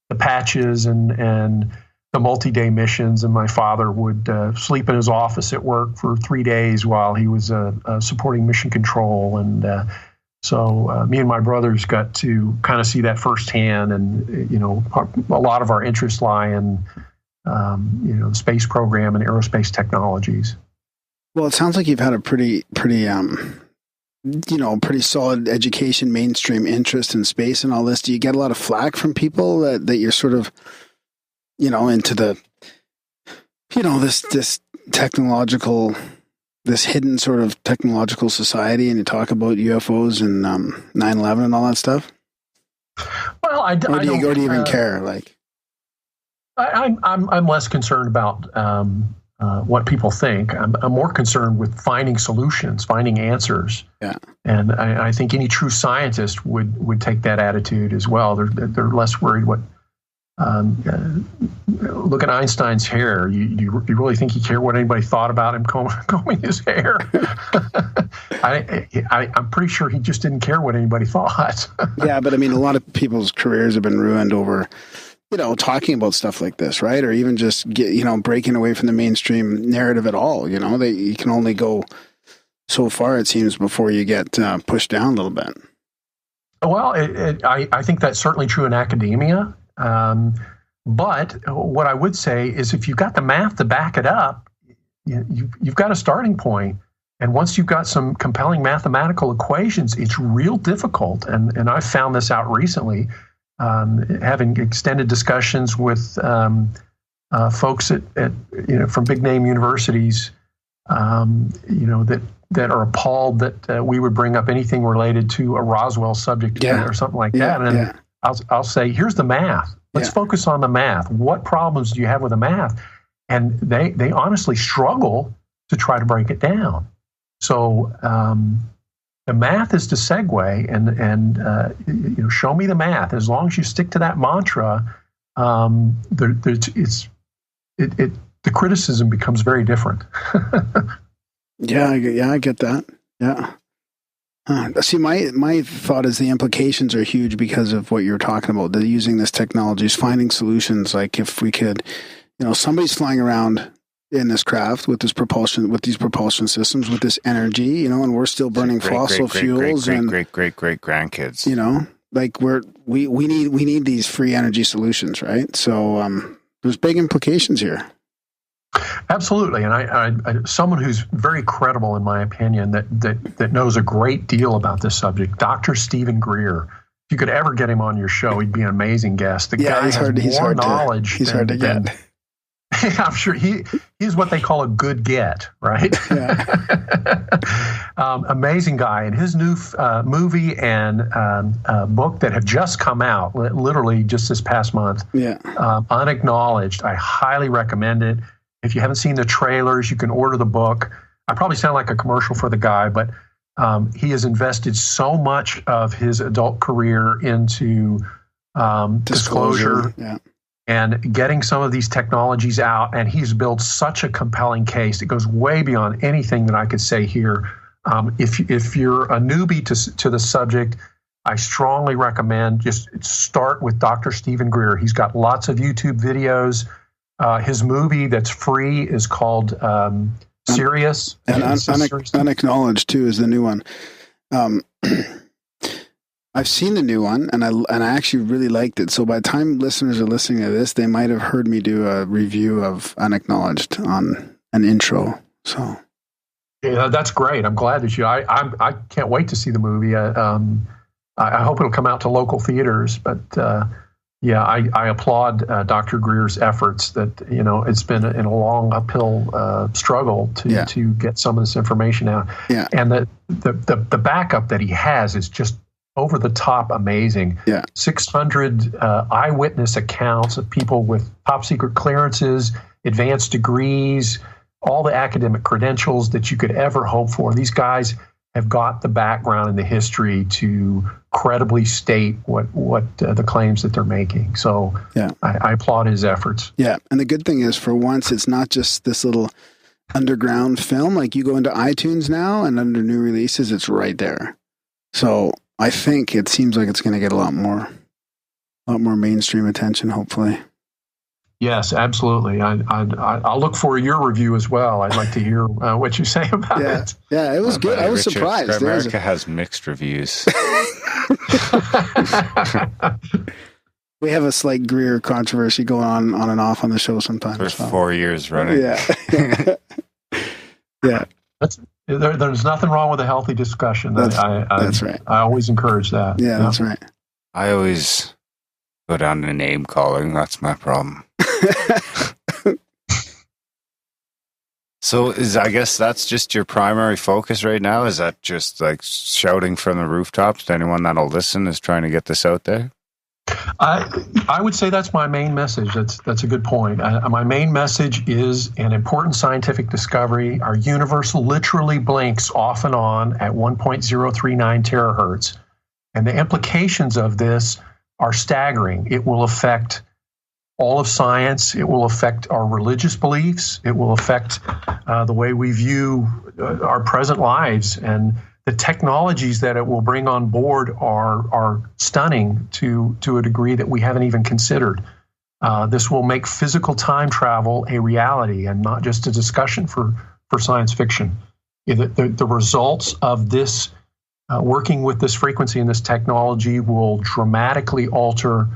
The patches and the multi-day missions, and my father would sleep in his office at work for 3 days while he was supporting mission control, and so me and my brothers got to kind of see that firsthand, and a lot of our interests lie in the space program and aerospace technologies. Well, it sounds like you've had a pretty solid education, mainstream interest in space and all this. Do you get a lot of flack from people that you're sort of, into the, this technological, this hidden sort of technological society, and you talk about UFOs and 9/11 and all that stuff? Well, or do you even care? Like, I'm less concerned about what people think. I'm more concerned with finding solutions, finding answers. Yeah. And I think any true scientist would take that attitude as well. They're less worried what. Look at Einstein's hair. You really think he cared what anybody thought about him combing his hair? I'm pretty sure he just didn't care what anybody thought. Yeah, but I mean, a lot of people's careers have been ruined over talking about stuff like this, right? Or even just breaking away from the mainstream narrative at all. You can only go so far, it seems, before you get pushed down a little bit. Well, I think that's certainly true in academia. But what I would say is if you've got the math to back it up, you've got a starting point. And once you've got some compelling mathematical equations, it's real difficult. And I've found this out recently. Having extended discussions with folks at from big name universities, that are appalled that we would bring up anything related to a Roswell subject or something like that. And I'll say, here's the math. Let's focus on the math. What problems do you have with the math? And they honestly struggle to try to break it down. So the math is the segue, and show me the math. As long as you stick to that mantra, the criticism becomes very different. Yeah, I get that. Yeah. See, my thought is the implications are huge because of what you were talking about. The using this technology is finding solutions. Like if we could, somebody's flying around in this craft with this propulsion, with these propulsion systems, with this energy, you know, and we're still burning fossil fuels and great grandkids. You know, like we need these free energy solutions, right? So there's big implications here. Absolutely, and I someone who's very credible, in my opinion, that knows a great deal about this subject, Dr. Stephen Greer. If you could ever get him on your show, he'd be an amazing guest. The guy has more knowledge. He's hard to get. I'm sure he's what they call a good get, right? Yeah. Amazing guy. And his new movie and book that have just come out, literally just this past month, Unacknowledged. I highly recommend it. If you haven't seen the trailers, you can order the book. I probably sound like a commercial for the guy, but he has invested so much of his adult career into disclosure. And getting some of these technologies out, and he's built such a compelling case. It goes way beyond anything that I could say here. If you're a newbie to the subject, I strongly recommend just start with Dr. Stephen Greer. He's got lots of YouTube videos. His movie that's free is called Sirius. And Unacknowledged, too, is the new one. I've seen the new one, and I actually really liked it. So by the time listeners are listening to this, they might have heard me do a review of Unacknowledged on an intro. So, yeah, that's great. I'm glad that I can't wait to see the movie. I hope it'll come out to local theaters. But I applaud Dr. Greer's efforts. That it's been in a long uphill struggle to get some of this information out. Yeah. And the backup that he has is just over the top amazing. 600 eyewitness accounts of people with top secret clearances, advanced degrees, all the academic credentials that you could ever hope for. These guys have got the background and the history to credibly state what the claims that they're making. So I applaud his efforts. Yeah. And the good thing is, for once, it's not just this little underground film. Like, you go into iTunes now, and under new releases, it's right there. So I think it seems like it's going to get a lot more mainstream attention, hopefully. Yes, absolutely. I'll look for your review as well. I'd like to hear what you say about it. Yeah, it was good. I was surprised. Grimerica has mixed reviews. We have a slight Greer controversy going on and off on the show sometimes. For 4 years running. Yeah. Yeah. There's nothing wrong with a healthy discussion. That's right. I always encourage that. Yeah, that's right. I always go down to name calling. That's my problem. So I guess that's just your primary focus right now? Is that just like shouting from the rooftops to anyone that'll listen, is trying to get this out there? I would say that's my main message. That's a good point. My main message is an important scientific discovery. Our universe literally blinks off and on at 1.039 terahertz. And the implications of this are staggering. It will affect all of science. It will affect our religious beliefs. It will affect the way we view our present lives. And the technologies that it will bring on board are stunning to a degree that we haven't even considered. This will make physical time travel a reality and not just a discussion for science fiction. The results of this working with this frequency and this technology will dramatically alter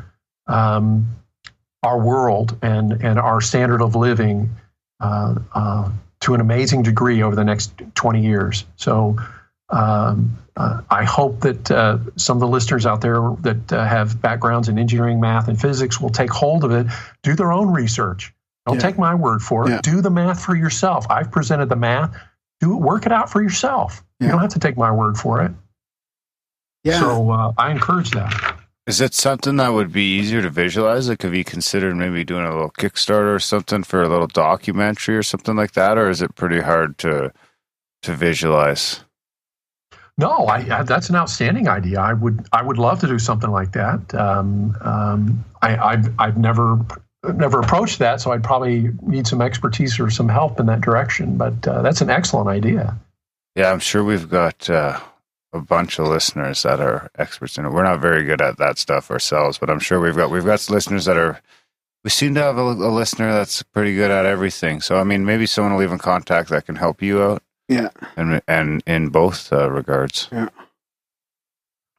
our world and our standard of living to an amazing degree over the next 20 years. So I hope that some of the listeners out there that have backgrounds in engineering, math, and physics will take hold of it, do their own research. Don't take my word for it. Yeah. Do the math for yourself. I've presented the math. Work it out for yourself. You don't have to take my word for it. Yeah. So I encourage that. Is it something that would be easier to visualize? Like, have you considered maybe doing a little Kickstarter or something for a little documentary or something like that? Or is it pretty hard to visualize? No, that's an outstanding idea. I would love to do something like that. I've never approached that, so I'd probably need some expertise or some help in that direction. But that's an excellent idea. Yeah, I'm sure we've got a bunch of listeners that are experts in it. We're not very good at that stuff ourselves, but I'm sure we've got listeners that are We seem to have a listener that's pretty good at everything. So, I mean, maybe someone will leave in contact that can help you out. Yeah. And in both regards. Yeah.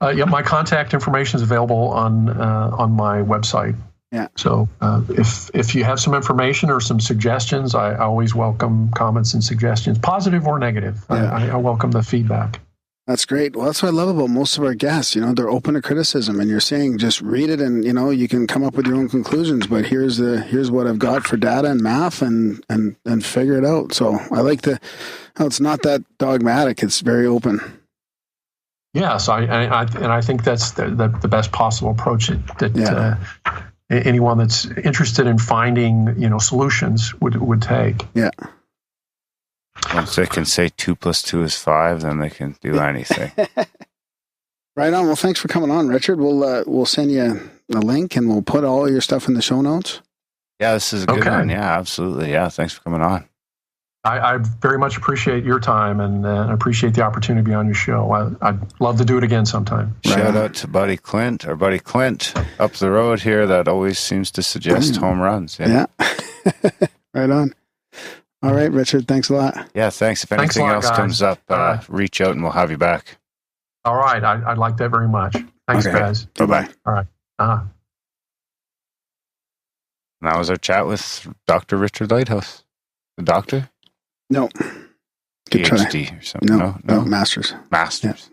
Yeah, my contact information is available on my website. Yeah. So if you have some information or some suggestions, I always welcome comments and suggestions, positive or negative. Yeah. I welcome the feedback. That's great. Well, that's what I love about most of our guests. You know, they're open to criticism, and you're saying just read it, and you know you can come up with your own conclusions. But here's what I've got for data and math, and figure it out. So I like how it's not that dogmatic. It's very open. Yes, I think that's the best possible approach that anyone that's interested in finding solutions would take. Yeah. Once they can say 2 + 2 is 5, then they can do anything. Right on. Well, thanks for coming on, Richard. We'll send you a link, and we'll put all your stuff in the show notes. Yeah, this is a good one. Yeah, absolutely. Yeah, thanks for coming on. I very much appreciate your time and appreciate the opportunity to be on your show. I'd love to do it again sometime. Shout out to Buddy Clint up the road here that always seems to suggest home runs. Yeah. Right on. All right, Richard, thanks a lot. Yeah, thanks. If anything else comes up, reach out and we'll have you back. All right. I'd like that very much. Thanks, guys. Bye-bye. All right. And that was our chat with Dr. Richard Lighthouse. The doctor? No. PhD or something? No, master's. Master's.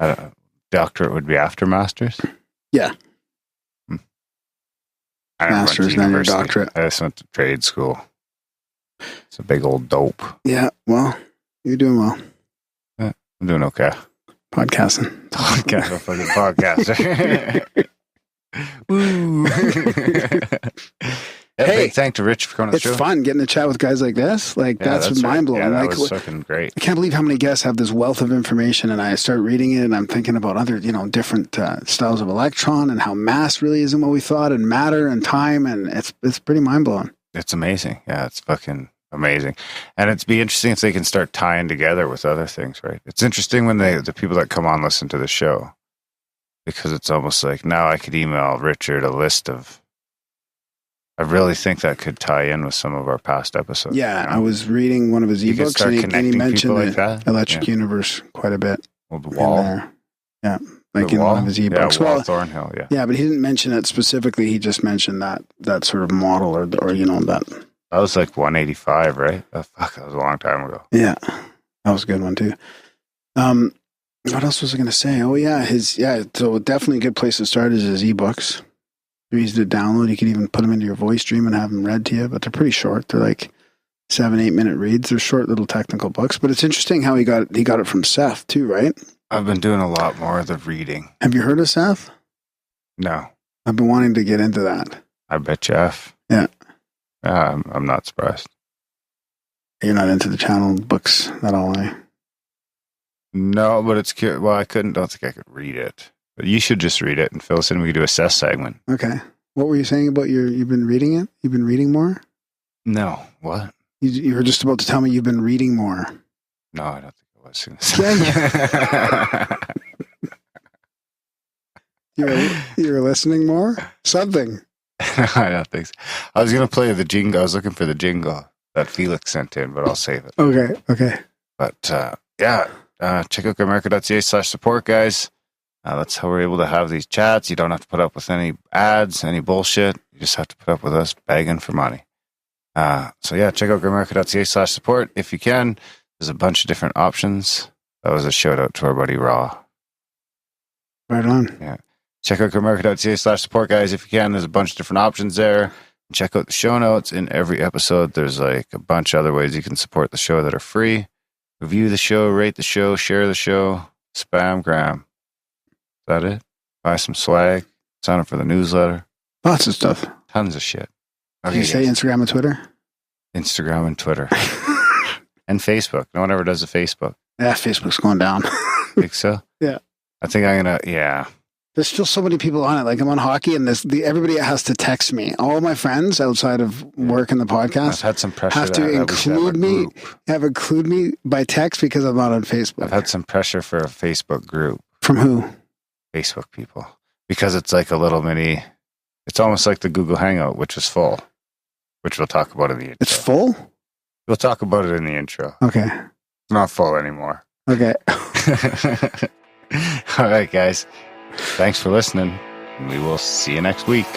Yeah. Doctorate would be after master's? Yeah. Master's, then your doctorate. I just went to trade school. It's a big old dope. Yeah, well, you're doing well. Yeah, I'm doing okay. Podcasting. I'm fucking podcaster. Woo. Hey, big thank to Rich for coming on the show. It's fun getting to chat with guys like this. That's mind-blowing. Yeah, that was fucking great. I can't believe how many guests have this wealth of information, and I start reading it, and I'm thinking about other, different styles of electron and how mass really isn't what we thought, and matter and time, and it's pretty mind-blowing. It's amazing. Yeah, it's fucking amazing. And it'd be interesting if they can start tying together with other things, right? It's interesting when the people that come on listen to the show, because it's almost like now I could email Richard a list of, I really think that could tie in with some of our past episodes. Yeah, I was reading one of his ebooks, and he mentioned the electric universe quite a bit. Well, the wall. Yeah, like in one of his ebooks. Yeah, Thornhill, yeah. Yeah, but he didn't mention it specifically. He just mentioned that sort of model or that. That was like 185, right? Oh, fuck, that was a long time ago. Yeah, that was a good one too. What else was I going to say? Oh yeah, so definitely a good place to start is his ebooks. They're easy to download. You can even put them into your voice stream and have them read to you, but they're pretty short. They're like 7-8 minute reads. They're short little technical books, but it's interesting how he got it from Seth too, right? I've been doing a lot more of the reading. Have you heard of Seth? No. I've been wanting to get into that. I bet you have. Yeah. I'm not surprised. You're not into the channel books at all, eh? No, but it's cute. Well, don't think I could read it. But you should just read it and fill us in. We could do a Seth segment. Okay. What were you saying about you've been reading it? You've been reading more? No. What? You were just about to tell me you've been reading more. No, I don't think I was going to say. You were listening more? Something. I don't think so. I was going to play the jingle. I was looking for the jingle that Felix sent in, but I'll save it. Okay. But check out Grimerica.ca/support, guys. That's how we're able to have these chats. You don't have to put up with any ads, any bullshit. You just have to put up with us begging for money. Check out Grimerica.ca/support if you can. There's a bunch of different options. That was a shout out to our buddy Raw. Right on. Yeah. Check out Grimerica.ca/support, guys, if you can. There's a bunch of different options there. Check out the show notes in every episode. There's like a bunch of other ways you can support the show that are free. Review the show, rate the show, share the show, spam gram. Is that it? Buy some swag, sign up for the newsletter. Lots of stuff. Tons of shit. Okay, did you say Instagram and Twitter? Instagram and Twitter. And Facebook. No one ever does the Facebook. Yeah, Facebook's going down. Think so? Yeah. I think I'm going to, yeah. There's still so many people on it. Like I'm on hockey and everybody has to text me. All my friends outside of work and the podcast I've had some pressure have to include me by text because I'm not on Facebook. I've had some pressure for a Facebook group. From who? Facebook people. Because it's like a little mini, It's almost like the Google Hangout, which is full, which we'll talk about in the intro. It's full? We'll talk about it in the intro. Okay. It's not full anymore. Okay. All right, guys. Thanks for listening. And we will see you next week.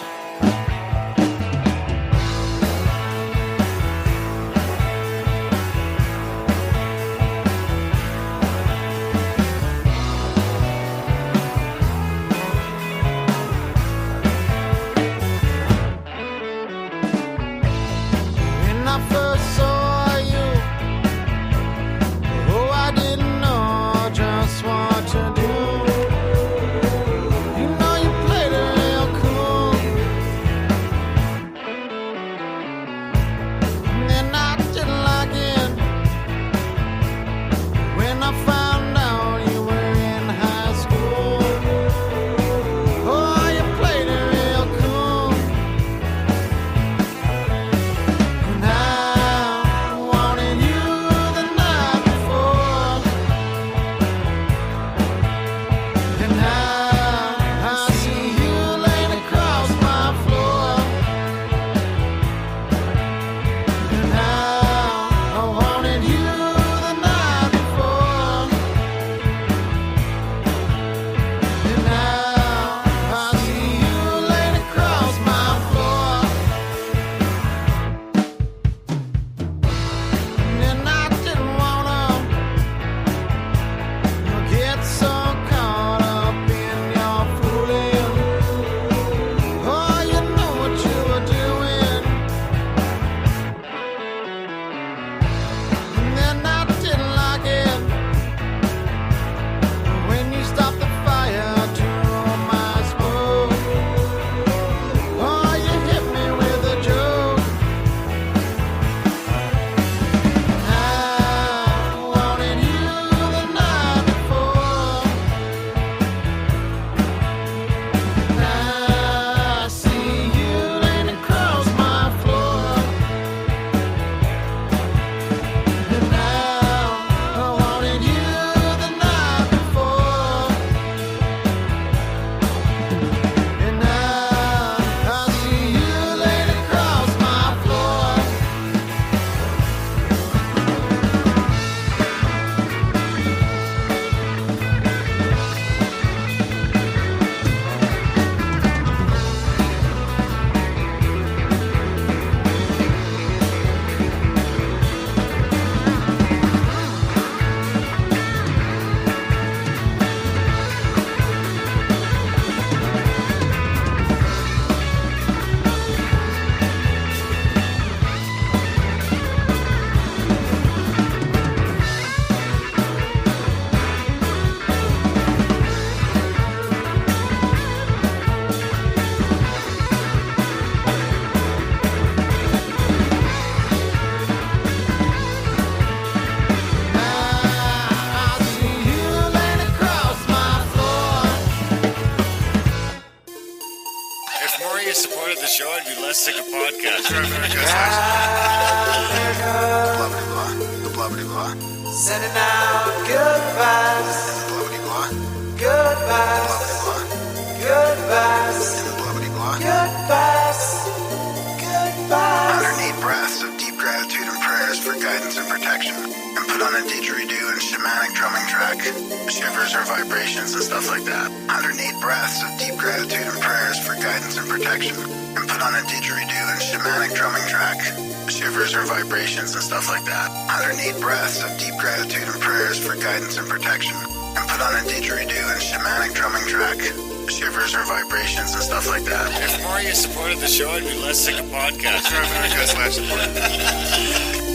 Sick of podcasts. Sending out good vibes. Good vibes. Good vibes. Good vibes. Good vibes. Underneath breaths of deep gratitude and prayers for guidance and protection, and put on a didgeridoo and shamanic drumming track, shivers or vibrations and stuff like that. Underneath breaths of deep gratitude and prayers for guidance and protection, and put on a didgeridoo and shamanic drumming track, shivers or vibrations and stuff like that. Underneath breaths of deep gratitude and prayers for guidance and protection, and put on a didgeridoo and shamanic drumming track, shivers or vibrations and stuff like that. If more of you supported the show, I'd be less sick of podcasts. Grimerica /support.